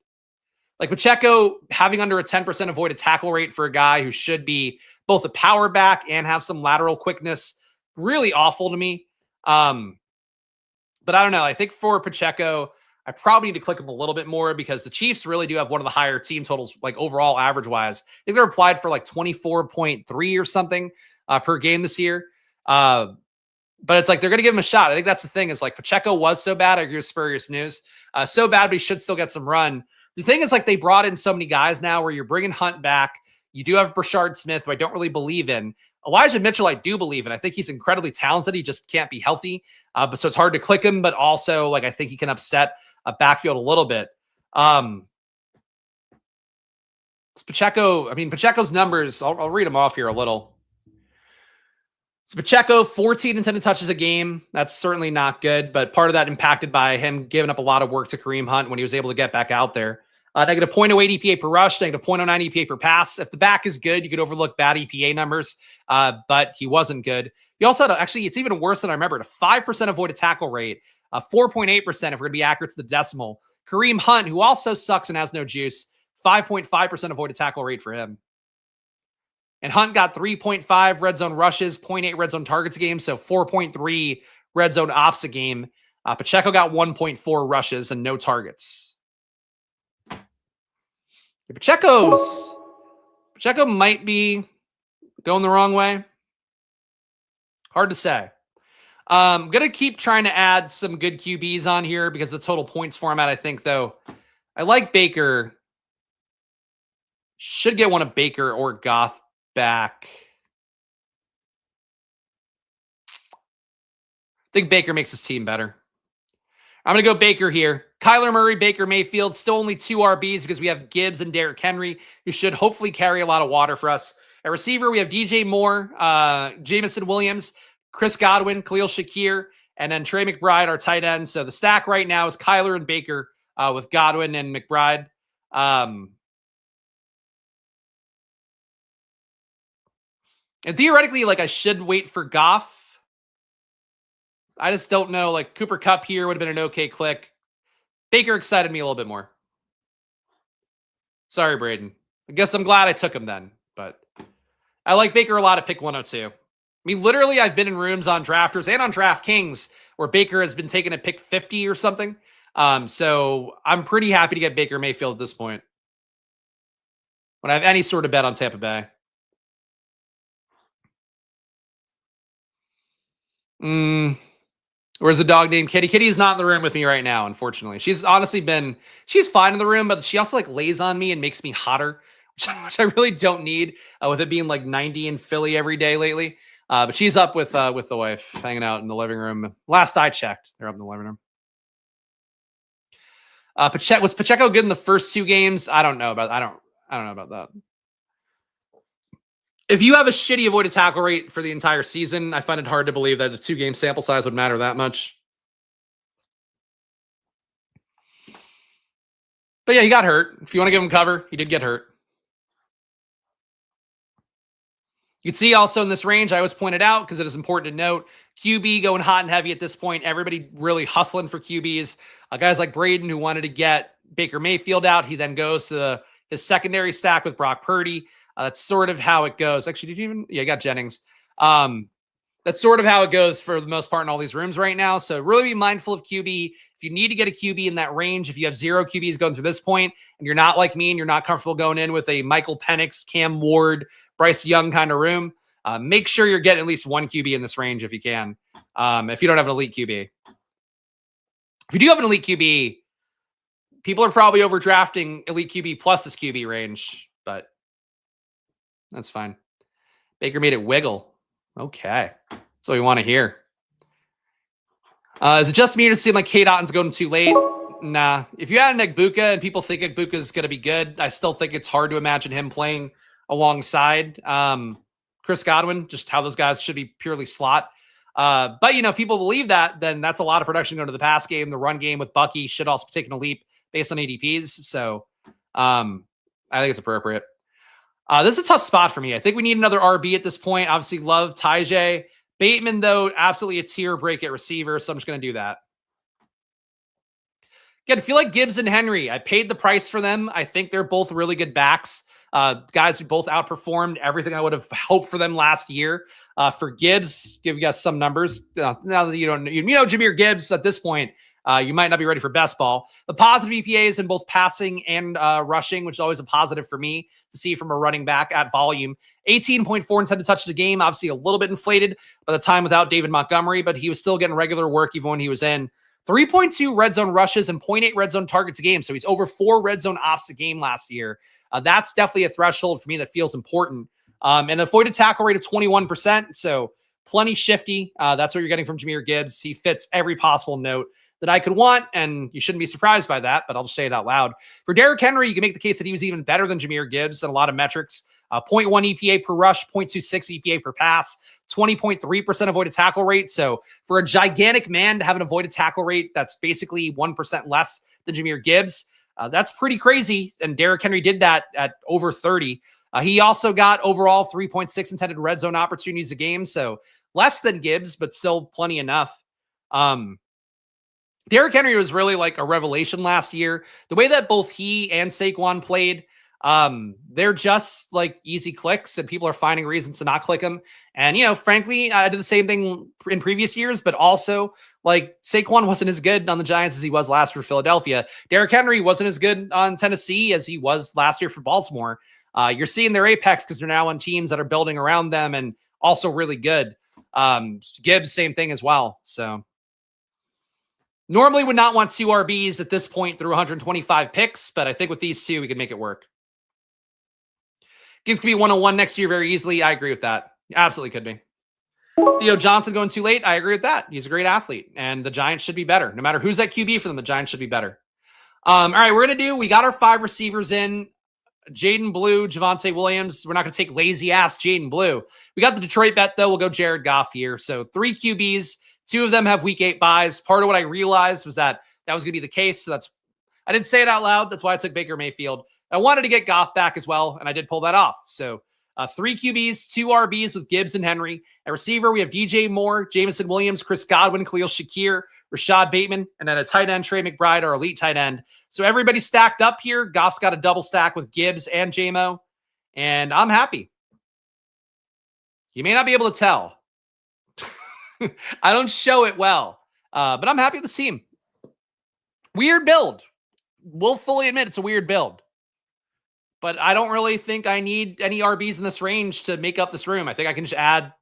Like Pacheco having under a 10% avoided tackle rate for a guy who should be both a power back and have some lateral quickness, really awful to me. But I don't know. I think for Pacheco, I probably need to click him a little bit more because the Chiefs really do have one of the higher team totals, like overall average wise. I think they're applied for like 24.3 or something per game this year. But it's like they're going to give him a shot. I think that's the thing is like Pacheco was so bad. I agree with Spurious News. So bad, but he should still get some run. The thing is like they brought in so many guys now where you're bringing Hunt back. You do have Brashard Smith, who I don't really believe in. Elijah Mitchell, I do believe in. I think he's incredibly talented. He just can't be healthy. But so it's hard to click him, but also like I think he can upset a backfield a little bit. It's Pacheco. I mean, Pacheco's numbers, I'll read them off here a little. So Pacheco, 14 intended touches a game. That's certainly not good, but part of that impacted by him giving up a lot of work to Kareem Hunt when he was able to get back out there. Negative 0.08 EPA per rush, negative 0.09 EPA per pass. If the back is good, you could overlook bad EPA numbers, but he wasn't good. He also had, actually, it's even worse than I remembered, a 5% avoided tackle rate, 4.8% if we're going to be accurate to the decimal. Kareem Hunt, who also sucks and has no juice, 5.5% avoided tackle rate for him. And Hunt got 3.5 red zone rushes, 0.8 red zone targets a game, so 4.3 red zone ops a game. Pacheco got 1.4 rushes and no targets. Pacheco might be going the wrong way. Hard to say. I'm going to keep trying to add some good QBs on here because the total points format, I think, though, I like Baker. Should get one of Baker or Goff back. I think Baker makes his team better. I'm going to go Baker here. Kyler Murray, Baker Mayfield, still only 2 RBs because we have Gibbs and Derrick Henry, who should hopefully carry a lot of water for us. At receiver, we have DJ Moore, Jamison Williams, Chris Godwin, Khalil Shakir, and then Trey McBride, our tight end. So the stack right now is Kyler and Baker with Godwin and McBride. And theoretically, like, I should wait for Goff. I just don't know. Like, Cooper Kupp here would have been an okay click. Baker excited me a little bit more. Sorry, Braden. I guess I'm glad I took him then. But I like Baker a lot at pick 102. I mean, literally, I've been in rooms on Drafters and on DraftKings where Baker has been taken at pick 50 or something. So I'm pretty happy to get Baker Mayfield at this point when I have any sort of bet on Tampa Bay. Where's the dog named Kitty? Kitty is not in the room with me right now, unfortunately. She's honestly she's fine in the room, but she also like lays on me and makes me hotter, which I really don't need with it being like 90 in Philly every day lately. But she's up with the wife, hanging out in the living room. Last I checked, they're up in the living room. Was Pacheco good in the first 2 games? I don't know about that. If you have a shitty avoided tackle rate for the entire season, I find it hard to believe that a 2-game sample size would matter that much. But yeah, he got hurt. If you want to give him cover, he did get hurt. You can see also in this range, I always pointed out, because it is important to note, QB going hot and heavy at this point. Everybody really hustling for QBs. Guys like Braden, who wanted to get Baker Mayfield out, he then goes to his secondary stack with Brock Purdy. That's sort of how it goes. Actually, did you even? Yeah, you got Jennings. That's sort of how it goes for the most part in all these rooms right now. So really be mindful of QB. If you need to get a QB in that range, if you have 0 QBs going through this point, and you're not like me and you're not comfortable going in with a Michael Penix, Cam Ward, Bryce Young kind of room, make sure you're getting at least 1 QB in this range if you can. If you don't have an elite QB. If you do have an elite QB, people are probably overdrafting elite QB plus this QB range, but that's fine. Baker made it wiggle. Okay. That's what we want to hear. Is it just me to seem like Kate Otton's going too late? Nah. If you add an Egbuka and people think Egbuka is going to be good, I still think it's hard to imagine him playing alongside Chris Godwin, just how those guys should be purely slot. But, you know, if people believe that, then that's a lot of production going to the pass game. The run game with Bucky should also be taking a leap based on ADPs. So I think it's appropriate. This is a tough spot for me. I think we need another RB at this point. Obviously, love Tyjae. Bateman, though, absolutely a tier break at receiver, so I'm just going to do that. Again, I feel like Gibbs and Henry. I paid the price for them. I think they're both really good backs. Guys who both outperformed everything I would have hoped for them last year. For Gibbs, give you guys some numbers. Now that you know Jahmyr Gibbs at this point, you might not be ready for best ball. The positive EPAs in both passing and rushing, which is always a positive for me to see from a running back at volume. 18.4 intended touches a game, obviously a little bit inflated by the time without David Montgomery, but he was still getting regular work even when he was in. 3.2 red zone rushes and 0.8 red zone targets a game. So he's over 4 red zone ops a game last year. That's definitely a threshold for me that feels important. And avoided tackle rate of 21%. So plenty shifty. That's what you're getting from Jahmyr Gibbs. He fits every possible note that I could want, and you shouldn't be surprised by that, but I'll just say it out loud. For Derrick Henry, you can make the case that he was even better than Jahmyr Gibbs in a lot of metrics. 0.1 EPA per rush, 0.26 EPA per pass, 20.3% avoided tackle rate. So for a gigantic man to have an avoided tackle rate that's basically 1% less than Jahmyr Gibbs, that's pretty crazy. And Derrick Henry did that at over 30. He also got overall 3.6 intended red zone opportunities a game. So less than Gibbs, but still plenty enough. Derrick Henry was really like a revelation last year. The way that both he and Saquon played, they're just like easy clicks, and people are finding reasons to not click them. And, frankly, I did the same thing in previous years, but also like Saquon wasn't as good on the Giants as he was last year for Philadelphia. Derrick Henry wasn't as good on Tennessee as he was last year for Baltimore. You're seeing their apex because they're now on teams that are building around them and also really good. Gibbs, same thing as well. So normally would not want 2 RBs at this point through 125 picks, but I think with these 2, we can make it work. Gibbs could be 101 next year very easily. I agree with that. Absolutely could be. Theo Johnson going too late. I agree with that. He's a great athlete, and the Giants should be better. No matter who's at QB for them, the Giants should be better. All right, we got our 5 receivers in. Jaden Blue, Javonte Williams. We're not going to take lazy-ass Jaden Blue. We got the Detroit bet, though. We'll go Jared Goff here. So 3 QBs. 2 of them have week 8 buys. Part of what I realized was that was going to be the case. So I didn't say it out loud. That's why I took Baker Mayfield. I wanted to get Goff back as well, and I did pull that off. So 3 QBs, 2 RBs with Gibbs and Henry. At receiver, we have DJ Moore, Jameson Williams, Chris Godwin, Khalil Shakir, Rashad Bateman, and then a tight end, Trey McBride, our elite tight end. So everybody's stacked up here. Goff's got a double stack with Gibbs and JMO, and I'm happy. You may not be able to tell. I don't show it well, but I'm happy with the team. Weird build. We'll fully admit it's a weird build. But I don't really think I need any RBs in this range to make up this room. I think I can just add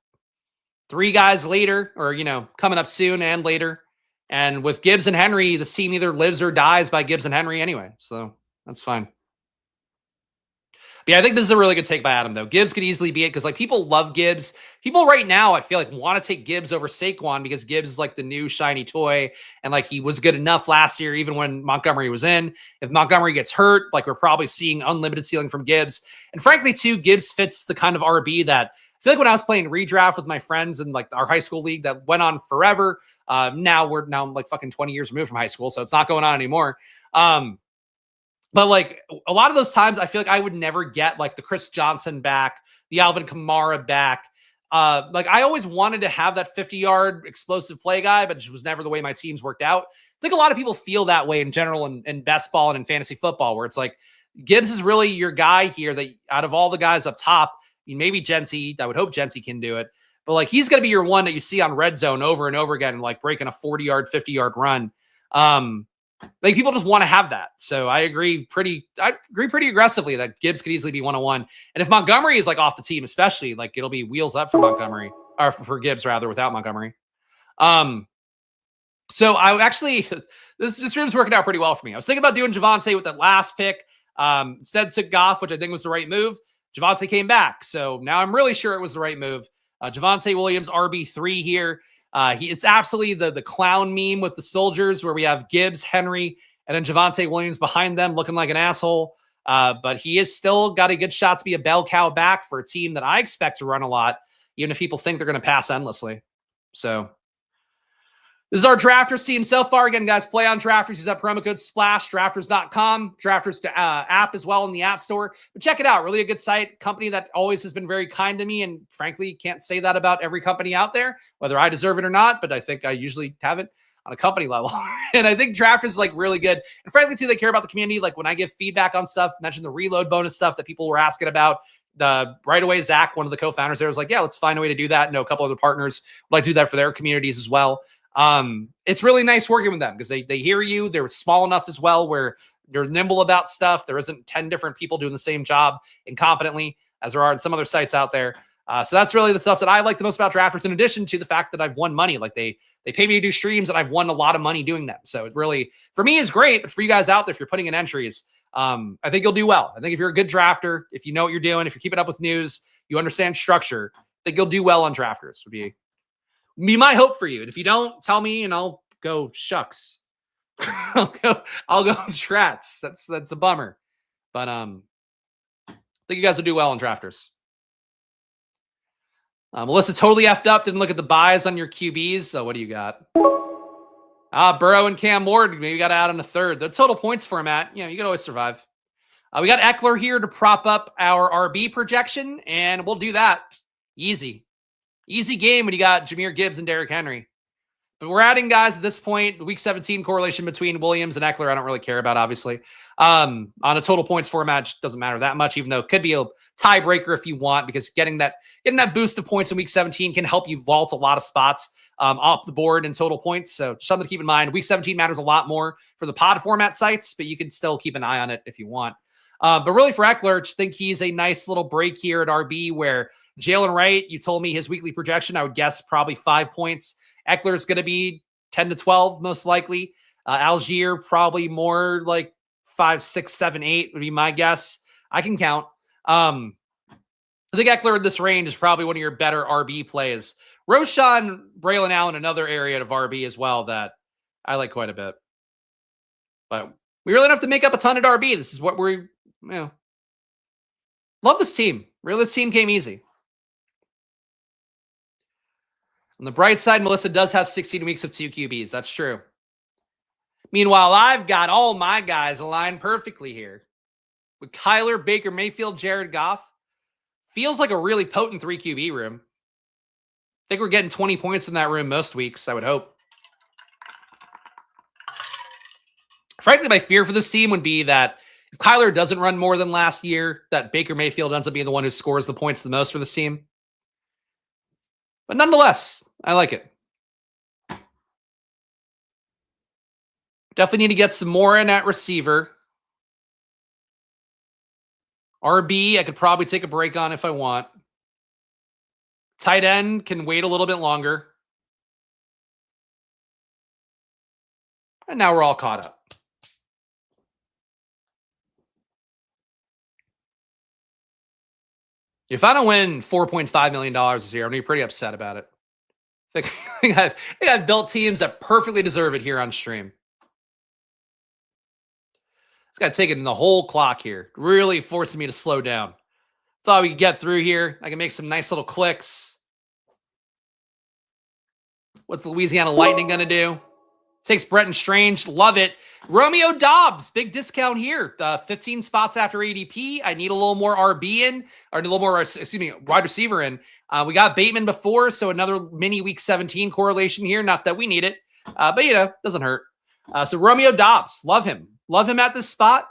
3 guys later or, coming up soon and later. And with Gibbs and Henry, this team either lives or dies by Gibbs and Henry anyway. So that's fine. But yeah, I think this is a really good take by Adam, though. Gibbs could easily be it because, people love Gibbs. People right now, I feel like, want to take Gibbs over Saquon because Gibbs is like the new shiny toy. And, he was good enough last year, even when Montgomery was in. If Montgomery gets hurt, we're probably seeing unlimited ceiling from Gibbs. And frankly, too, Gibbs fits the kind of RB that I feel like when I was playing redraft with my friends in, our high school league that went on forever. Now we're fucking 20 years removed from high school, so it's not going on anymore. But a lot of those times, I feel like I would never get the Chris Johnson back, the Alvin Kamara back. I always wanted to have that 50-yard explosive play guy, but it was never the way my teams worked out. I think a lot of people feel that way in general in best ball and in fantasy football, where it's Gibbs is really your guy here that out of all the guys up top, maybe Genty, I would hope Genty can do it, but he's going to be your one that you see on red zone over and over again, breaking a 40-yard, 50-yard run. People just want to have that. So I agree pretty aggressively that Gibbs could easily be 101. And if Montgomery is off the team, especially it'll be wheels up for Montgomery or for Gibbs rather without Montgomery. So I actually, this room's working out pretty well for me. I was thinking about doing Javonte with that last pick. Instead took Goff, which I think was the right move. Javonte came back. So now I'm really sure it was the right move. Javonte Williams, RB3 here. It's absolutely the clown meme with the soldiers where we have Gibbs, Henry, and then Javonte Williams behind them looking like an asshole. But he is still got a good shot to be a bell cow back for a team that I expect to run a lot, even if people think they're going to pass endlessly. So this is our Drafters team so far. Again, guys, play on Drafters. Use that promo code SPLASH, drafters.com, Drafters app as well in the App Store. But check it out. Really a good site. Company that always has been very kind to me. And frankly, can't say that about every company out there, whether I deserve it or not. But I think I usually have it on a company level. And I think Drafters is really good. And frankly, too, they care about the community. When I give feedback on stuff, mention the reload bonus stuff that people were asking about. Right away, Zach, one of the co-founders there, was yeah, let's find a way to do that. A couple other partners would like to do that for their communities as well. It's really nice working with them because they hear you. They're small enough as well where they're nimble about stuff. There isn't 10 different people doing the same job incompetently as there are in some other sites out there. So that's really the stuff that I like the most about Drafters, in addition to the fact that I've won money. They pay me to do streams and I've won a lot of money doing them. So it really, for me, is great. But for you guys out there, if you're putting in entries, I think you'll do well. I think if you're a good drafter, if you know what you're doing, if you're keeping up with news, you understand structure, I think you'll do well on Drafters. Would be my hope for you. And if you don't, tell me and I'll go shucks. I'll go trats. That's a bummer. But I think you guys will do well on Drafters. Melissa totally effed up. Didn't look at the buys on your QBs. So what do you got? Burrow and Cam Ward. Maybe you got to add on a third. The total points format, you can always survive. We got Eckler here to prop up our RB projection, and we'll do that. Easy game when you got Jahmyr Gibbs and Derrick Henry. But we're adding guys at this point. Week 17 correlation between Williams and Eckler, I don't really care about, obviously. On a total points format, it doesn't matter that much, even though it could be a tiebreaker if you want, because getting that boost of points in week 17 can help you vault a lot of spots off the board in total points. So something to keep in mind. Week 17 matters a lot more for the pod format sites, but you can still keep an eye on it if you want. But really for Eckler, I think he's a nice little break here at RB where Jalen Wright, you told me his weekly projection, I would guess probably 5 points. Eckler is going to be 10 to 12, most likely. Algier, probably more like 5, 6, 7, 8 would be my guess. I can count. I think Eckler in this range is probably one of your better RB plays. Roshan, Braylon Allen, another area of RB as well that I like quite a bit. But we really don't have to make up a ton at RB. This is what we're, love this team. Really, this team came easy. On the bright side, Melissa does have 16 weeks of 2 QBs. That's true. Meanwhile, I've got all my guys aligned perfectly here. With Kyler, Baker Mayfield, Jared Goff. Feels like a really potent 3 QB room. I think we're getting 20 points in that room most weeks, I would hope. Frankly, my fear for this team would be that if Kyler doesn't run more than last year, that Baker Mayfield ends up being the one who scores the points the most for this team. But nonetheless, I like it. Definitely need to get some more in at receiver. RB, I could probably take a break on if I want. Tight end can wait a little bit longer. And now we're all caught up. If I don't win $4.5 million this year, I'm going to be pretty upset about it. I think I've built teams that perfectly deserve it here on stream. It's got to take it in the whole clock here. Really forcing me to slow down. Thought we could get through here. I can make some nice little clicks. What's the Louisiana Lightning going to do? Takes Bretton Strange. Love it. Romeo Dobbs. Big discount here. 15 spots after ADP. I need a little more RB in. Or a little more, wide receiver in. We got Bateman before, so another mini week 17 correlation here. Not that we need it. But, doesn't hurt. So Romeo Dobbs. Love him. Love him at this spot.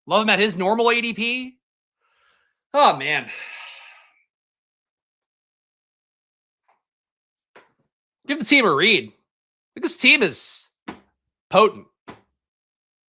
Love him at his normal ADP. Oh, man. Give the team a read. This team is potent.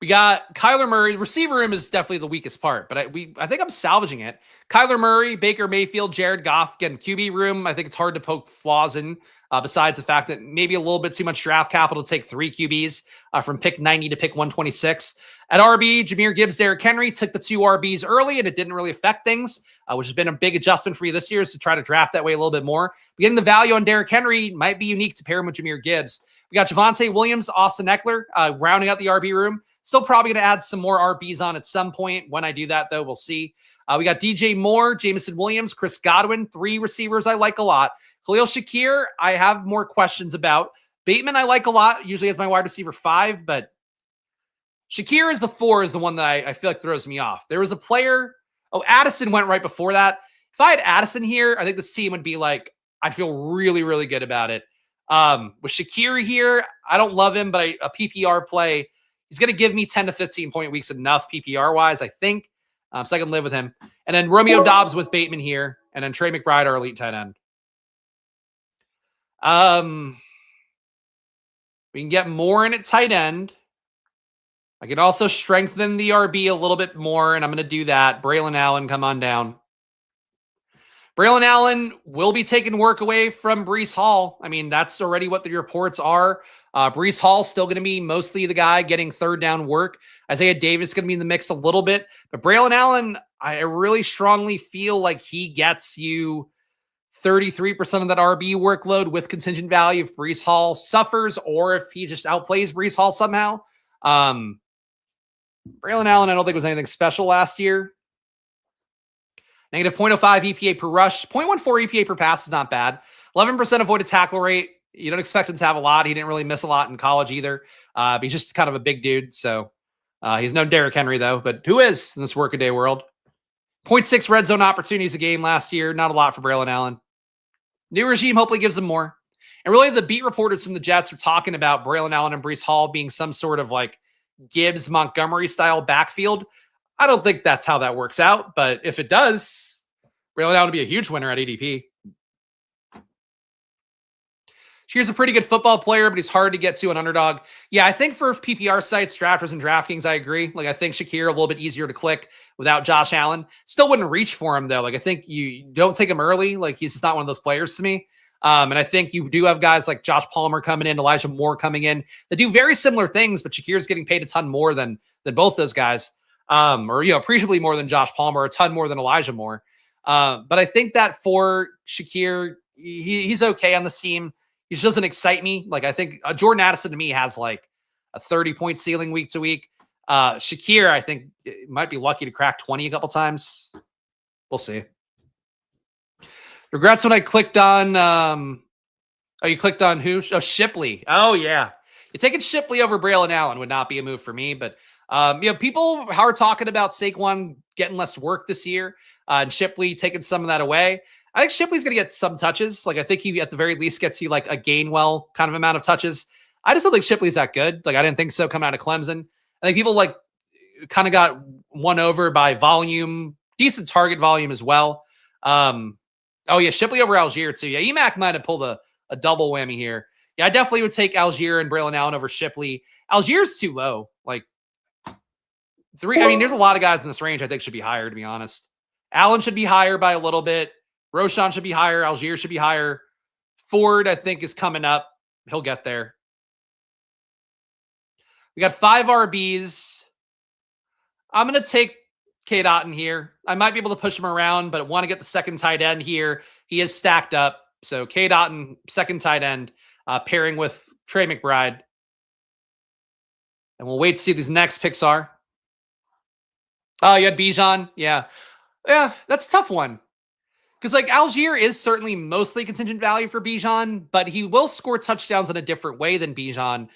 We got Kyler Murray. Receiver room is definitely the weakest part, but I think I'm salvaging it. Kyler Murray, Baker Mayfield, Jared Goff. Again, QB room, I think it's hard to poke flaws in, besides the fact that maybe a little bit too much draft capital to take 3 QBs from pick 90 to pick 126. At RB, Jahmyr Gibbs, Derrick Henry took the 2 RBs early, and it didn't really affect things, which has been a big adjustment for me this year, is to try to draft that way a little bit more. But getting the value on Derrick Henry might be unique to pair him with Jahmyr Gibbs. We got Javonte Williams, Austin Eckler, rounding out the RB room. Still probably going to add some more RBs on at some point. When I do that, though, we'll see. We got DJ Moore, Jameson Williams, Chris Godwin, 3 receivers I like a lot. Khalil Shakir, I have more questions about. Bateman, I like a lot, usually as my wide receiver 5, but Shakir is the 4 is the one that I feel like throws me off. There was a player, Addison went right before that. If I had Addison here, I think this team would be like, I'd feel really, really good about it. With Shakir here, I don't love him, but a PPR play, he's going to give me 10 to 15 point weeks enough PPR-wise, I think. So I can live with him. And then Romeo Dobbs with Bateman here. And then Trey McBride, our elite tight end. We can get more in at tight end. I can also strengthen the RB a little bit more, and I'm going to do that. Braylon Allen, come on down. Braylon Allen will be taking work away from Breece Hall. I mean, that's already what the reports are. Breece Hall still going to be mostly the guy getting third down work. Isaiah Davis is going to be in the mix a little bit. But Braylon Allen, I really strongly feel like he gets you 33% of that RB workload with contingent value if Breece Hall suffers or if he just outplays Breece Hall somehow. Braylon Allen, I don't think was anything special last year. Negative 0.05 EPA per rush. 0.14 EPA per pass is not bad. 11% avoided tackle rate. You don't expect him to have a lot. He didn't really miss a lot in college either. But he's just kind of a big dude. So he's no Derrick Henry, though. But who is in this workaday world? 0.6 red zone opportunities a game last year. Not a lot for Braylon Allen. New regime hopefully gives him more. And really, the beat reporters from the Jets are talking about Braylon Allen and Breece Hall being some sort of like Gibbs Montgomery style backfield. I don't think that's how that works out, but if it does, Braylon Allen would be a huge winner at ADP. She's a pretty good football player, but he's hard to get to an underdog. Yeah, I think for PPR sites, drafters, and DraftKings, I agree. Like, I think Shakir a little bit easier to click without Josh Allen. Still wouldn't reach for him, though. Like, I think you don't take him early. Like, he's just not one of those players to me. And I think you do have guys like Josh Palmer coming in, Elijah Moore coming in that do very similar things, but Shakir's getting paid a ton more than both those guys. Or, appreciably more than Josh Palmer, a ton more than Elijah Moore. But I think that for Shakir, he's okay on the team. He just doesn't excite me. Like, I think Jordan Addison to me has like a 30-point ceiling week to week. Shakir, I think, might be lucky to crack 20 a couple times. We'll see. Regrets when I clicked on, you clicked on who? Oh, Shipley. Oh, yeah. You're taking Shipley over Braylon Allen would not be a move for me, but people are talking about Saquon getting less work this year and Shipley taking some of that away. I think Shipley's going to get some touches. Like, I think he at the very least gets you like a Gainwell kind of amount of touches. I just don't think Shipley's that good. Like, I didn't think so coming out of Clemson. I think people like kind of got won over by volume, decent target volume as well. Oh yeah, Shipley over Algier too. Yeah, Emac might have pulled a double whammy here. Yeah, I definitely would take Algier and Braylon Allen over Shipley. Algier's too low. Like 3. I mean, there's a lot of guys in this range I think should be higher, to be honest. Allen should be higher by a little bit. Roshan should be higher. Algier should be higher. Ford, I think, is coming up. He'll get there. We got 5 RBs. I'm going to take K. Dotton here. I might be able to push him around, but I want to get the second tight end here. He is stacked up. So K. Dotton, second tight end, pairing with Trey McBride. And we'll wait to see what these next picks are. Oh, you had Bijan? Yeah. Yeah, that's a tough one. Because, like, Algier is certainly mostly contingent value for Bijan, but he will score touchdowns in a different way than Bijan.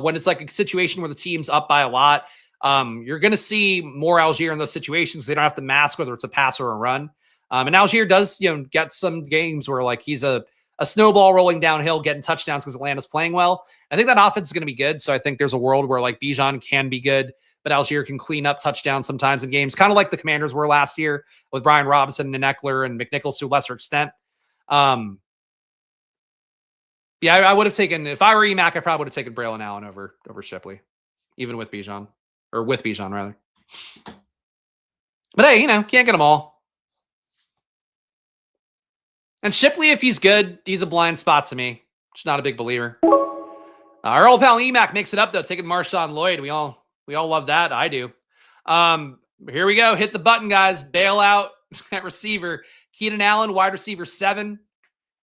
When it's like a situation where the team's up by a lot, you're going to see more Algier in those situations. They don't have to mask whether it's a pass or a run. And Algier does, get some games where, like, he's a snowball rolling downhill, getting touchdowns because Atlanta's playing well. I think that offense is going to be good. So I think there's a world where, like, Bijan can be good, but Algier can clean up touchdowns sometimes in games, kind of like the Commanders were last year with Brian Robinson and Eckler and McNichols to a lesser extent. Yeah, I would have taken, if I were EMAC, I probably would have taken Braylon Allen over Shipley, even with Bijan, or with Bijan rather. But hey, can't get them all. And Shipley, if he's good, he's a blind spot to me. Just not a big believer. Our old pal EMAC makes it up though, taking Marshawn Lloyd. We all love that. I do. Here we go. Hit the button, guys. Bail out at receiver. Keenan Allen, wide receiver 7.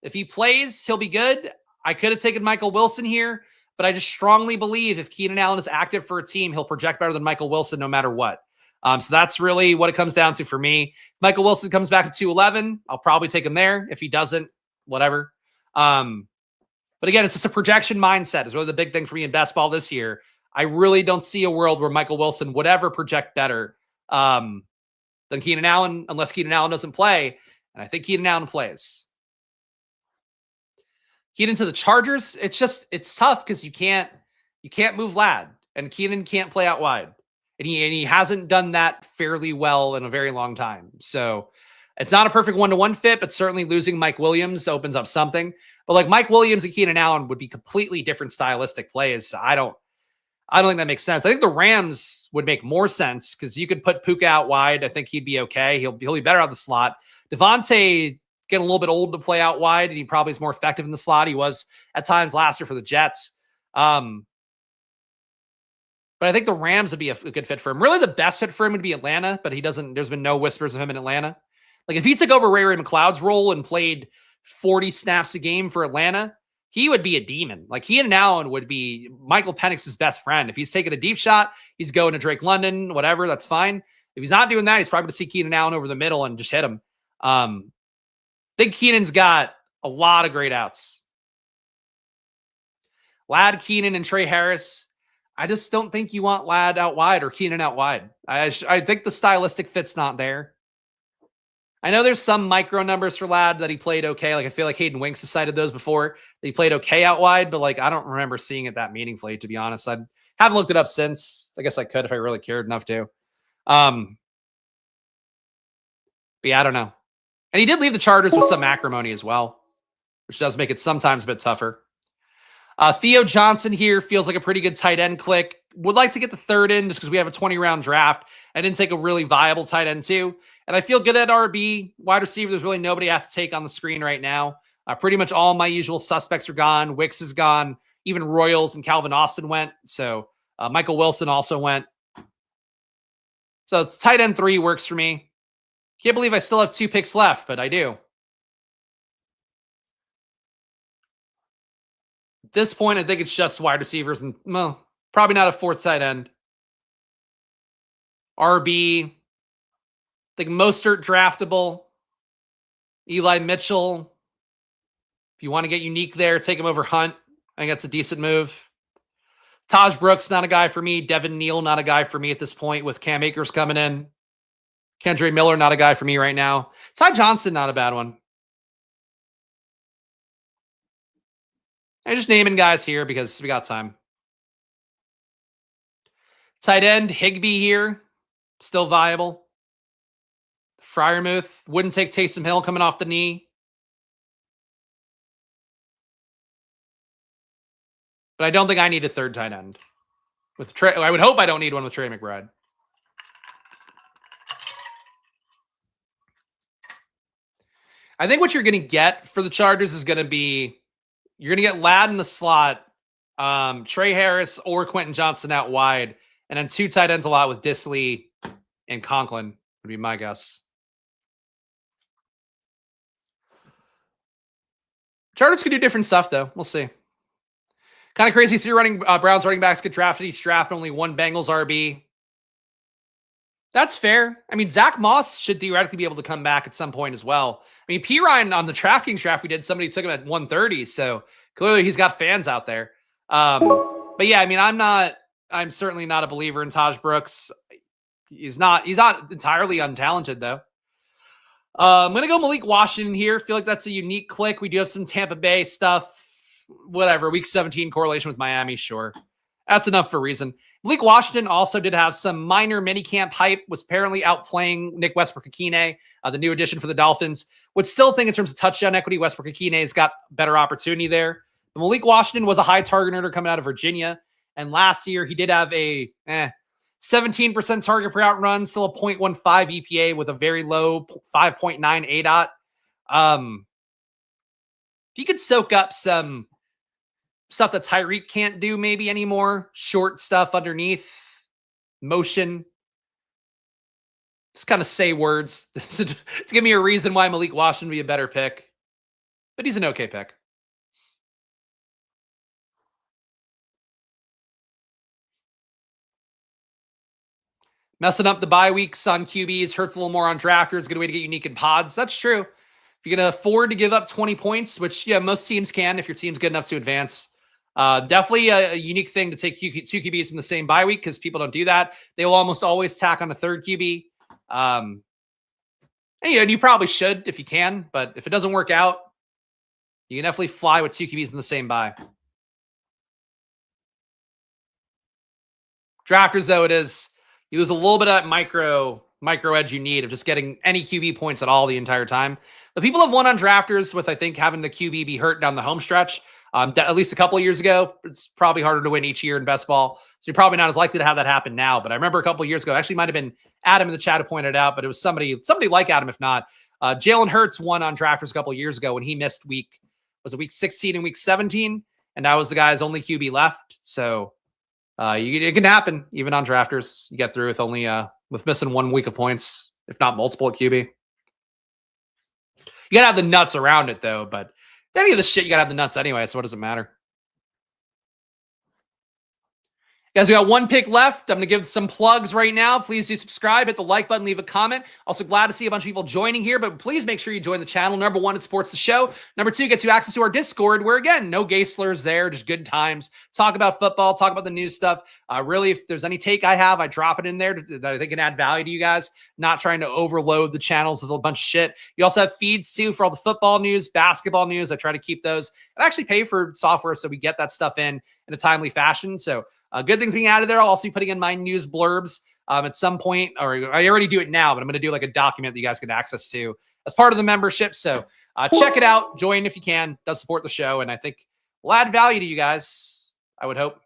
If he plays, he'll be good. I could have taken Michael Wilson here, but I just strongly believe if Keenan Allen is active for a team, he'll project better than Michael Wilson no matter what. So that's really what it comes down to for me. If Michael Wilson comes back to 211, I'll probably take him there. If he doesn't, whatever. But again, it's just a projection mindset is really the big thing for me in best ball this year. I really don't see a world where Michael Wilson would ever project better than Keenan Allen, unless Keenan Allen doesn't play. And I think Keenan Allen plays. Keenan to the Chargers, it's tough because you can't move Ladd, and Keenan can't play out wide. And he hasn't done that fairly well in a very long time. So it's not a perfect one-to-one fit, but certainly losing Mike Williams opens up something. But like Mike Williams and Keenan Allen would be completely different stylistic plays. I don't think that makes sense. I think the Rams would make more sense because you could put Puka out wide. I think he'd be okay. He'll be better out of the slot. Devontae getting a little bit old to play out wide, and he probably is more effective in the slot. He was at times last year for the Jets. But I think the Rams would be a good fit for him. Really, the best fit for him would be Atlanta, but there's been no whispers of him in Atlanta. Like if he took over Ray McLeod's role and played 40 snaps a game for Atlanta, he would be a demon. Like Keenan Allen would be Michael Penix's best friend. If he's taking a deep shot, he's going to Drake London, whatever, that's fine. If he's not doing that, he's probably going to see Keenan Allen over the middle and just hit him. Think Keenan's got a lot of great outs. Ladd, Keenan, and Trey Harris. I just don't think you want Ladd out wide or Keenan out wide. I think the stylistic fit's not there. I know there's some micro numbers for Ladd that he played okay. Like I feel like Hayden Winks has cited those before. That he played okay out wide, but like I don't remember seeing it that meaningfully, to be honest. I haven't looked it up since. I guess I could if I really cared enough to. But yeah, I don't know. And he did leave the Chargers with some acrimony as well, which does make it sometimes a bit tougher. Theo Johnson here feels like a pretty good tight end click. Would like to get the third in just because we have a 20-round draft. I didn't take a really viable tight end too. And I feel good at RB. Wide receiver, there's really nobody I have to take on the screen right now. Pretty much all my usual suspects are gone. Wicks is gone. Even Royals and Calvin Austin went. So Michael Wilson also went. So tight end 3 works for me. Can't believe I still have 2 picks left, but I do. At this point, I think it's just wide receivers and, well, probably not a 4th tight end. RB. I think Mostert draftable. Eli Mitchell. If you want to get unique there, take him over Hunt. I think that's a decent move. Taj Brooks, not a guy for me. Devin Neal, not a guy for me at this point with Cam Akers coming in. Kendre Miller, not a guy for me right now. Ty Johnson, not a bad one. I'm just naming guys here because we got time. Tight end, Higbee here. Still viable. Freiermuth. Wouldn't take Taysom Hill coming off the knee. But I don't think I need a 3rd tight end. With Trey, I would hope I don't need one with Trey McBride. I think what you're going to get for the Chargers is going to be, you're going to get Ladd in the slot, Trey Harris or Quentin Johnson out wide, and then 2 tight ends a lot with Disley and Conklin would be my guess. Chargers could do different stuff, though. We'll see. Kind of crazy. 3 Browns running backs get drafted each draft, only 1 Bengals RB. That's fair. I mean, Zach Moss should theoretically be able to come back at some point as well. I mean, P. Ryan on the DraftKings draft we did, somebody took him at 130, so clearly he's got fans out there. But yeah, I mean, I'm certainly not a believer in Taj Brooks. He's not entirely untalented though. I'm gonna go Malik Washington here. Feel like that's a unique click. We do have some Tampa Bay stuff. Whatever. Week 17 correlation with Miami, sure. That's enough for a reason. Malik Washington also did have some minor minicamp hype, was apparently outplaying Nick Westbrook-Ikhine, the new addition for the Dolphins. Would still think in terms of touchdown equity, Westbrook-Ikhine has got better opportunity there. But Malik Washington was a high target earner coming out of Virginia. And last year, he did have a 17% target per out run, still a 0.15 EPA with a very low 5.9 ADOT. If you could soak up some stuff that Tyreek can't do maybe anymore, short stuff underneath, motion, just kind of say words to give me a reason why Malik Washington would be a better pick. But he's an okay pick. Messing up the bye weeks on QBs hurts a little more on drafters. Good way to get unique in pods. That's true. If you're going to afford to give up 20 points, which yeah, most teams can if your team's good enough to advance. Definitely a unique thing to take 2 QBs from the same bye week because people don't do that. They will almost always tack on a 3rd QB. And you probably should if you can, but if it doesn't work out, you can definitely fly with 2 QBs in the same bye. Drafters, though, you lose a little bit of that micro edge you need of just getting any QB points at all the entire time. But people have won on drafters with, I think, having the QB be hurt down the home stretch. At least a couple of years ago, it's probably harder to win each year in best ball. So you're probably not as likely to have that happen now. But I remember a couple of years ago, it actually might have been Adam in the chat who pointed out, but it was somebody like Adam, if not. Jalen Hurts won on drafters a couple of years ago when he missed week 16 and week 17. And that was the guy's only QB left. So it can happen even on drafters. You get through with only with missing 1 week of points, if not multiple at QB. You gotta have the nuts around it though, but any of this shit you gotta have the nuts anyway, so what does it matter? Guys, we got one pick left. I'm going to give some plugs right now. Please do subscribe, hit the like button, leave a comment. Also glad to see a bunch of people joining here, but please make sure you join the channel. Number one, it supports the show. Number two, gets you access to our Discord where, again, no gay slurs there, just good times. Talk about football, talk about the news stuff. Really, if there's any take I have, I drop it in there that I think can add value to you guys. Not trying to overload the channels with a bunch of shit. You also have feeds, too, for all the football news, basketball news. I try to keep those. I actually pay for software so we get that stuff in a timely fashion. So, good things being added there. I'll also be putting in my news blurbs at some point, or I already do it now, but I'm going to do like a document that you guys get access to as part of the membership. So check it out. Join if you can. Does support the show, and I think we'll add value to you guys, I would hope.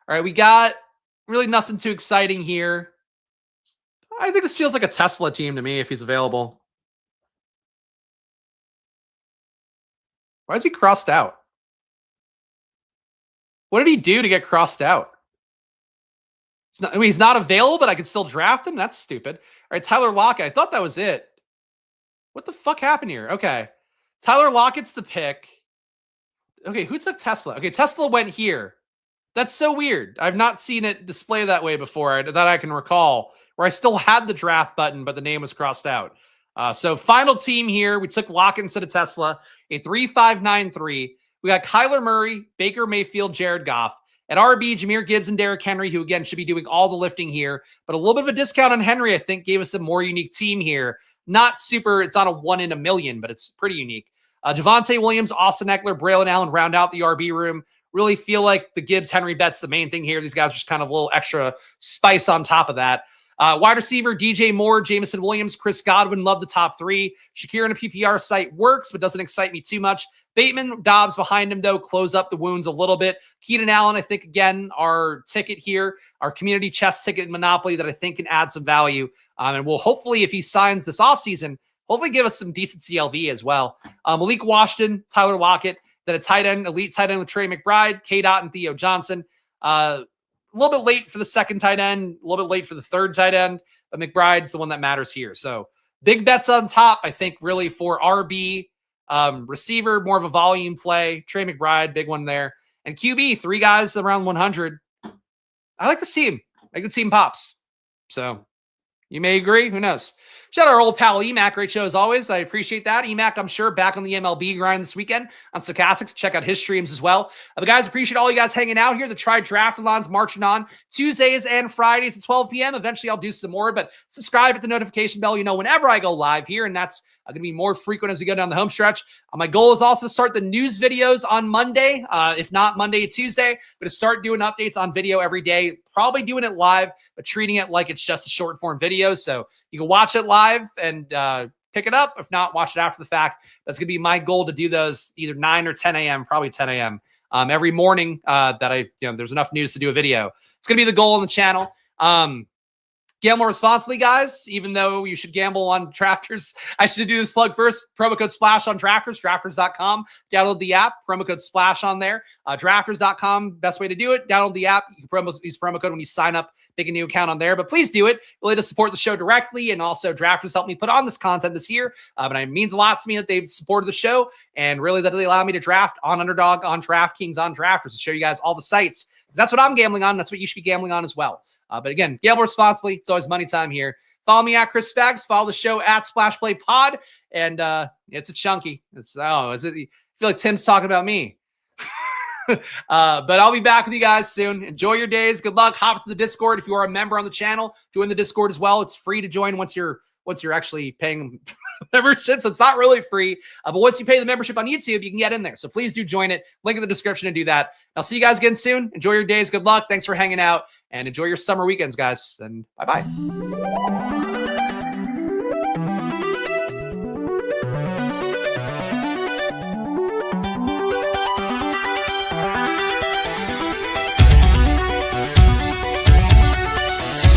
All right, we got really nothing too exciting here. I think this feels like a Tesla team to me if he's available. Why is he crossed out? What did he do to get crossed out? He's not available, but I could still draft him? That's stupid. All right, Tyler Lockett. I thought that was it. What the fuck happened here? Okay. Tyler Lockett's the pick. Okay, who took Tesla? Okay, Tesla went here. That's so weird. I've not seen it display that way before that I can recall, where I still had the draft button, but the name was crossed out. So final team here. We took Lockett instead of Tesla. A 3-5-9-3. We got Kyler Murray, Baker Mayfield, Jared Goff. At RB, Jahmyr Gibbs and Derrick Henry, who, again, should be doing all the lifting here. But a little bit of a discount on Henry, I think, gave us a more unique team here. Not super, it's not a 1 in a million, but it's pretty unique. Javonte Williams, Austin Eckler, Braylon Allen round out the RB room. Really feel like the Gibbs Henry bet's the main thing here. These guys are just kind of a little extra spice on top of that. Wide receiver, DJ Moore, Jameson Williams, Chris Godwin, love the top three. Shakir in a PPR site works, but doesn't excite me too much. Bateman, Dobbs behind him, though, close up the wounds a little bit. Keenan Allen, I think, again, our ticket here, our community chess ticket in Monopoly that I think can add some value. And will hopefully, if he signs this offseason, hopefully give us some decent CLV as well. Malik Washington, Tyler Lockett, then a tight end, elite tight end with Trey McBride, K-Dot, and Theo Johnson. A little bit late for the second tight end, a little bit late for the third tight end, but McBride's the one that matters here. So big bets on top, I think, really for RB. Receiver, more of a volume play. Trey McBride, big one there. And QB, 3 guys around 100. I like to see him. Like the team pops. So you may agree. Who knows? Shout out our old pal EMAC. Great show as always. I appreciate that. EMAC, I'm sure, back on the MLB grind this weekend on Stochastics. Check out his streams as well. But guys, appreciate all you guys hanging out here. The Tri Draftalons marching on Tuesdays and Fridays at 12 p.m. Eventually, I'll do some more, but subscribe, hit the notification bell. You know whenever I go live here, and that's going to be more frequent as we go down the home stretch. My goal is also to start the news videos on Monday, if not Monday, Tuesday, but to start doing updates on video every day, probably doing it live, but treating it like it's just a short form video. So you can watch it live and pick it up. If not, watch it after the fact. That's going to be my goal to do those either 9 or 10 a.m., probably 10 a.m. Every morning that there's enough news to do a video. It's going to be the goal on the channel. Gamble responsibly, guys, even though you should gamble on Drafters. I should do this plug first. Promo code SPLASH on Drafters, drafters.com. Download the app, promo code SPLASH on there. Drafters.com, best way to do it. Download the app. You can use promo code when you sign up, make a new account on there. But please do it, really, to support the show directly. And also, Drafters helped me put on this content this year. But it means a lot to me that they've supported the show and really that they allow me to draft on Underdog, on DraftKings, on Drafters to show you guys all the sites. That's what I'm gambling on. That's what you should be gambling on as well. But again, gamble responsibly. It's always money time here. Follow me at Chris Spags. Follow the show at Splash Play Pod. And it's a chunky. Is it? I feel like Tim's talking about me. But I'll be back with you guys soon. Enjoy your days. Good luck. Hop to the Discord if you are a member on the channel. Join the Discord as well. It's free to join once you're actually paying membership. So it's not really free. But once you pay the membership on YouTube, you can get in there. So please do join it. Link in the description and do that. I'll see you guys again soon. Enjoy your days. Good luck. Thanks for hanging out. And enjoy your summer weekends, guys. And bye-bye.